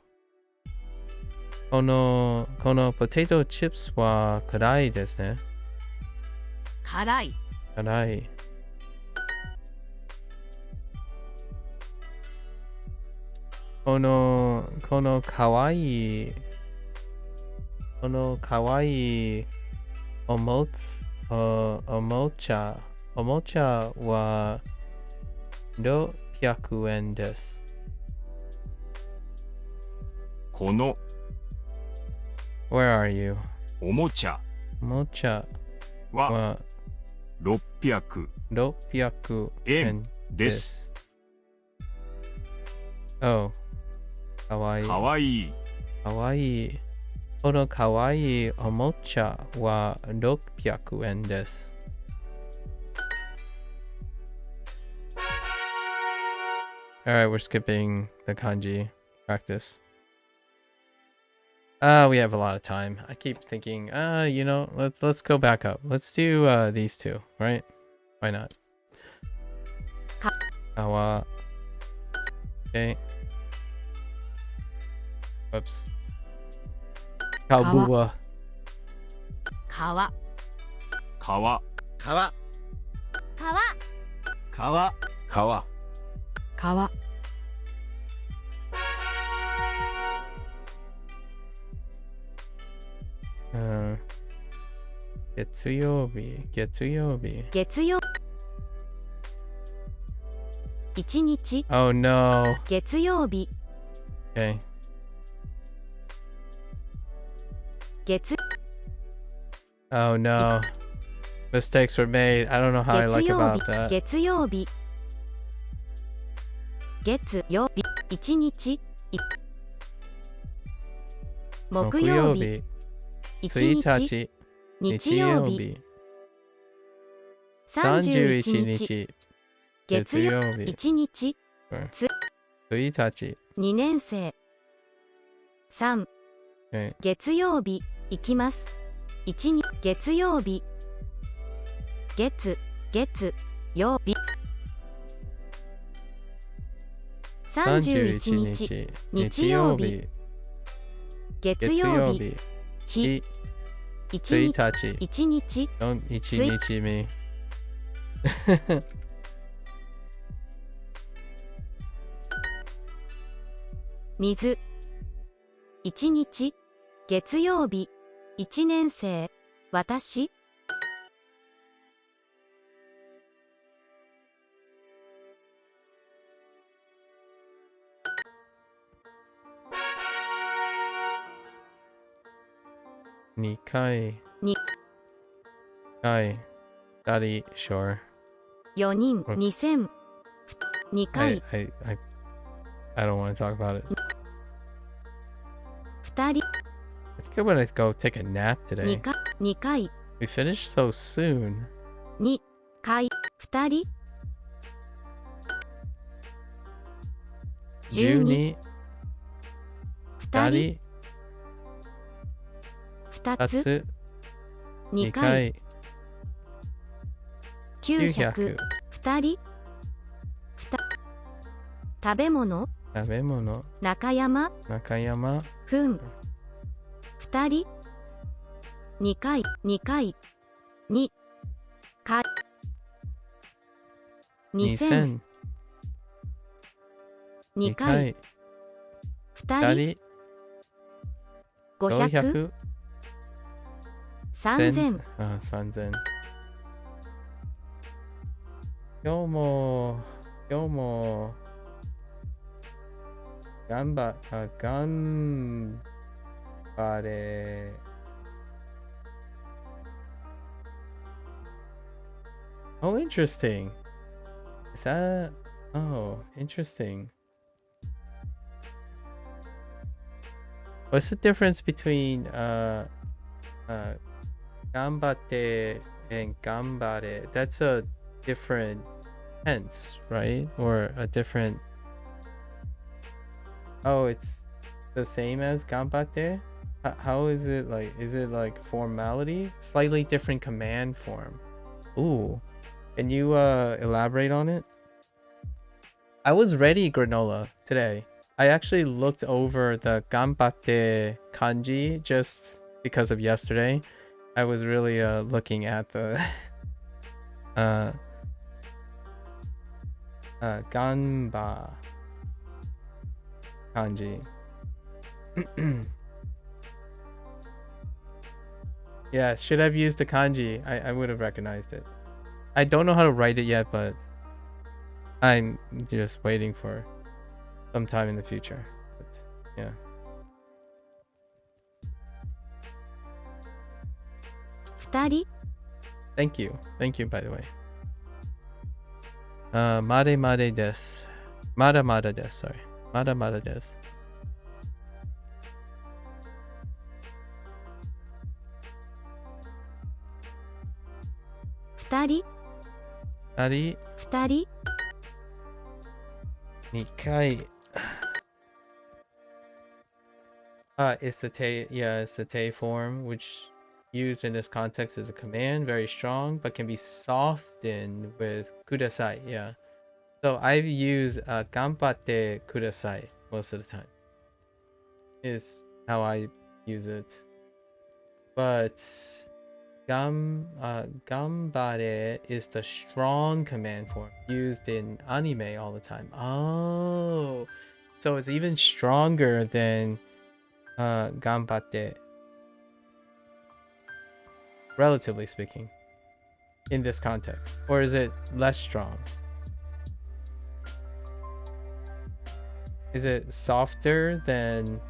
このpotato chips は辛いですね。辛い。辛い。このかわいいおもちゃは600円です。この Where are you? おもちゃは600円です。Oh, かわいい。かわいい。かわいい。このかわいいおもちゃは600円です。Alright, we're skipping the kanji practice. We have a lot of time. I keep thinking, let's go back up. Let's do these two, right? Why not? Kawa. Okay. Whoops. Kawa. 川。川。川。川川。川。月曜日。一日。Oh no. 月曜日。Okay. 月。Oh no. Mistakes were made. I don't know how I like about that. 月曜日。月曜日。一日。木曜日。一日。日曜日。31日。月曜日。一日。1日。2年生。3。Okay. 月曜日。行きます。1日。月曜日。月曜日。31日。日曜日。月曜日。日。1日。1日。Don't 1日 me. 水。1日。月曜日。1年生。私。2回。2回。2人 sure. 4人。2000。2回。I don't want to talk about it. 2人。I think I'm gonna go take a nap today. 2回。We finished so soon. 2回。2人。12。2人。2つ。2回。900。2人。食べ物。中山。ふん。2人。2回。2回。2回。2000。2回。2人。500。3000。3000。今日も頑張れ。Oh, interesting. Is that? Oh, interesting. What's the difference between ganbatte and gambare? That's a different tense, right? Or a different... Oh, it's the same as ganbatte? How is it like? Is it like formality? Slightly different command form. Ooh. Can you elaborate on it? I was ready granola today. I actually looked over the ganbatte kanji just because of yesterday. I was really looking at the ganba kanji. Yeah, should have used the kanji. I would have recognized it. I don't know how to write it yet, but I'm just waiting for some time in the future. But yeah. 2人 Thank you. Thank you, by the way. Made made desu. Mada mada desu, sorry. Mada mada desu. 2人 2人2人 2回 it's the te, yeah, it's the te form, which used in this context is a command, very strong, but can be softened with kudasai. Yeah. So I've used ganbatte kudasai most of the time. Is how I use it. But gambare is the strong command form used in anime all the time. Oh, so it's even stronger than ganbatte, relatively speaking, in this context. Or is it less strong? Is it softer than...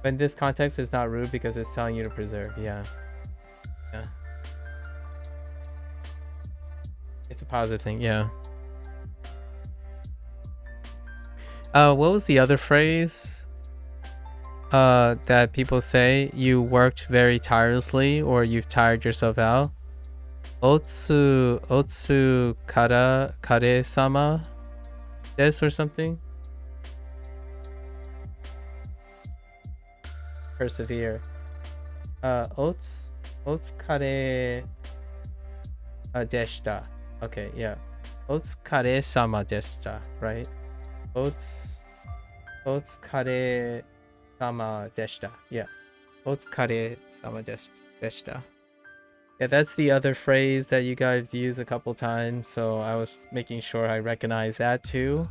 In this context, it's not rude because it's telling you to preserve. Yeah. Yeah. It's a positive thing. Yeah. What was the other phrase that people say? You worked very tirelessly, or you've tired yourself out. Otsu kare sama desu or something. Persevere. Otsukare deshita. Okay, yeah. Otsukare sama deshita, right? Otsukare sama deshita. Yeah. Otsukare sama deshita. Yeah, that's the other phrase that you guys use a couple times, so I was making sure I recognize that too.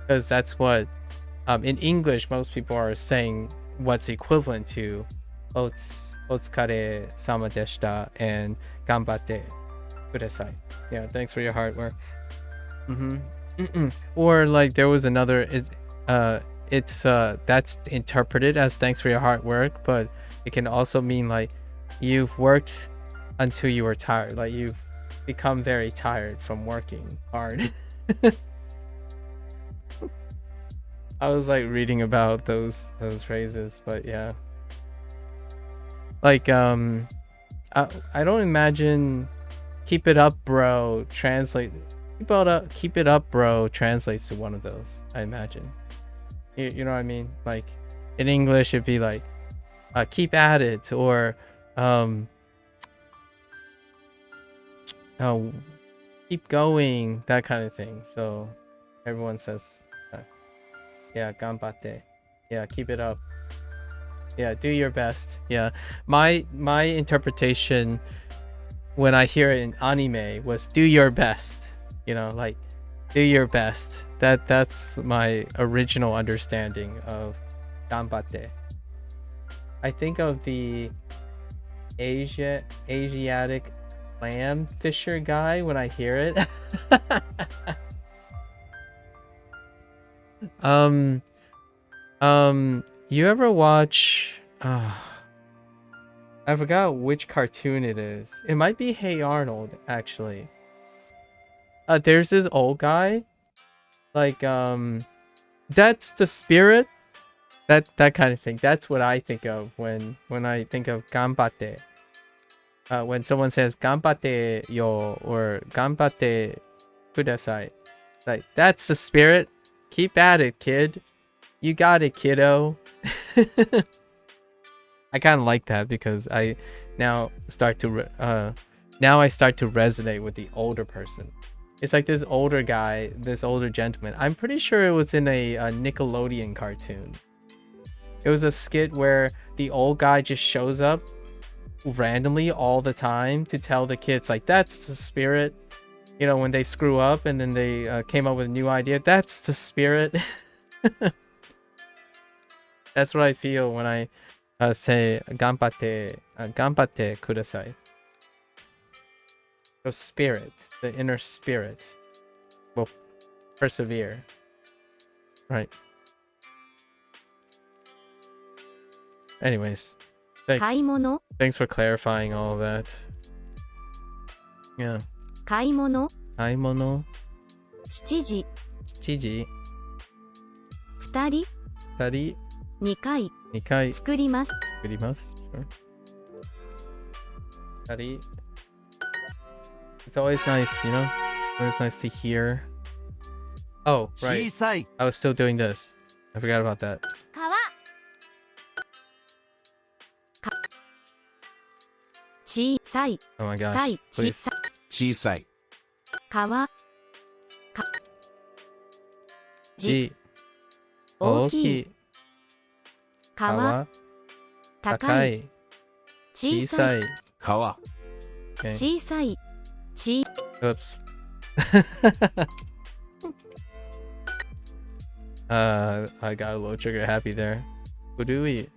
Because that's what in English most people are saying what's equivalent to otsukare sama deshita and ganbatte kudasai. Yeah, thanks for your hard work. Or like there was another, it's that's interpreted as thanks for your hard work, but it can also mean like you've worked until you were tired, like you've become very tired from working hard. I was like reading about those phrases, but yeah. Like I don't imagine keep it up bro translate keep it up bro translates to one of those, I imagine. You know what I mean? Like in English it'd be like keep at it, or keep going, that kind of thing. So everyone says yeah, ganbatte. Yeah, keep it up. Yeah, do your best. Yeah, my interpretation when I hear it in anime was do your best. You know, like do your best. That's my original understanding of ganbatte. I think of the Asiatic clam fisher guy when I hear it. You ever watch I forgot which cartoon it is. It might be Hey Arnold, actually. There's this old guy, like that's the spirit, that kind of thing. That's what I think of when I think of ganbatte. When someone says ganbatte yo or ganbatte kudasai, like that's the spirit. Keep at it, kid. You got it, kiddo. I kind of like that because I now start to resonate with the older person. It's like this older guy, this older gentleman. I'm pretty sure it was in a Nickelodeon cartoon. It was a skit where the old guy just shows up randomly all the time to tell the kids, like, that's the spirit. You know, when they screw up and then they came up with a new idea, that's the spirit. That's what I feel when I say ganbatte kudasai. The spirit, the inner spirit will persevere. Right. Anyways, thanks for clarifying all of that. Yeah. 買い物買い物7時7時2人2人2回2回作ります作ります。Sure. 2人 It's always nice, you know? Always nice to hear. Oh, right. I was still doing this. I forgot about that. 川小さい Oh my gosh. さい Please. 小さい。川じ大きい川高い小さい川。Okay. 小さいち Oops. I got a little trigger happy there. 古い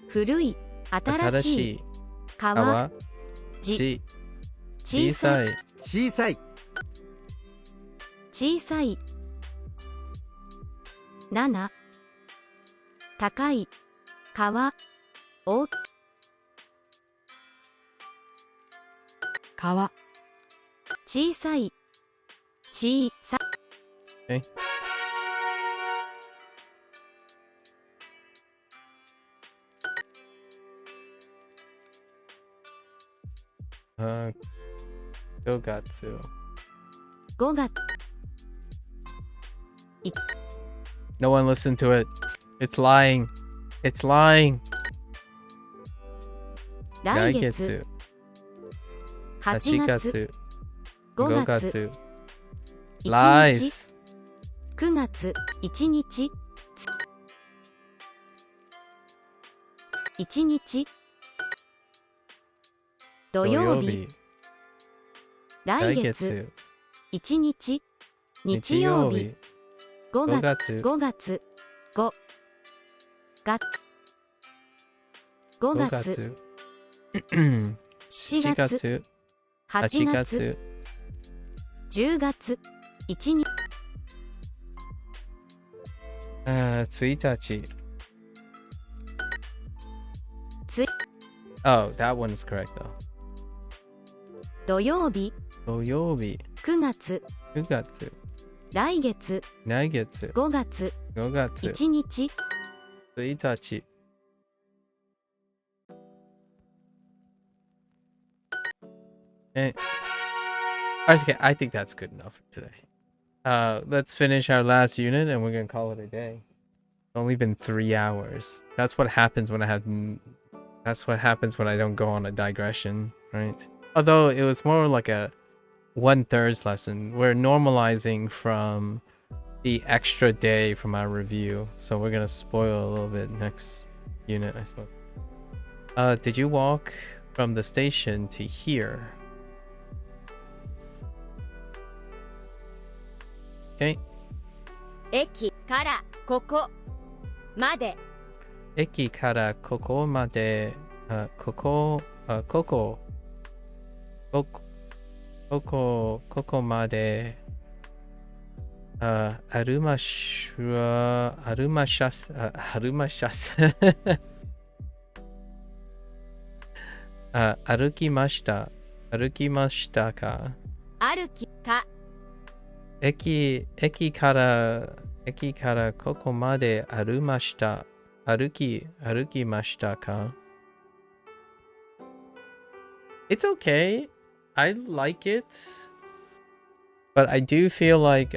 古い新しい新しい川川じじ小さい小さい。小さい7高い川大川小さい小さ Okay. Gogatsu. 5月 No one listened to it. It's lying. It's lying. 来月8 8月月5 5月月 1日 Lies. 9月1日1日土曜日来月1日日曜日5 5月月5月5月5 5月月7 7月月8 8月月10月1日1日つ Oh, that one is correct though. 土曜日土曜日9月9月来月来月5月5月1日1日 Okay, I think that's good enough for today. Let's finish our last unit and we're gonna call it a day. It's only been 3 hours. That's what happens when I don't go on a digression, right? Although it was more like a 1/3 lesson. We're normalizing from the extra day from our review, so we're gonna spoil a little bit next unit, I suppose. Did you walk from the station to here? Okay. 駅からここまで駅からここまで、ここまで、アルマシャス、歩きましたか歩きか駅からここまで歩きましたか It's okay. I like it. But I do feel like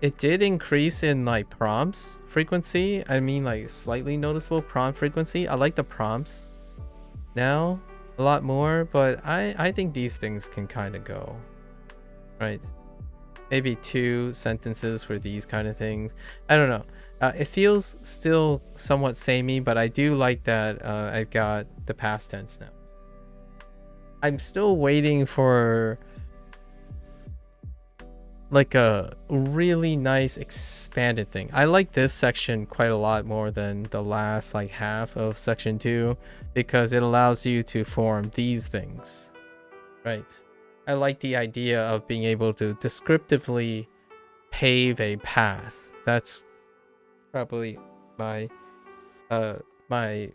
it did increase in like prompts frequency. I mean like slightly noticeable prompt frequency. I like the prompts now a lot more, but I think these things can kind of go, right? Maybe 2 sentences for these kind of things. I don't know. It feels still somewhat samey, but I do like that I've got the past tense now. I'm still waiting for like a really nice expanded thing. I like this section quite a lot more than the last like half of section 2 because it allows you to form these things, right? I like the idea of being able to descriptively pave a path. That's probably my my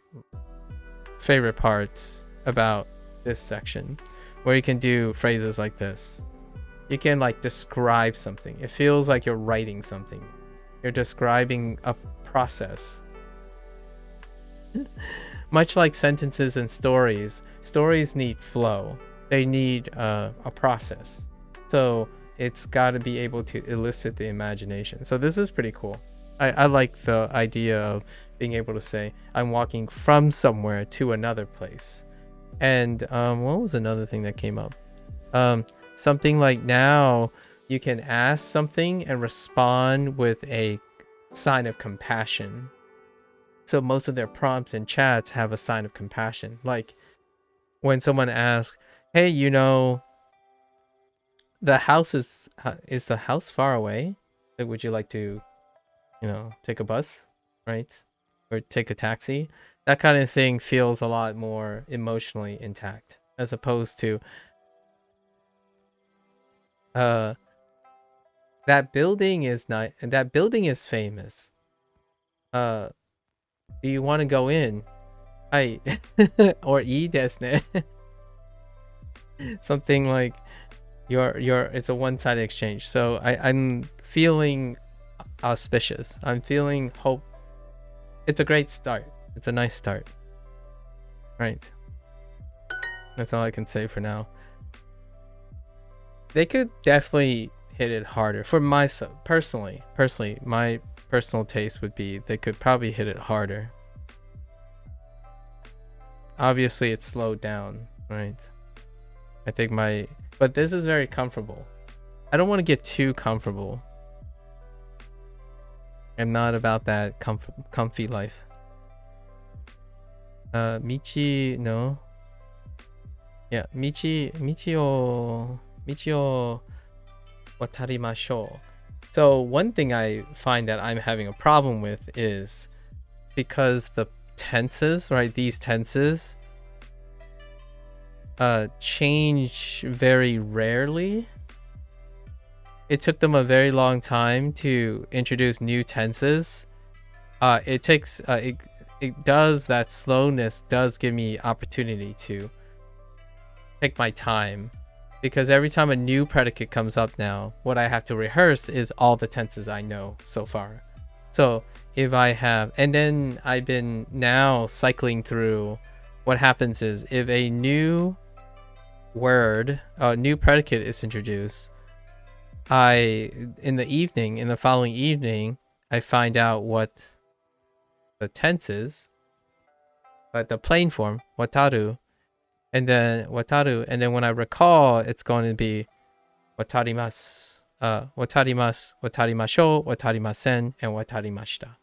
favorite parts about this section, where you can do phrases like this. You can like describe something. It feels like you're writing something. You're describing a process. Much like sentences and stories, stories need flow. They need a process. So it's got to be able to elicit the imagination. So this is pretty cool. I like the idea of being able to say, I'm walking from somewhere to another place. And what was another thing that came up? Something like now you can ask something and respond with a sign of compassion. So most of their prompts and chats have a sign of compassion. Like when someone asks, hey, you know, the house is the house far away? Like, would you like to, you know, take a bus, right? Or take a taxi? That kind of thing feels a lot more emotionally intact, as opposed to that building is not, that building is famous. Do you want to go in? Hi. Or ii desu ne. Something like it's a one-sided exchange. So I'm feeling auspicious. I'm feeling hope. It's a great start. It's a nice start. Right. That's all I can say for now. They could definitely hit it harder. For myself, personally, my personal taste would be they could probably hit it harder. Obviously, it's slowed down, right? I think but this is very comfortable. I don't want to get too comfortable. I'm not about that comfy life. Michi no. Yeah, Michi o watarimashou. So one thing I find that I'm having a problem with is because the tenses, right? These tenses change very rarely. It took them a very long time to introduce new tenses. It takes it does, that slowness does give me opportunity to take my time, because every time a new predicate comes up now, what I have to rehearse is all the tenses I know so far. So if I have, and then I've been now cycling through, what happens is if a new word, a new predicate is introduced, in the following evening, I find out what the tense is, but the plain form, wataru, and then when I recall, it's going to be watarimasu, watarimashou, watarimasen, and watarimashita.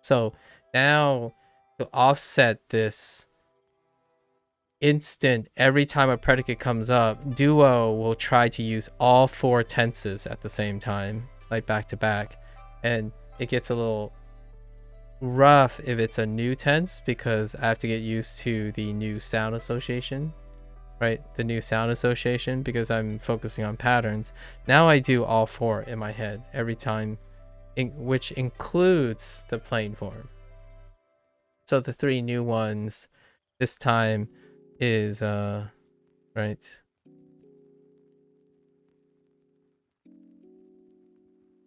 So now, to offset this instant, every time a predicate comes up, Duo will try to use all 4 tenses at the same time, like back to back, and it gets a little rough if it's a new tense, because I have to get used to the new sound association, right? The new sound association, because I'm focusing on patterns. Now I do all 4 in my head every time, which includes the plain form. So the 3 new ones this time is right.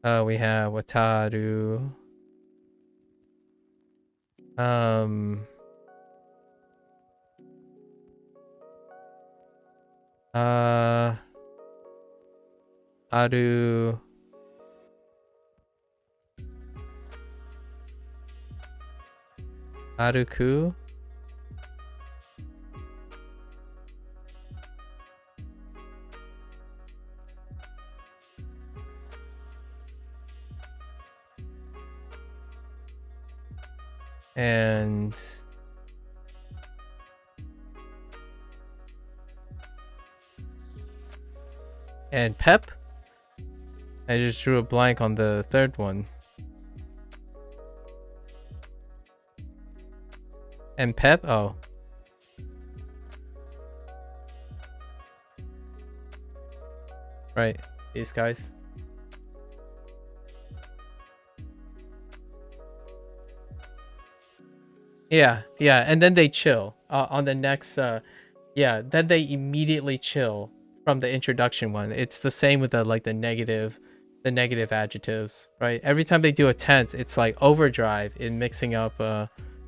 We have wataru, aru, Aruku. And pep. I just drew a blank on the third one. And pep? Oh. Right, these guys. Yeah, and then they chill on the next yeah, then they immediately chill from the introduction one. It's the same with the negative adjectives, right? Every time they do a tense, it's like overdrive in mixing up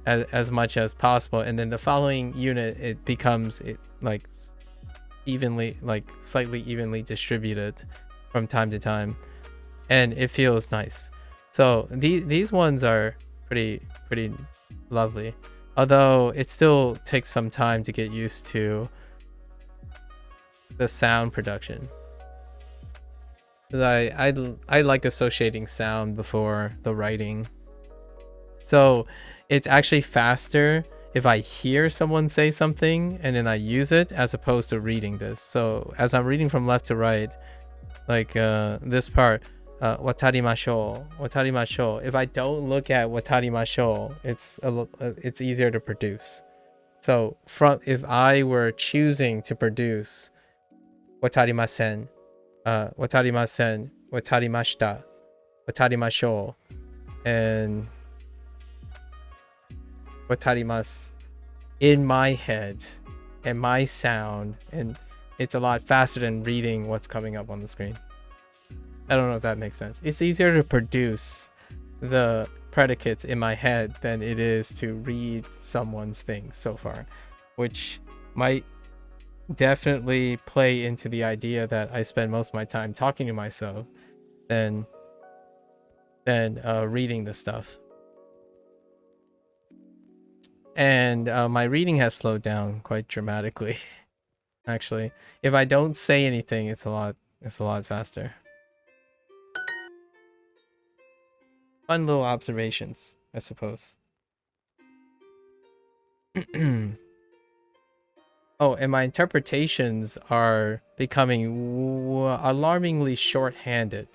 as much as possible, and then the following unit it becomes like evenly, like slightly evenly distributed from time to time, and it feels nice. So these ones are pretty lovely, although it still takes some time to get used to the sound production. I like associating sound before the writing, so it's actually faster if I hear someone say something and then I use it as opposed to reading this. So as I'm reading from left to right, like this part, watarimashou. If I don't look at watarimashou, it's easier to produce. So if I were choosing to produce watarimasen, watarimashita, watarimashou, and watarimasu in my head and my sound, and it's a lot faster than reading what's coming up on the screen. I don't know if that makes sense. It's easier to produce the predicates in my head than it is to read someone's thing so far, which might definitely play into the idea that I spend most of my time talking to myself than reading the stuff. And my reading has slowed down quite dramatically. Actually, if I don't say anything, it's a lot faster. Fun little observations, I suppose. Oh, and my interpretations are becoming alarmingly short-handed.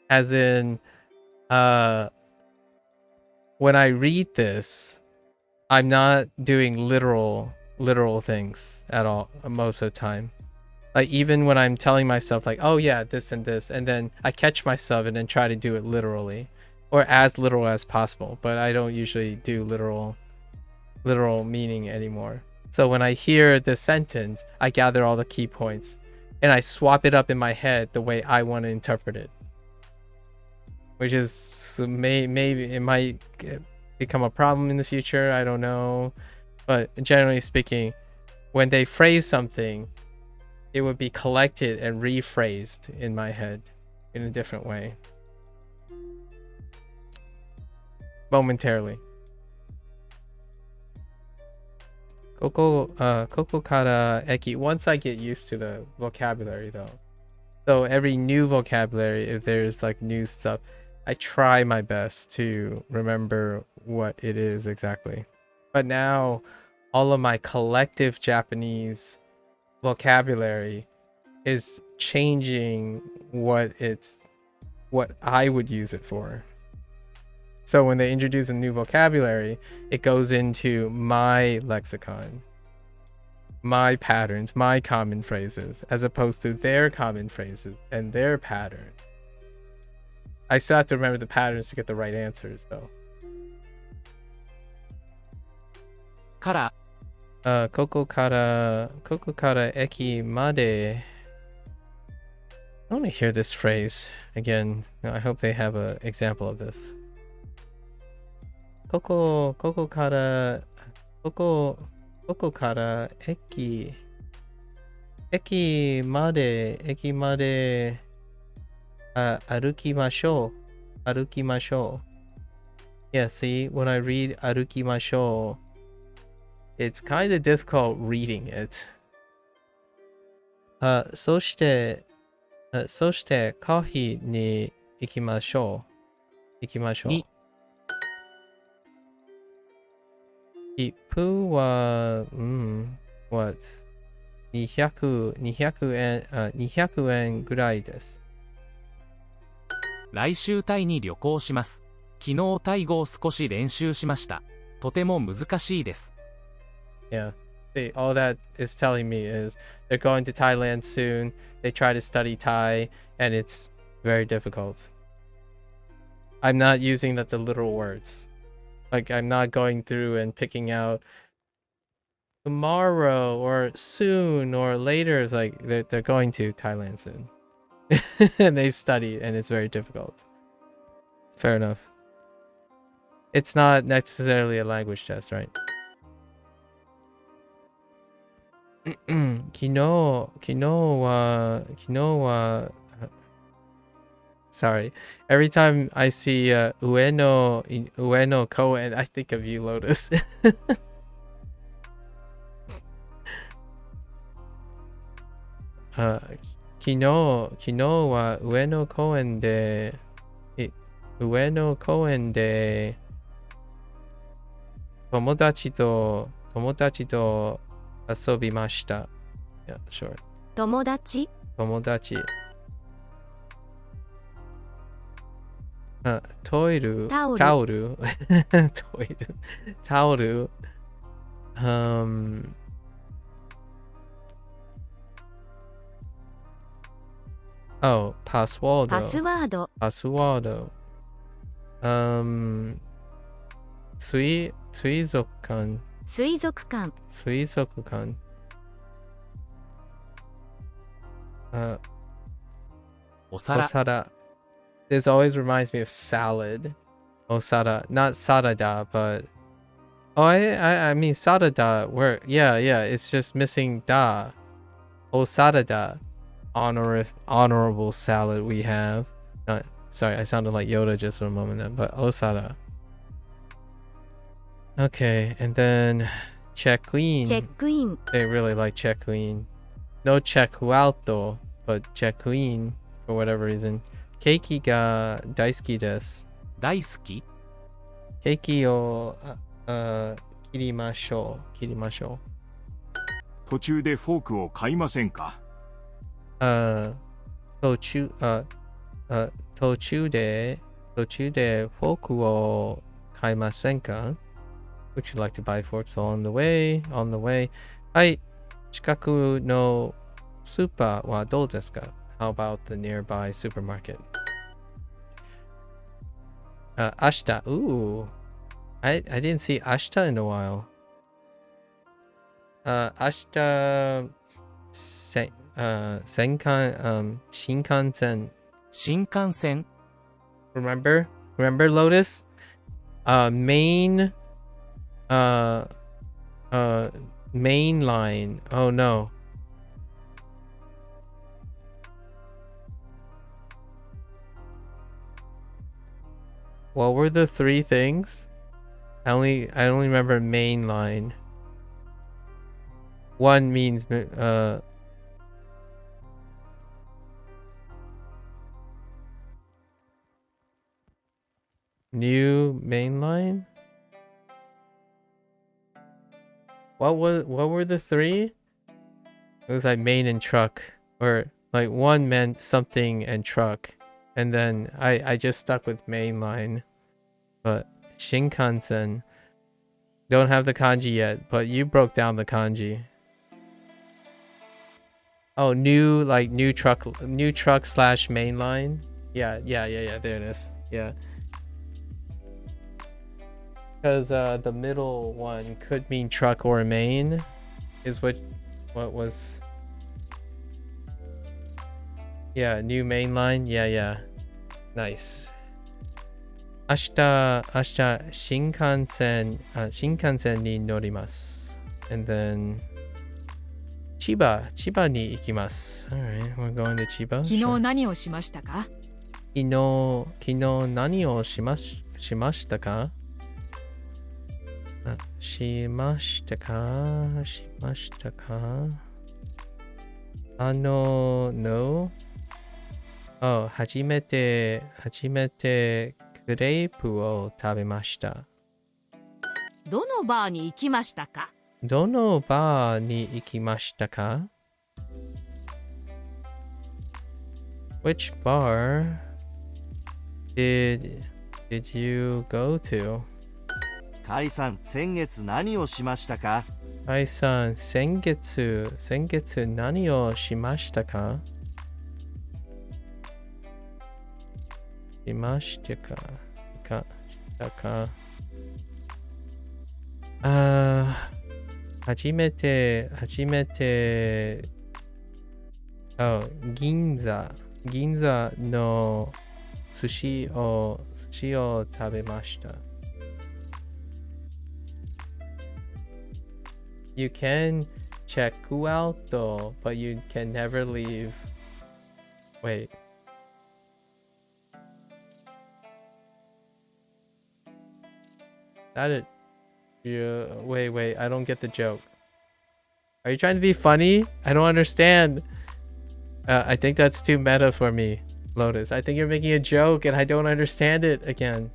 As in, when I read this, I'm not doing literal things at all most of the time. Like even when I'm telling myself like, oh yeah, this and this, and then I catch myself and then try to do it literally, or as literal as possible, but I don't usually do literal meaning anymore. So when I hear this sentence, I gather all the key points and I swap it up in my head the way I want to interpret it, which is, so maybe it might become a problem in the future, I don't know. But generally speaking, when they phrase something, it would be collected and rephrased in my head in a different way momentarily. Koko kara eki. Once I get used to the vocabulary though, so every new vocabulary, if there's like new stuff, I try my best to remember what it is exactly. But now all of my collective Japanese vocabulary is changing what I would use it for. So when they introduce a new vocabulary, it goes into my lexicon, my patterns, my common phrases, as opposed to their common phrases and their pattern. I still have to remember the patterns to get the right answers though. Kara. Koko kara eki made. I want to hear this phrase again. I hope they have an example of this. Koko kara eki made arukimashou. Yeah, see, when I read arukimashou, it's kind of difficult reading it. そして、カフェに行きましょう。に切符は、what? 200円ぐらいです。来週タイに旅行します。昨日タイ語を少し練習しました。とても難しいです。Yeah. All that is telling me is they're going to Thailand soon. They try to study Thai, and it's very difficult. I'm not using the literal words. Like, I'm not going through and picking out tomorrow or soon or later. It's like they're going to Thailand soon. And they study, and it's very difficult. Fair enough. It's not necessarily a language test, right? 昨日は Sorry. Every time I see Ueno Koen, I think of you, Lotus. 昨日は上野公園で友達と遊びました。Yeah, sure. 友達トイレタオルタオルタオルOh, パスワード水族館お皿 This always reminds me of salad. Osara, not sarada, but I mean sarada. Where yeah, it's just missing da. Osarada, honorable salad we have. Sorry, I sounded like Yoda just for a moment then, but Osara. Okay, and then check queen. They really like check queen. No check out though, but check queen for whatever reason. ケーキが大好きです。大好き？ケーキを切りましょう。途中でフォークを買いませんか？途中でフォークを買いませんか？ Would you like to buy forks on the way? はい。近くのスーパーはどうですか？ How about the nearby supermarket? Ashita. Ooh. I didn't see Ashita in a while. Ashita Shinkansen. Shinkansen. Remember Lotus? Main line. Oh no. What were the three things? I only remember main line. One means new main line. What were the three? It was like main and truck, or like one meant something and truck. And then I just stuck with mainline. But Shinkansen. Don't have the kanji yet, but you broke down the kanji. Oh, new truck / mainline. Yeah, there it is. Yeah. Because the middle one could mean truck or main is what was. Yeah, new main line. Yeah. Nice. 明日新幹線に乗ります。And then 千葉に行きます。Alright, we're going to 千葉。昨日何をしましたか？昨日何をしましたか？しましたかno? Oh, 初めてクレープを食べました。どのバーに行きましたか？どのバーに行きましたか？ Which bar did you go to? カイさん、先月何をしましたか？カイさん、先月何をしましたか？しましたか初めて銀座の寿司を食べました。You can check out though, but you can never leave. Wait. That it? Yeah, wait, I don't get the joke. Are you trying to be funny? I don't understand. I think that's too meta for me, Lotus. I think you're making a joke and I don't understand it again.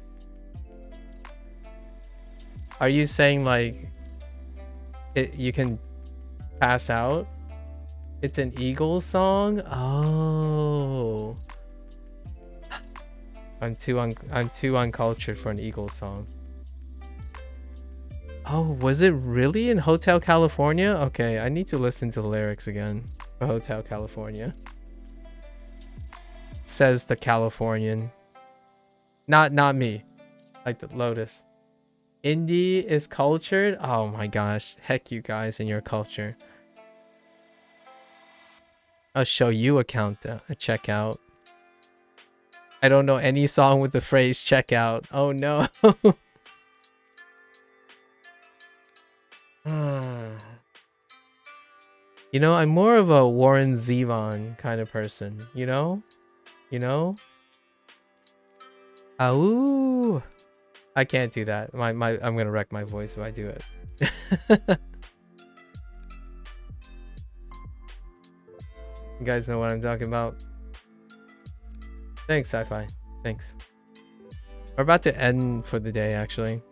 Are you saying like you can pass out? It's an Eagles song? Oh. I'm too uncultured for an Eagles song. Oh, was it really in Hotel California? Okay, I need to listen to the lyrics again for Hotel California. Says the Californian. Not me. Like the Lotus. Indie is cultured? Oh my gosh. Heck you guys and your culture. I'll show you a checkout. I don't know any song with the phrase checkout. Oh no. You know, I'm more of a Warren Zevon kind of person, you know? Ow! I can't do that. I'm gonna wreck my voice if I do it. You guys know what I'm talking about. Thanks, Sci-Fi. Thanks. We're about to end for the day, actually.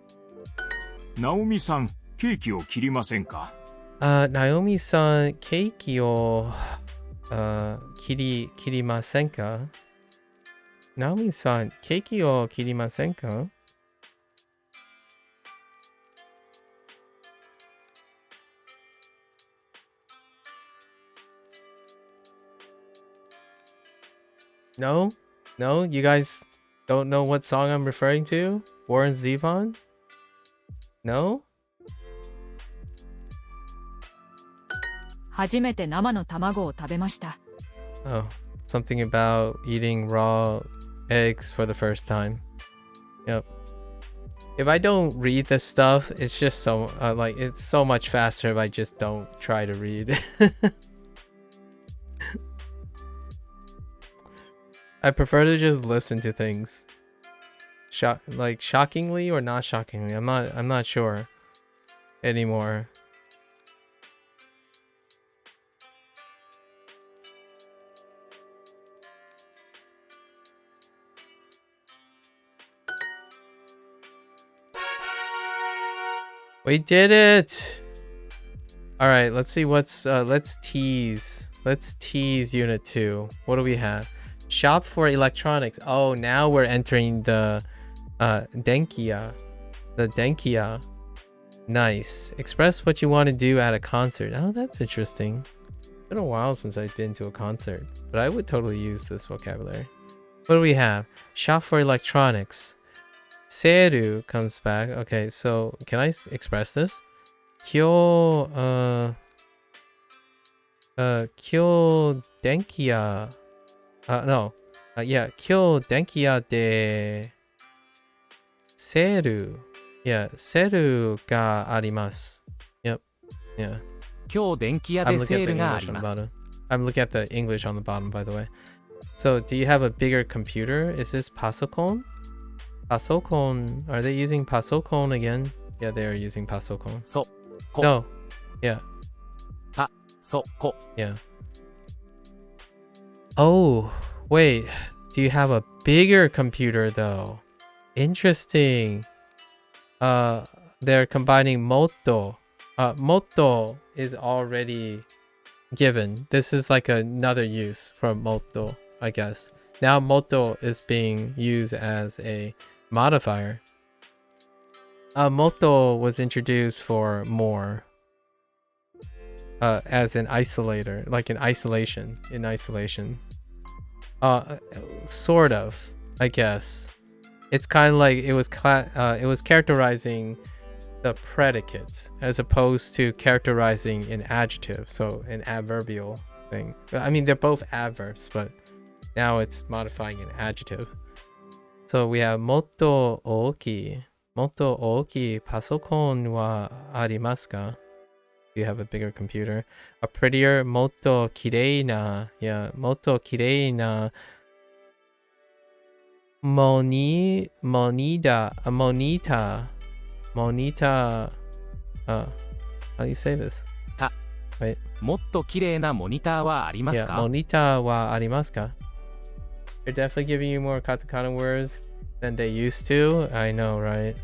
ナオミさん、ケーキを切りませんか？ナオミさん、ケーキを切りませんか？ナオミさん、ケーキを切りませんか？ No? No? You guys don't know what song I'm referring to? Warren Zevon? No? 初めて生の卵を食べました。 Oh, something about eating raw eggs for the first time. Yep. If I don't read this stuff, it's just so like it's so much faster if I just don't try to read. I prefer to just listen to things. Like shockingly or not shockingly. I'm not sure anymore. We did it! Alright, let's see what's let's tease unit 2. What do we have? Shop for electronics. Oh, now we're entering the Denkia. The Denkia. Nice. Express what you want to do at a concert. Oh, that's interesting. It's been a while since I've been to a concert, but I would totally use this vocabulary. What do we have? Shop for electronics. Seru comes back. Okay, so can I express this? Kyo denkia. No. Yeah, kyo denkia de seru. Yeah, seru ga arimasu. Yep. Yeah. 今日電気屋でセールがあります。 I'm looking at the English on the bottom, by the way. So, do you have a bigger computer? Is this Pasocon? Pasocon. Are they using Pasocon again? Yeah, they are using pasokon. そこ No. Yeah. パソコ Yeah. Oh, wait. Do you have a bigger computer though? Interesting. They're combining moto. Moto is already given. This is like another use for moto, I guess. Now moto is being used as a modifier. Moto was introduced for more. As an isolator, like in isolation. Sort of, I guess. It's kind of like it was characterizing the predicates as opposed to characterizing an adjective, so an adverbial thing. I mean, they're both adverbs, but now it's modifying an adjective. So we have motto oki pasokon wa arimasu ka? Do you have a bigger computer? A prettier motto kirei na monita. How do you say this? た Wait. もっと綺麗なモニターはありますか Yeah, monita wa arimasu ka? They're definitely giving you more katakana words than they used to. I know, right?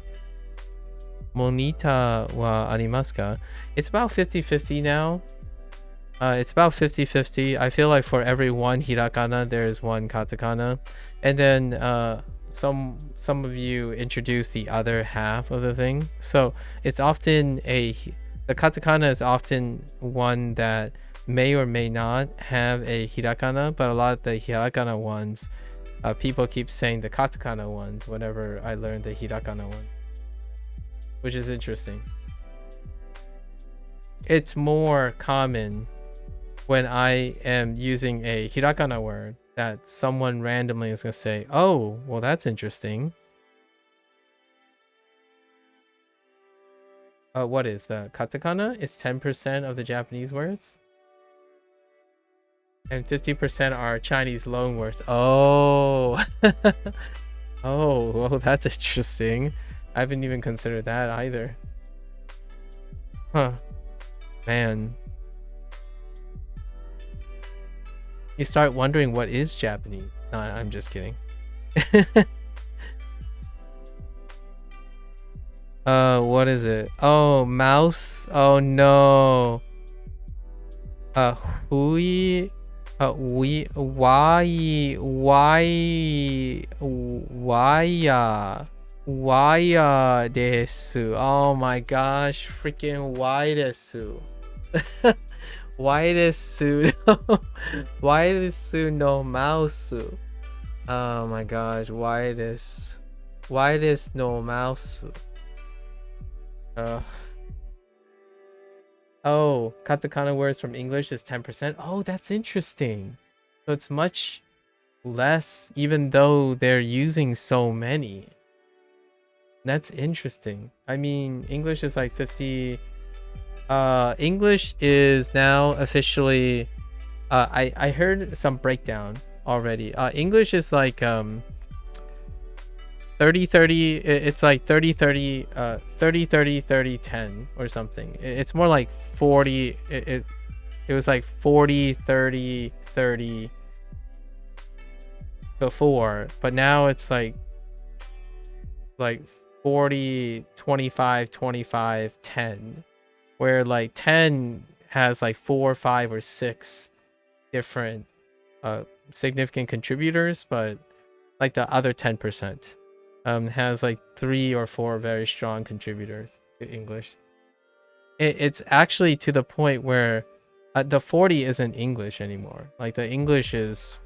Monita wa arimasu ka? It's about 50-50 now. It's about 50-50. I feel like for every one hirakana, there's one katakana. And then some of you introduce the other half of the thing. So it's often the katakana is often one that may or may not have a hirakana, but a lot of the hirakana ones, people keep saying the katakana ones whenever I learn the hirakana one, which is interesting. It's more common when I am using a hirakana word that someone randomly is going to say, oh, well, that's interesting. What is the katakana? It's 10% of the Japanese words. And 50% are Chinese loan words. Oh. Oh, well, that's interesting. I haven't even considered that either. Huh. Man. You start wondering what is Japanese. No, I'm just kidding. What is it? Oh, mouse. Oh no. Hui. Why desu. Oh my gosh, freaking why desu. Why desu. Why desu no mouse. Oh my gosh, why desu no mouse. Oh, katakana words from English is 10%. Oh, that's interesting. So it's much less, even though they're using so many. That's interesting. I mean, English is like 50. English is now officially. I heard some breakdown already. English is like 30-30. It's like 30-30, 30-30-30-10 or something. It's more like 40. It was like 40-30-30 before, but now it's like 40-25-25-10, where like 10 has like 4, 5, or 6 different significant contributors, but like the other 10% has like 3 or 4 very strong contributors to English. It's actually to the point where the 40 isn't English anymore. Like the English is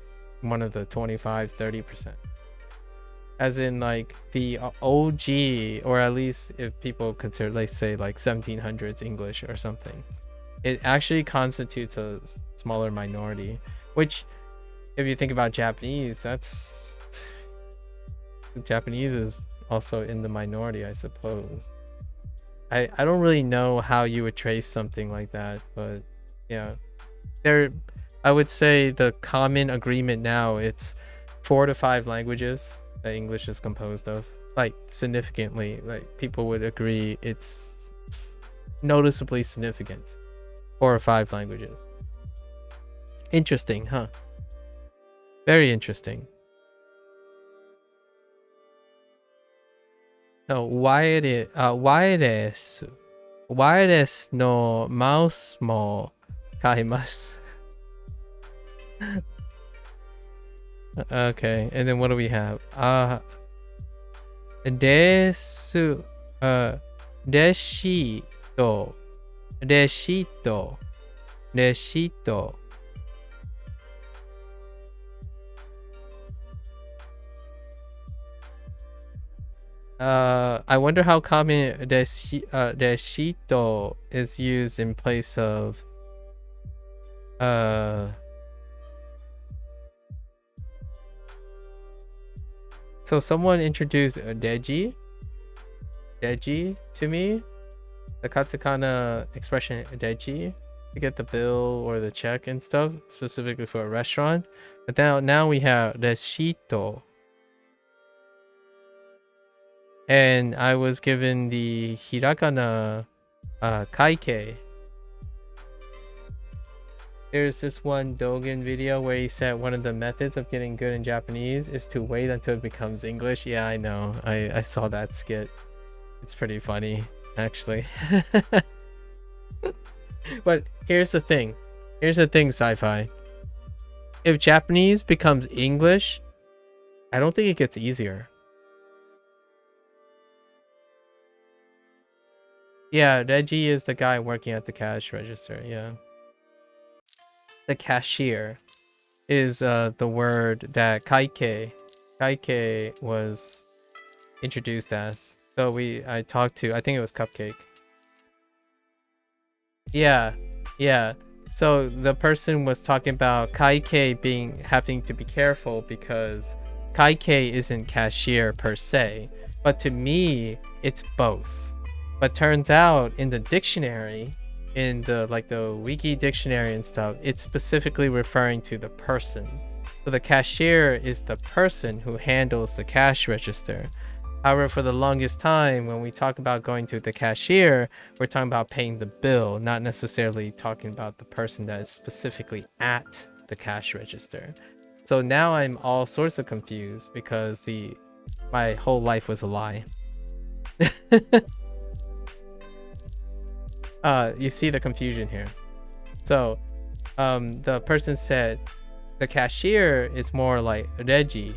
one of the 25-30%. As in like the OG, or at least if people consider, let's say like 1700s English or something, it actually constitutes a smaller minority, which if you think about Japanese, that's Japanese is also in the minority, I suppose. I don't really know how you would trace something like that, but yeah, I would say the common agreement now, it's 4 to 5 languages that English is composed of. like significantly, like people would agree it's noticeably significant. 4 or 5 languages. Interesting, huh? Very interesting. No, why desu no mouse mo kaimasu. Okay, and then what do we have? Desu, reshito, reshito. I wonder how common reshito is used in place of so someone introduced deji to me, the katakana expression deji, to get the bill or the check and stuff, specifically for a restaurant. But now we have reshito. And I was given the hirakana kaikei. There's this one Dogen video where he said one of the methods of getting good in Japanese is to wait until it becomes English. Yeah, I know. I saw that skit. It's pretty funny, actually. But here's the thing. Sci-fi. If Japanese becomes English, I don't think it gets easier. Yeah, Reggie is the guy working at the cash register, yeah. The cashier is the word that kaikei was introduced as. So I talked to, I think it was Cupcake. Yeah. So the person was talking about kaikei having to be careful because kaikei isn't cashier per se, but to me it's both. But turns out in the dictionary, in the wiki dictionary and stuff, it's specifically referring to the person. So the cashier is the person who handles the cash register. However, for the longest time, when we talk about going to the cashier, we're talking about paying the bill, not necessarily talking about the person that is specifically at the cash register. So now I'm all sorts of confused because my whole life was a lie. You see the confusion here. So the person said the cashier is more like reji,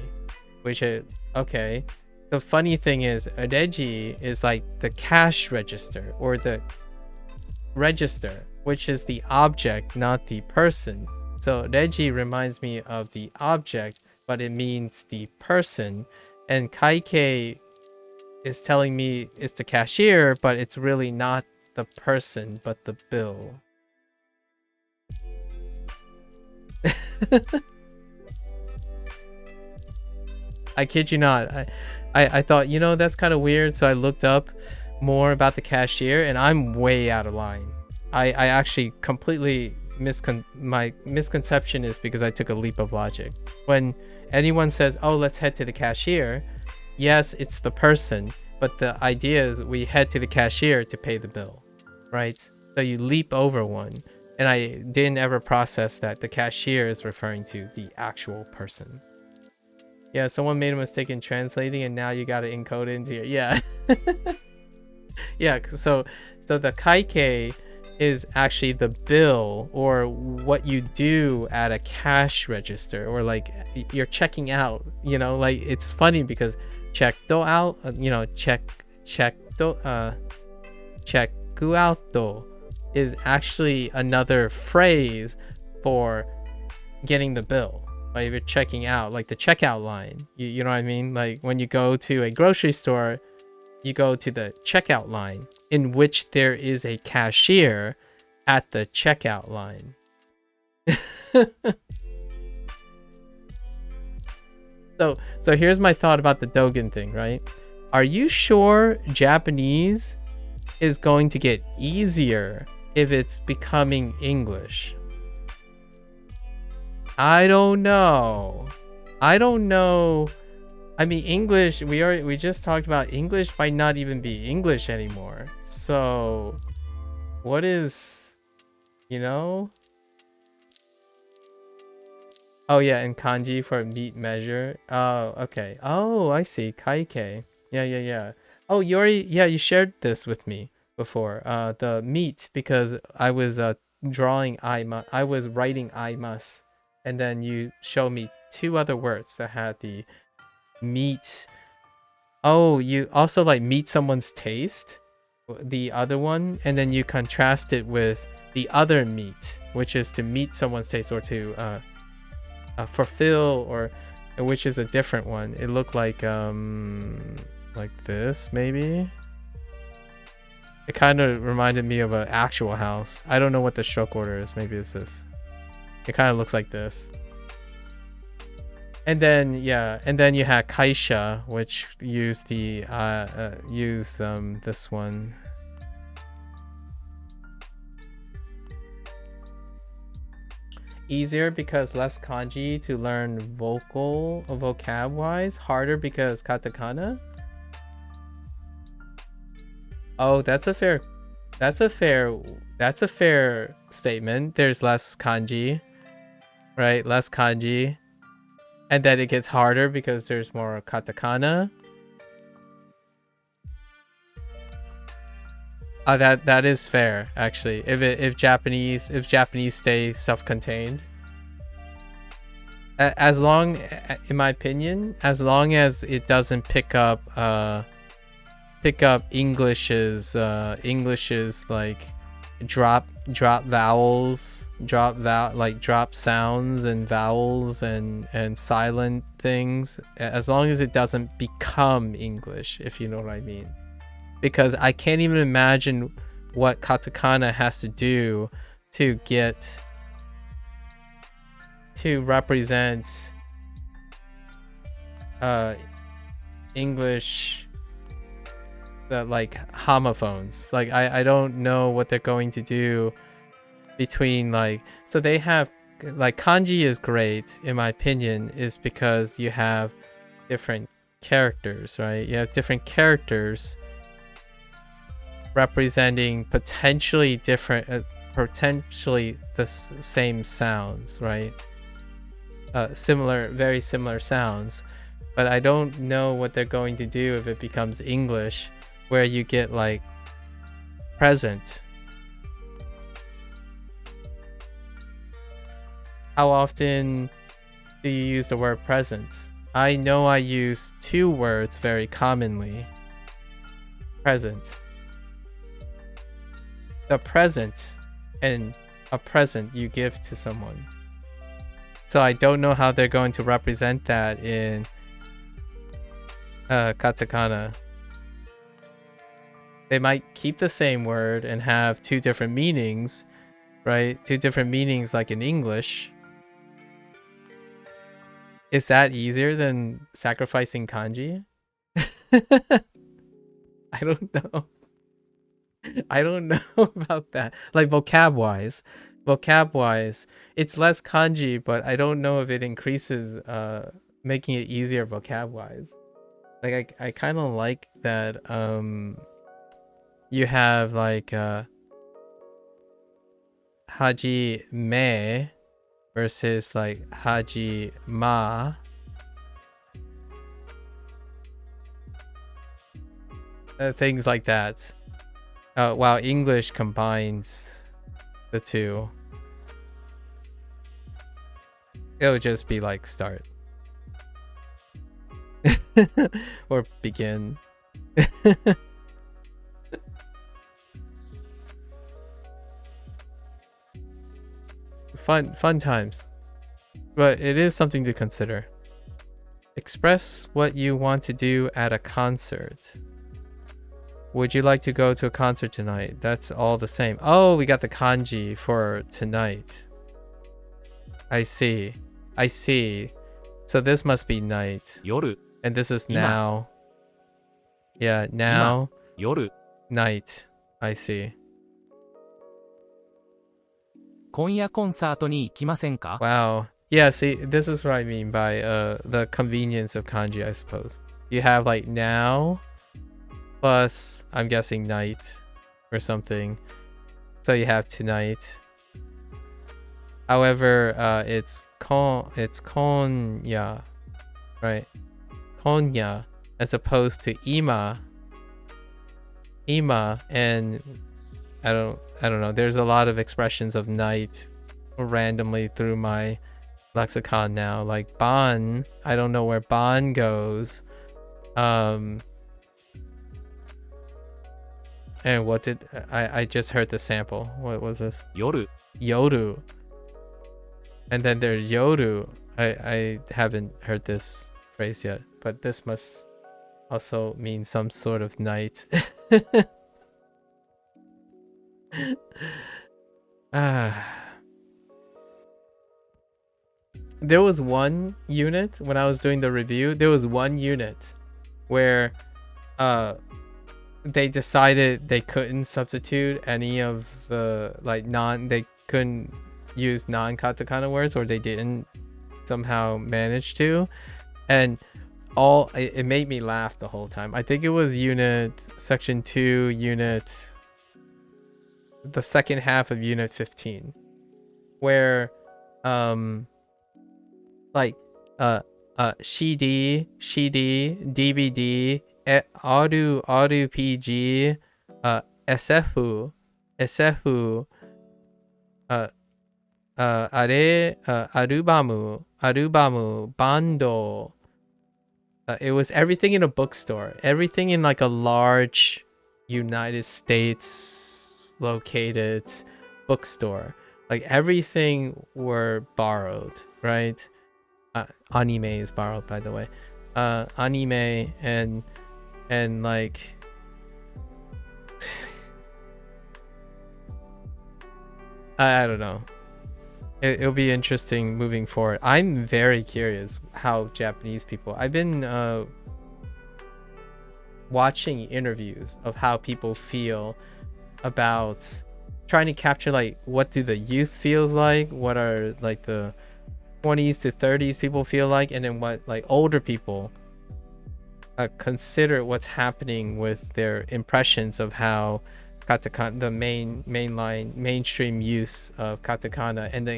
which is okay. The funny thing is reji is like the cash register or the register, which is the object, not the person. So reji reminds me of the object, but it means the person. And kaikei is telling me it's the cashier, but it's really not the person, but the bill. I kid you not. I thought, that's kind of weird. So I looked up more about the cashier and I'm way out of line. I actually completely my misconception is because I took a leap of logic. When anyone says, oh, let's head to the cashier, yes, it's the person, but the idea is we head to the cashier to pay the bill, right? So you leap over one. And I didn't ever process that the cashier is referring to the actual person. Yeah, someone made a mistake in translating and now you got to encode it into your, yeah. Yeah, so the kaikei is actually the bill or what you do at a cash register or like you're checking out, like it's funny because checked out, checkuauto is actually another phrase for getting the bill. Like if you're checking out, like the checkout line, you know what I mean? Like when you go to a grocery store, you go to the checkout line in which there is a cashier at the checkout line. So here's my thought about the Dogen thing, right? Are you sure Japanese is going to get easier if it's becoming English? I don't know. I mean, English, we just talked about English might not even be English anymore. So what is, you know? Oh yeah, and kanji for meat measure. Oh, okay. Oh, I see. Kaike. Yeah. Oh, you shared this with me before. The meat, because I was I was writing aimas, and then you showed me two other words that had the meat. Oh, you also like meet someone's taste, the other one, and then you contrast it with the other meat, which is to meet someone's taste, or to fulfill, or which is a different one. It looked like this maybe. It kind of reminded me of an actual house. I don't know what the stroke order is. Maybe it's this. It kind of looks like this. And then you had kaisha, which used the this one. Easier because less kanji to learn vocab wise. Harder because katakana. Oh, that's a fair statement. There's less kanji, right? Less kanji, and then it gets harder because there's more katakana. That is fair, actually. If Japanese stay self-contained, as long, in my opinion, as long as it doesn't pick up English's like drop vowels, drop sounds and vowels and silent things, as long as it doesn't become English, if you know what I mean. Because I can't even imagine what katakana has to do to represent English, like homophones. Like I don't know what they're going to do between, like, so they have, like, kanji is great in my opinion is because you have different characters, right? You have different characters representing potentially different, potentially the same sounds, right? Very similar sounds, but I don't know what they're going to do if it becomes English, where you get like present. How often do you use the word present? I know I use two words very commonly. Present. The present and a present you give to someone. So I don't know how they're going to represent that in katakana. They might keep the same word and have two different meanings, right? Two different meanings like in English. Is that easier than sacrificing kanji? I don't know. I don't know about that. Like vocab wise, it's less kanji, but I don't know if it increases, making it easier vocab wise. Like I kind of like that you have like haji me versus like haji ma. Things like that. While English combines the two, it would just be like start or begin. Fun times, but it is something to consider. Express what you want to do at a concert. Would you like to go to a concert tonight? That's all the same. Oh, we got the kanji for tonight. I see. So this must be night. Yoru. And this is now. Yeah, now. Yoru. Night. I see. 今夜コンサートに行きませんか? Wow. Yeah, see, this is what I mean by the convenience of kanji, I suppose. You have like now plus, I'm guessing night or something. So you have tonight. However, it's konya, right? Konya as opposed to ima. Ima, and I don't know. There's a lot of expressions of night randomly through my lexicon now, like ban. I don't know where ban goes. And what did I just heard the sample? What was this? Yoru. Yoru. And then there's yoru. I haven't heard this phrase yet, but this must also mean some sort of night. There was one unit when I was doing the review. There was one unit where they decided they couldn't substitute any of the they couldn't use non-katakana words, or they didn't somehow manage to, and it made me laugh the whole time. I think it was section 2 unit, the second half of unit 15, where CD, DVD, Aru PG, SF, Arubamu, Bando. It was everything in a bookstore. Everything in like a large United States located bookstore. Like everything were borrowed, right? Anime is borrowed, by the way. Anime and like I don't know. It'll be interesting moving forward. I'm very curious how Japanese people... I've been watching interviews of how people feel about trying to capture like what do the youth feels like, what are like the 20s to 30s people feel like, and then what like older people consider what's happening with their impressions of how katakana, the mainstream use of katakana, and the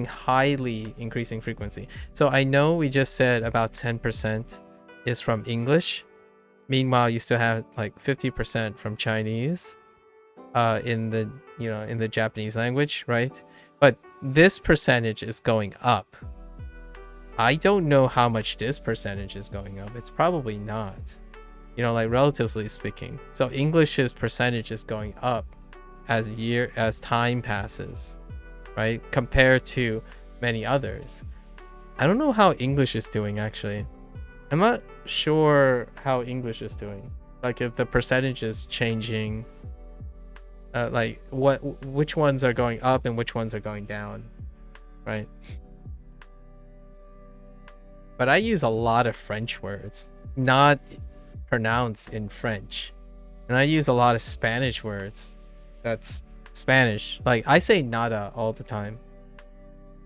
highly increasing frequency. So I know we just said about 10% is from English. Meanwhile, you still have like 50% from Chinese in the Japanese language, right? But this percentage is going up. I don't know how much this percentage is going up. It's probably not, like relatively speaking. So English's percentage is going up as time passes, right? Compared to many others. I don't know how English is doing actually. I'm not sure how English is doing. Like if the percentage is changing, like which ones are going up and which ones are going down, right? But I use a lot of French words, not pronounced in French. And I use a lot of Spanish words. That's Spanish. Like I say nada all the time,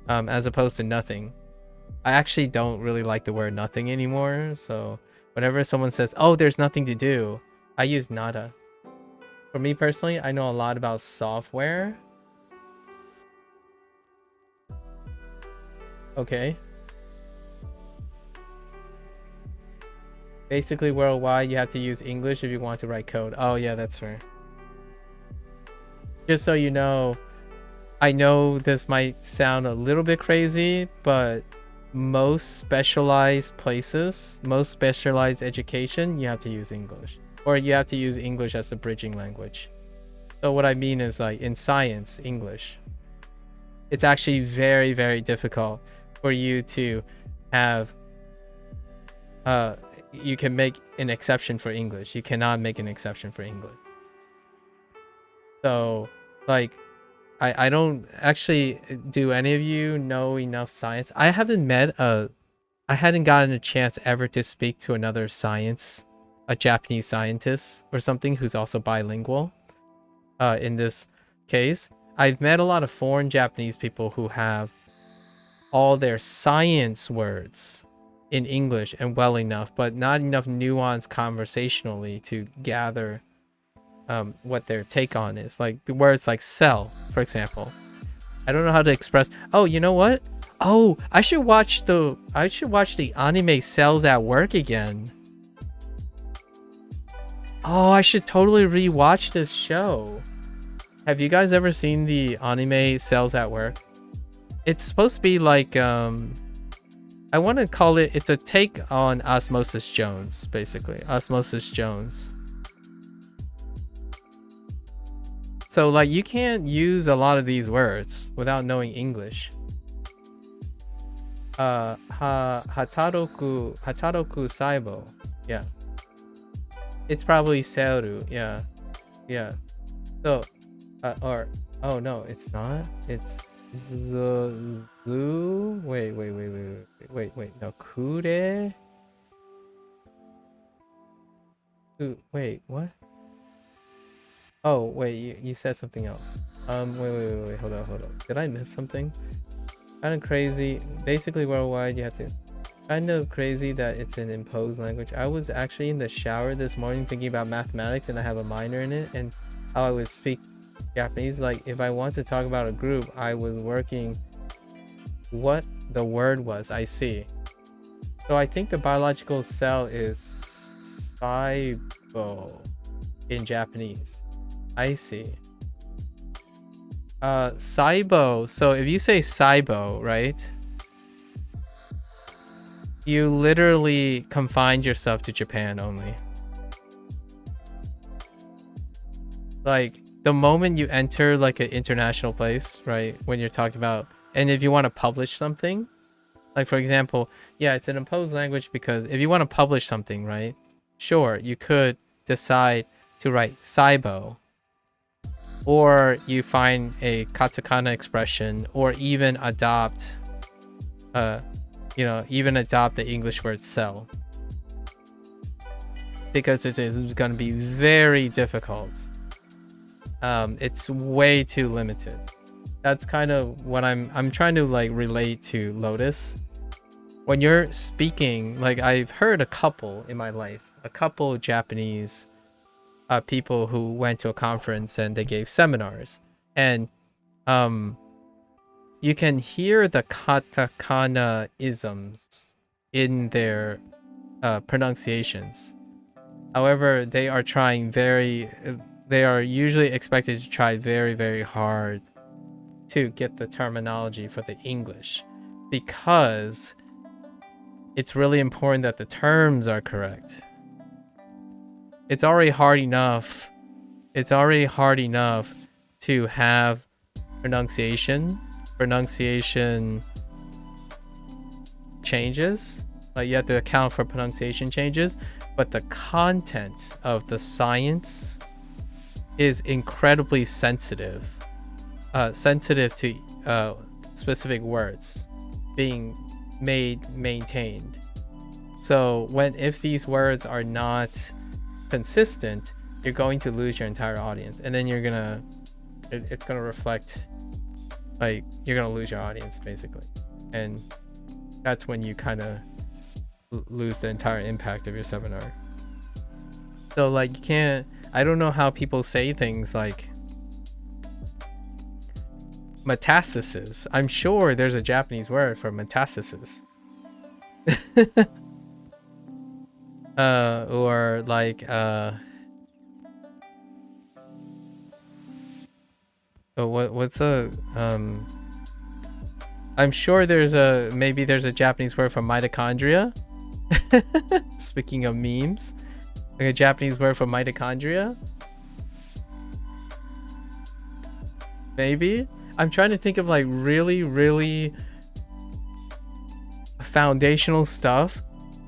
as opposed to nothing. I actually don't really like the word nothing anymore. So whenever someone says, oh, there's nothing to do, I use nada. For me personally, I know a lot about software. Okay. Basically, worldwide, you have to use English if you want to write code. Oh, yeah, that's fair. Just so you know, I know this might sound a little bit crazy, but most specialized places, most specialized education, you have to use English. Or you have to use English as the bridging language. So what I mean is like in science, English. It's actually very, very difficult for you to have... you can make an exception for English. You cannot make an exception for English. So, like, I don't actually... Do any of you know enough science? I hadn't gotten a chance ever to speak to another a Japanese scientist or something who's also bilingual. In this case, I've met a lot of foreign Japanese people who have all their science words in English and well enough, but not enough nuance conversationally to gather what their take on is. Like the words like cell, for example. I don't know how to express. Oh, you know what? Oh, I should watch the anime Cells at Work again. Oh, I should totally rewatch this show. Have you guys ever seen the anime Cells at Work? It's supposed to be like I want to call it, it's a take on Osmosis Jones, basically. Osmosis Jones. So like you can't use a lot of these words without knowing English. Hataroku saibo. Yeah. It's probably seru. Yeah. Yeah. So or oh no, it's not. It's zu wait. No, kure. Wait, what? Oh, wait, you said something else. Wait, hold on. Did I miss something? Kind of crazy. Basically, worldwide, you have to. Kind of crazy that it's an imposed language. I was actually in the shower this morning thinking about mathematics, and I have a minor in it, and how I would speak Japanese. Like, if I want to talk about a group, I was working what the word was. I see. So I think the biological cell is saibo in Japanese. I see. Saibo. So if you say saibo, right? You literally confined yourself to Japan only. Like the moment you enter like an international place, right? When you're talking about, and if you want to publish something, like for example, yeah, it's an imposed language because if you want to publish something, right? Sure, you could decide to write saibo. Or you find a katakana expression, or even adopt, even adopt the English word cell. Because it is going to be very difficult. It's way too limited. That's kind of what I'm trying to like relate to Lotus. When you're speaking, like I've heard a couple in my life, a couple Japanese people who went to a conference and they gave seminars, and you can hear the katakana isms in their pronunciations. However, they are usually expected to try very, very hard to get the terminology for the English, because it's really important that the terms are correct. It's already hard enough to have pronunciation changes. Like you have to account for pronunciation changes, but the content of the science is incredibly sensitive to specific words being maintained. So if these words are not consistent, you're going to lose your entire audience, and then it's gonna reflect, like you're gonna lose your audience basically, and that's when you kind of lose the entire impact of your seminar. So like you can't, I don't know how people say things like metastasis. I'm sure there's a Japanese word for metastasis. Or like what's a I'm sure there's a Japanese word for mitochondria. Speaking of memes, like a Japanese word for mitochondria. Maybe. I'm trying to think of like really, really foundational stuff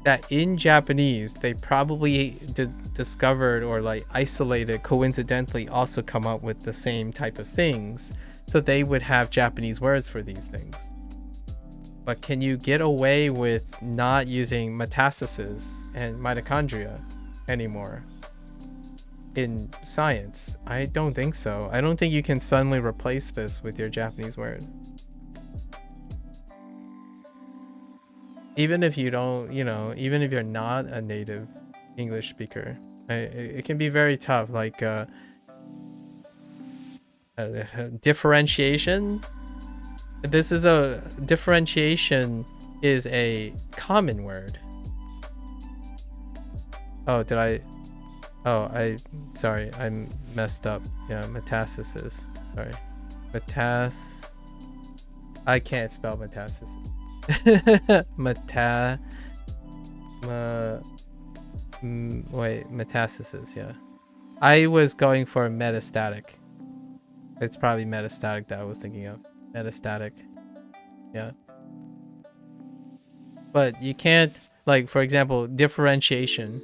that in Japanese they probably discovered or like isolated, coincidentally also come up with the same type of things, so they would have Japanese words for these things. But can you get away with not using metastasis and mitochondria anymore in science? I don't think so. I don't think you can suddenly replace this with your Japanese word. even if you don't, even if you're not a native English speaker, it can be very tough. Like differentiation. Differentiation is a common word. Oh, sorry, I messed up. Yeah, metastasis. Sorry. I can't spell metastasis. Wait, metastasis, yeah. I was going for metastatic. It's probably metastatic that I was thinking of. Metastatic. Yeah. But you can't, like, for example, differentiation.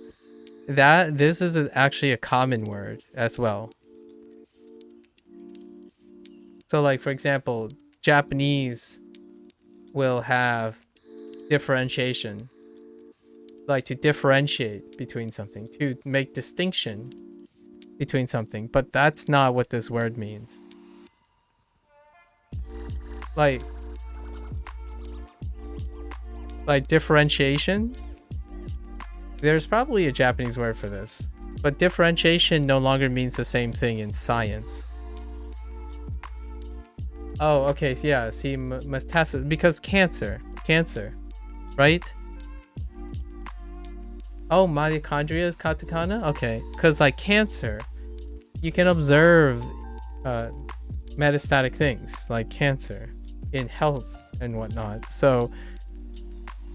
This is actually a common word as well. So, like, for example, Japanese will have differentiation. Like, to differentiate between something, to make distinction between something. But that's not what this word means. Like differentiation, there's probably a Japanese word for this, but differentiation no longer means the same thing in science. Oh, okay, so yeah, see, metastasis, because cancer, right? Oh, mitochondria is katakana? Okay, because like cancer, you can observe metastatic things like cancer in health and whatnot. So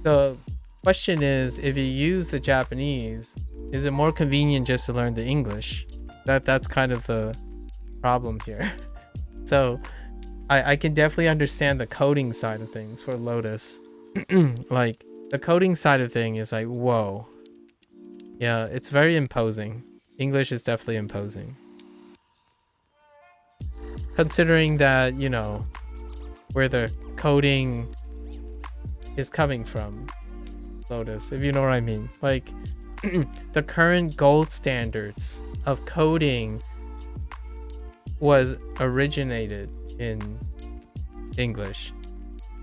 the question is, if you use the Japanese, is it more convenient just to learn the English? That's kind of the problem here. So I can definitely understand the coding side of things for Lotus. Like the coding side of thing is like, whoa. Yeah, it's very imposing. English is definitely imposing. Considering that, where the coding is coming from, Lotus, if you know what I mean. Like, the current gold standards of coding was originated in English.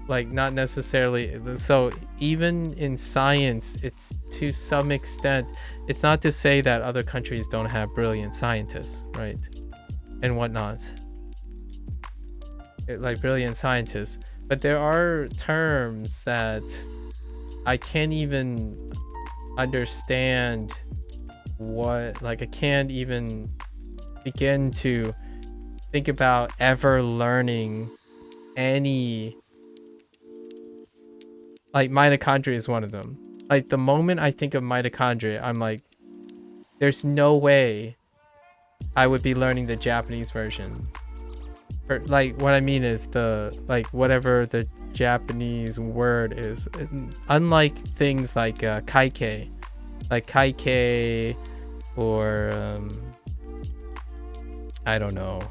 Like, not necessarily. So even in science, it's to some extent, it's not to say that other countries don't have brilliant scientists, right? And whatnot. Like brilliant scientists. But there are terms that I can't even understand I can't even begin to think about ever learning any. Like mitochondria is one of them. Like the moment I think of mitochondria, I'm like, there's no way I would be learning the Japanese version. Or, like, what I mean is whatever the Japanese word is. Unlike things like kaikei. Like kaikei or I don't know.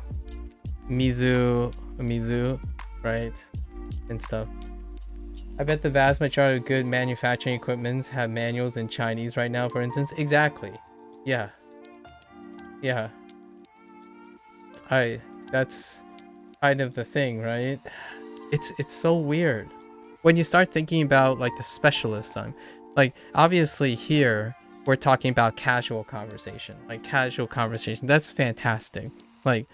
Mizu, right? And stuff. I bet the vast majority of good manufacturing equipments have manuals in Chinese right now, for instance. Exactly. Yeah. That's kind of the thing, right? It's so weird. When you start thinking about like the specialist time, like obviously here we're talking about casual conversation. Like casual conversation. That's fantastic. Like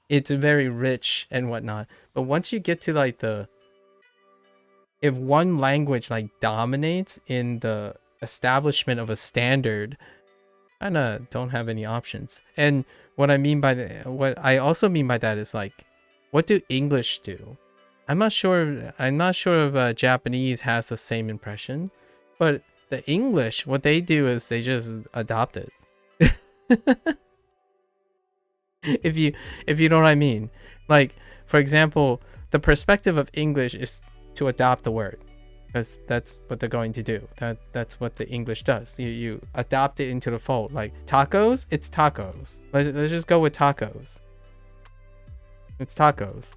it's very rich and whatnot. But once you get to like if one language like dominates in the establishment of a standard, kind of don't have any options. And what I also mean by that is like, what do English do? I'm not sure if Japanese has the same impression, but the English, what they do is they just adopt it. if you know what I mean. Like, for example, the perspective of English is to adopt the word, because that's what they're going to do. That's what the English does. You adopt it into the fold. Like tacos, it's tacos. Let's just go with tacos. It's tacos.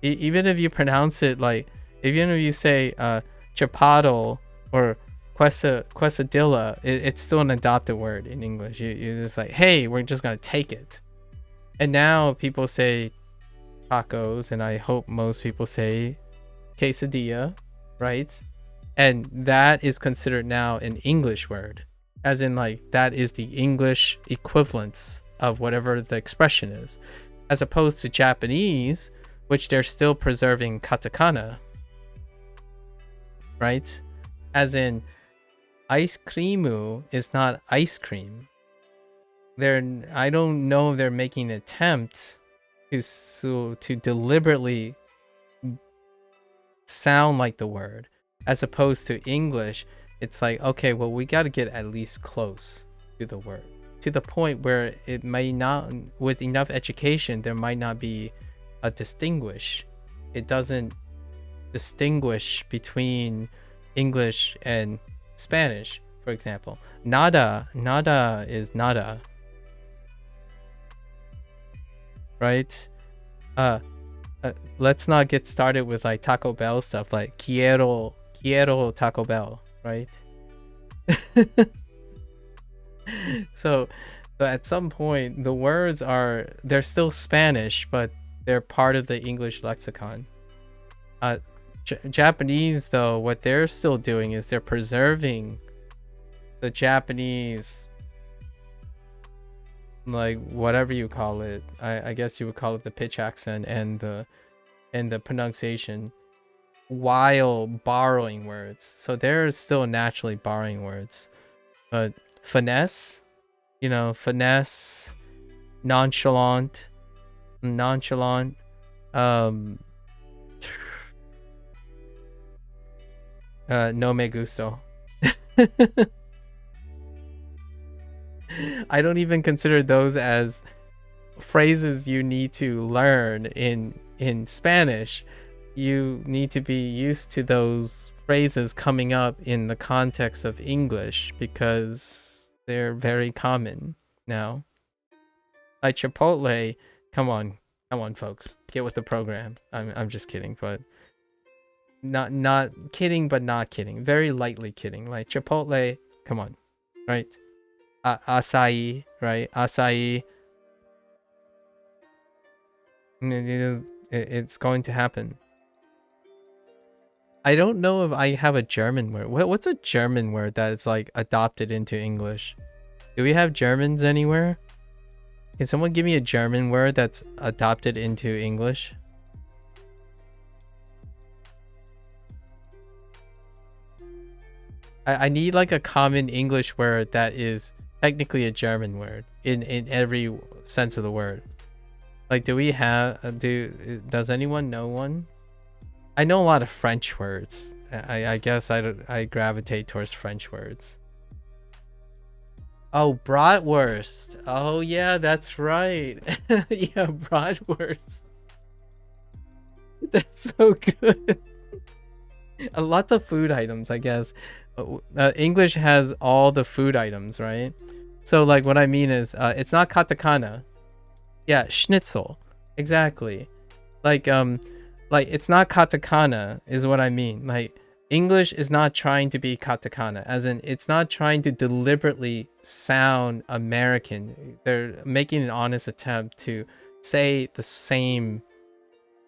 Even if you pronounce it like, even if you say chapado or quesadilla, it's still an adopted word in English. You're just like, hey, we're just gonna take it. And now people say tacos, and I hope most people say quesadilla, right? And that is considered now an English word, as in like that is the English equivalence of whatever the expression is, as opposed to Japanese, which they're still preserving katakana, right? As in ice creamu is not ice cream. I don't know if they're making an attempt to deliberately sound like the word, as opposed to English. It's like, okay, well, we got to get at least close to the word, to the point where it may not, with enough education, there might not be a distinguish. It doesn't distinguish between English and Spanish, for example. Nada is nada, right? Let's not get started with like Taco Bell stuff, like quiero Taco Bell, right? So at some point the words they're still Spanish, but they're part of the English lexicon. Japanese, though, what they're still doing is they're preserving the Japanese, like whatever you call it. I guess you would call it the pitch accent and the pronunciation, while borrowing words. So they're still naturally borrowing words. But finesse, finesse, nonchalant, no me gusto. I don't even consider those as phrases you need to learn in Spanish. You need to be used to those phrases coming up in the context of English because they're very common now. Like Chipotle, come on folks, get with the program. I'm just kidding, but not kidding, but not kidding. Very lightly kidding. Like Chipotle, come on, right? Acai, right? Acai. It's going to happen. I don't know if I have a German word. What's a German word that is like adopted into English? Do we have Germans anywhere? Can someone give me a German word that's adopted into English? I need like a common English word that is technically a German word in every sense of the word. Like, does anyone know one? I know a lot of French words. I guess I gravitate towards French words. Oh, bratwurst. Oh yeah, that's right. Yeah, bratwurst. That's so good. Lots of food items, I guess. English has all the food items, right? So like what I mean is it's not katakana. Yeah, schnitzel. Exactly. Like it's not katakana is what I mean. Like English is not trying to be katakana, as in it's not trying to deliberately sound American. They're making an honest attempt to say the same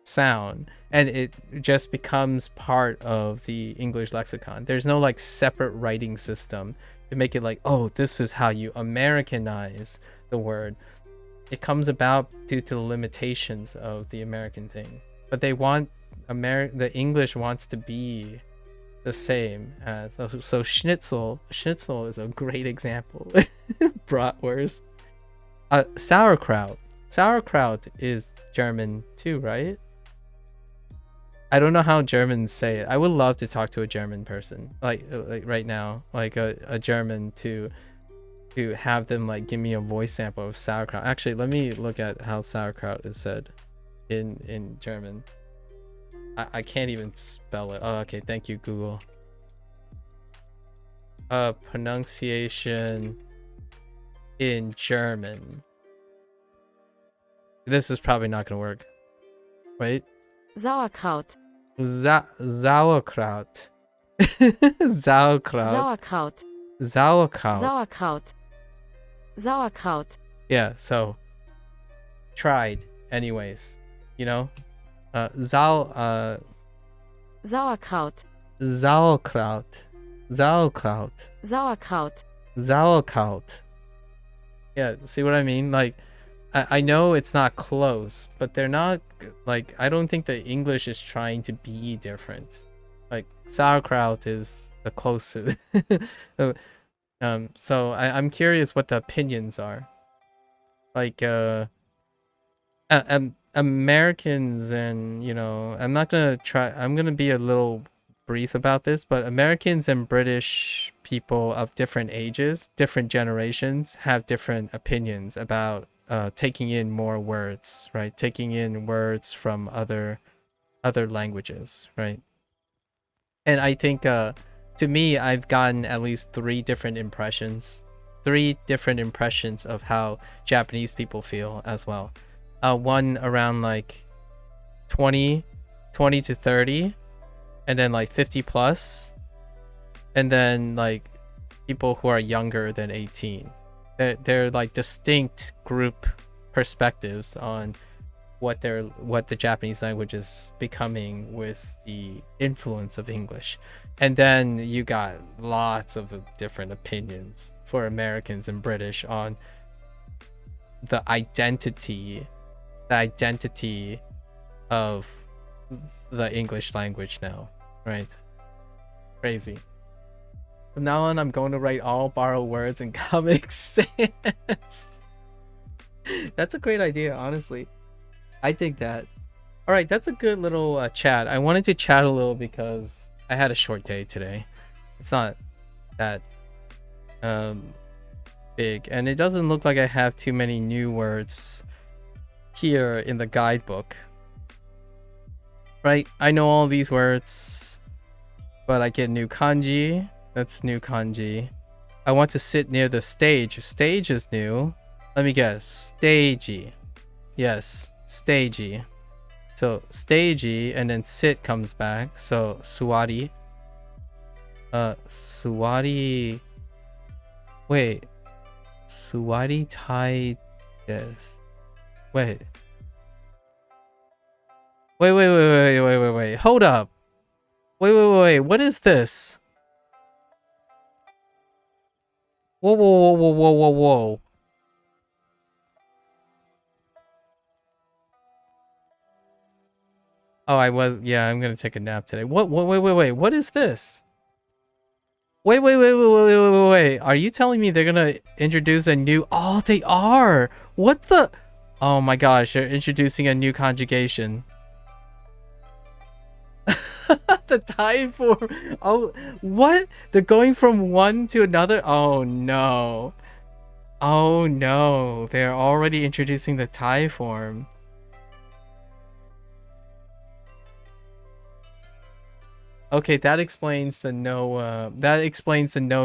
sound, and it just becomes part of the English lexicon. There's no like separate writing system to make it like, oh, this is how you Americanize the word. It comes about due to the limitations of the American thing, but they want the English wants to be the same as so schnitzel is a great example. Bratwurst. Sauerkraut is German too, right? I don't know how Germans say it. I would love to talk to a German person, like right now, like a German to have them like give me a voice sample of sauerkraut. Actually, let me look at how sauerkraut is said in German. I can't even spell it. Oh, okay. Thank you, Google. Pronunciation in German. This is probably not gonna work. Wait. Sauerkraut. Sauerkraut. Sauerkraut. Sauerkraut. Sauerkraut. Yeah, so tried anyways, Sauerkraut. Sauerkraut. Sauerkraut. Sauerkraut. Sauerkraut. Yeah, see what I mean? Like, I know it's not close, but they're not, like, I don't think the English is trying to be different. Like, sauerkraut is the closest. So I'm curious what the opinions are. Like, Americans and, you know, I'm gonna be a little brief about this, but Americans and British people of different ages, different generations, have different opinions about taking in more words, right? Taking in words from other languages, right? And I think to me, I've gotten at least three different impressions of how Japanese people feel as well. One around like 20 to 30, and then like 50 plus, and then like people who are younger than 18. They're like distinct group perspectives on what the Japanese language is becoming with the influence of English. And then you got lots of different opinions for Americans and British on the identity of the English language now, right? Crazy. From now on, I'm going to write all borrowed words in Comic Sans. That's a great idea, honestly. I dig that. All right, that's a good little chat. I wanted to chat a little because I had a short day today. It's not that big, and it doesn't look like I have too many new words here in the guidebook. Right? I know all these words, but I get new kanji. That's new kanji. I want to sit near the stage. Stage is new. Let me guess. Stagey. Yes, stagey. So stagey, and then sit comes back. So suwari. Suwari. Wait. Suwari tai desu. Wait. Wait. Hold up. Wait. What is this? Whoa. Oh, I'm gonna take a nap today. Wait. What is this? Wait. Are you telling me they're gonna introduce a new... Oh, they are! What the... Oh my gosh, they're introducing a new conjugation. The Thai form. Oh, what? They're going from one to another? Oh no. They're already introducing the Thai form. Okay, that explains the no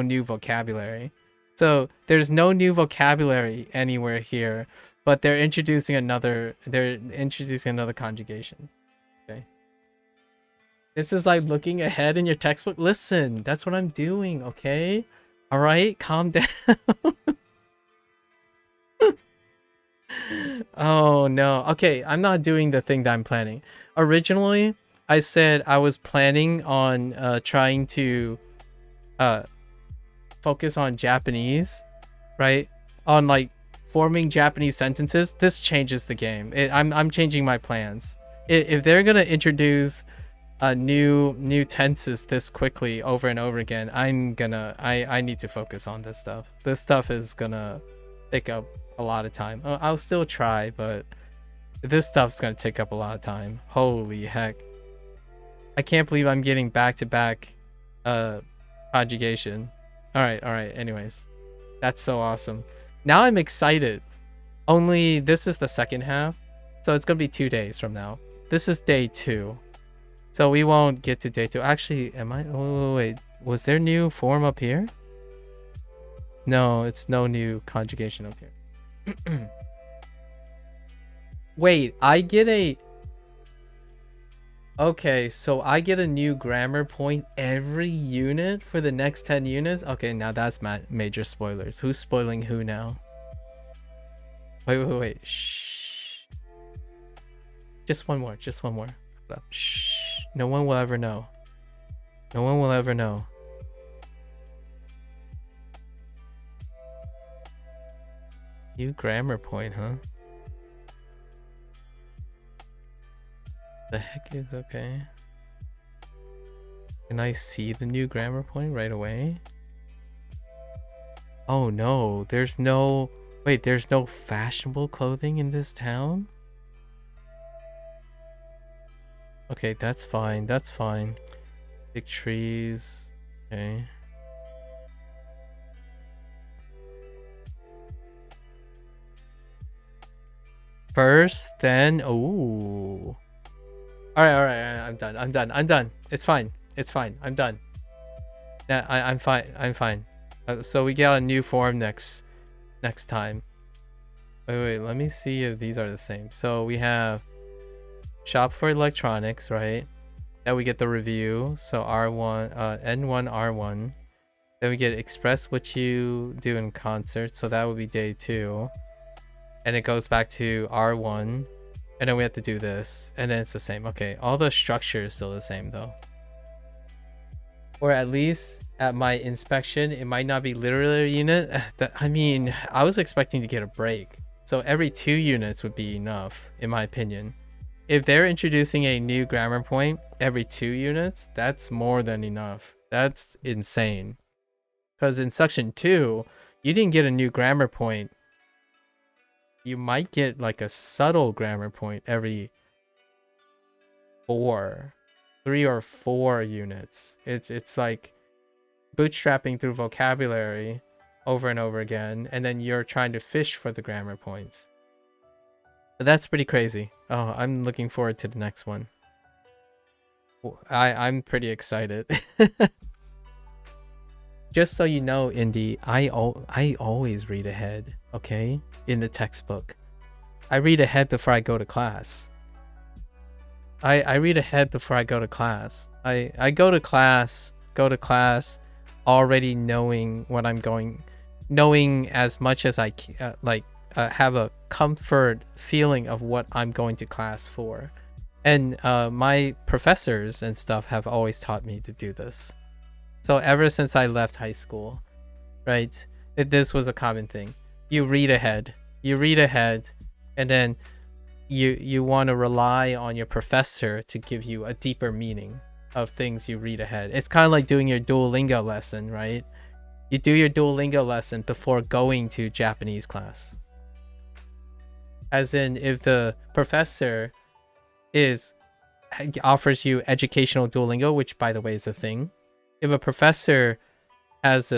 new vocabulary. So there's no new vocabulary anywhere here, but they're introducing another conjugation. Okay. This is like looking ahead in your textbook. Listen, that's what I'm doing, okay? All right, calm down. Oh no. Okay, I'm not doing the thing that I'm planning. Originally, I said I was planning on trying to focus on Japanese, right? On like forming Japanese sentences. This changes the game. I'm changing my plans. If they're gonna introduce new tenses this quickly over and over again, I need to focus on this stuff. This stuff is gonna take up a lot of time. I'll still try, but this stuff's gonna take up a lot of time. Holy heck. I can't believe I'm getting back-to-back conjugation. All right. Anyways, that's so awesome. Now I'm excited. Only this is the second half, so it's gonna be 2 days from now. This is day 2, so we won't get to day 2. Actually, am I? Oh wait, was there new form up here? No, it's no new conjugation up here. Wait, I get a... Okay, so I get a new grammar point every unit for the next 10 units? Okay, now that's major spoilers. Who's spoiling who now? Wait. Shh. Just one more. Shh. No one will ever know. No one will ever know. New grammar point, huh? The heck is okay? Can I see the new grammar point right away? Oh no, there's no... Wait, there's no fashionable clothing in this town? Okay, that's fine, that's fine. Big trees, okay. First, then, ooh. Alright, I'm done. It's fine, I'm done. Yeah, I'm fine. So we get a new form next time. Wait, let me see if these are the same. So we have shop for electronics, right? Then we get the review, so R1, N1, R1. Then we get express what you do in concert, so that would be day 2. And it goes back to R1. And then we have to do this, and then it's the same. Okay, all the structure is still the same though. Or at least at my inspection, it might not be literary unit. I mean, I was expecting to get a break. So every 2 units would be enough, in my opinion. If they're introducing a new grammar point every 2 units, that's more than enough. That's insane. Because in section 2, you didn't get a new grammar point. You might get like a subtle grammar point every 3 or 4 units. It's like bootstrapping through vocabulary over and over again, and then you're trying to fish for the grammar points. But that's pretty crazy. Oh, I'm looking forward to the next one. I'm pretty excited. Just so you know, Indy, I always read ahead, okay? In the textbook. I read ahead before I go to class. I read ahead before I go to class. I go to class already knowing what I'm knowing as much as I can, have a comfort feeling of what I'm going to class for. And my professors and stuff have always taught me to do this. So ever since I left high school, right, this was a common thing. You read ahead, and then you want to rely on your professor to give you a deeper meaning of things you read ahead. It's kind of like doing your Duolingo lesson, right? You do your Duolingo lesson before going to Japanese class. As in, if the professor offers you educational Duolingo, which by the way is a thing. If a professor has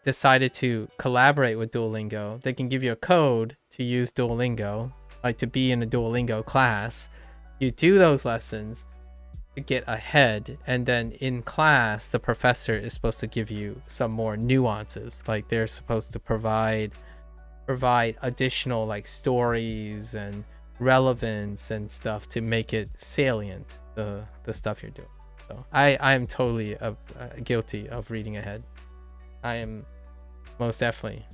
decided to collaborate with Duolingo, they can give you a code to use Duolingo, like to be in a Duolingo class. You do those lessons to get ahead, and then in class the professor is supposed to give you some more nuances, like they're supposed to provide additional like stories and relevance and stuff to make it salient, the stuff you're doing. So I am totally guilty of reading ahead. I am most definitely.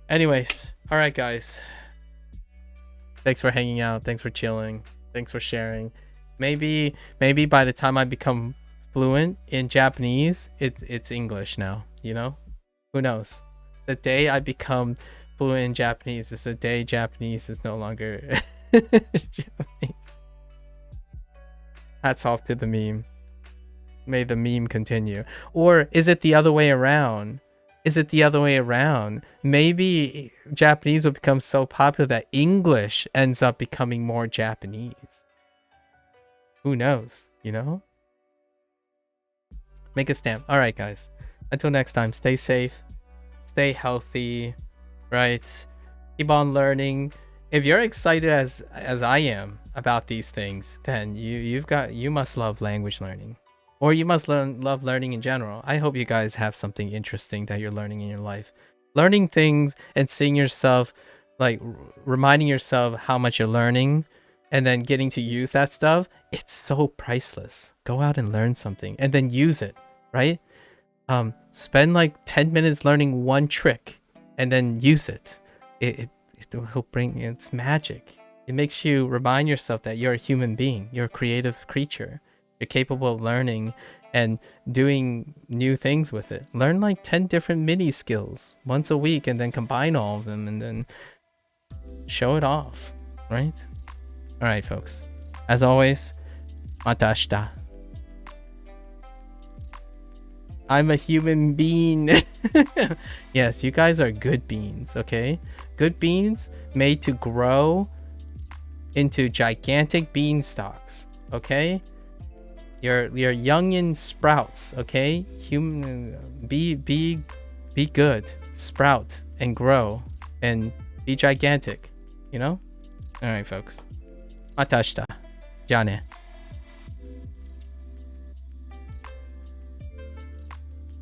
Anyways, all right guys, thanks for hanging out, thanks for chilling, thanks for sharing. Maybe by the time I become fluent in Japanese, it's English now, you know? Who knows? The day I become fluent in Japanese is the day Japanese is no longer Japanese. Hats off to the meme. May the meme continue. Or is it the other way around? Maybe Japanese will become so popular that English ends up becoming more Japanese. Who knows, you know? Make a stamp. All right, guys. Until next time, stay safe, stay healthy, right? Keep on learning. If you're excited as I am about these things, then you must love language learning. Or you must love learning in general. I hope you guys have something interesting that you're learning in your life. Learning things and seeing yourself, like reminding yourself how much you're learning, and then getting to use that stuff, it's so priceless. Go out and learn something and then use it, right? Spend like 10 minutes learning one trick and then use it. It will bring, it's magic. It makes you remind yourself that you're a human being. You're a creative creature. You're capable of learning and doing new things with it. Learn like 10 different mini skills once a week and then combine all of them and then show it off, right? All right, folks. As always, mata ashita. I'm a human being. Yes, you guys are good beans, okay? Good beans made to grow into gigantic beanstalks, okay? You're youngin' sprouts, okay? Be good, sprout and grow and be gigantic, you know? All right, folks. Mata ashita. Ja ne.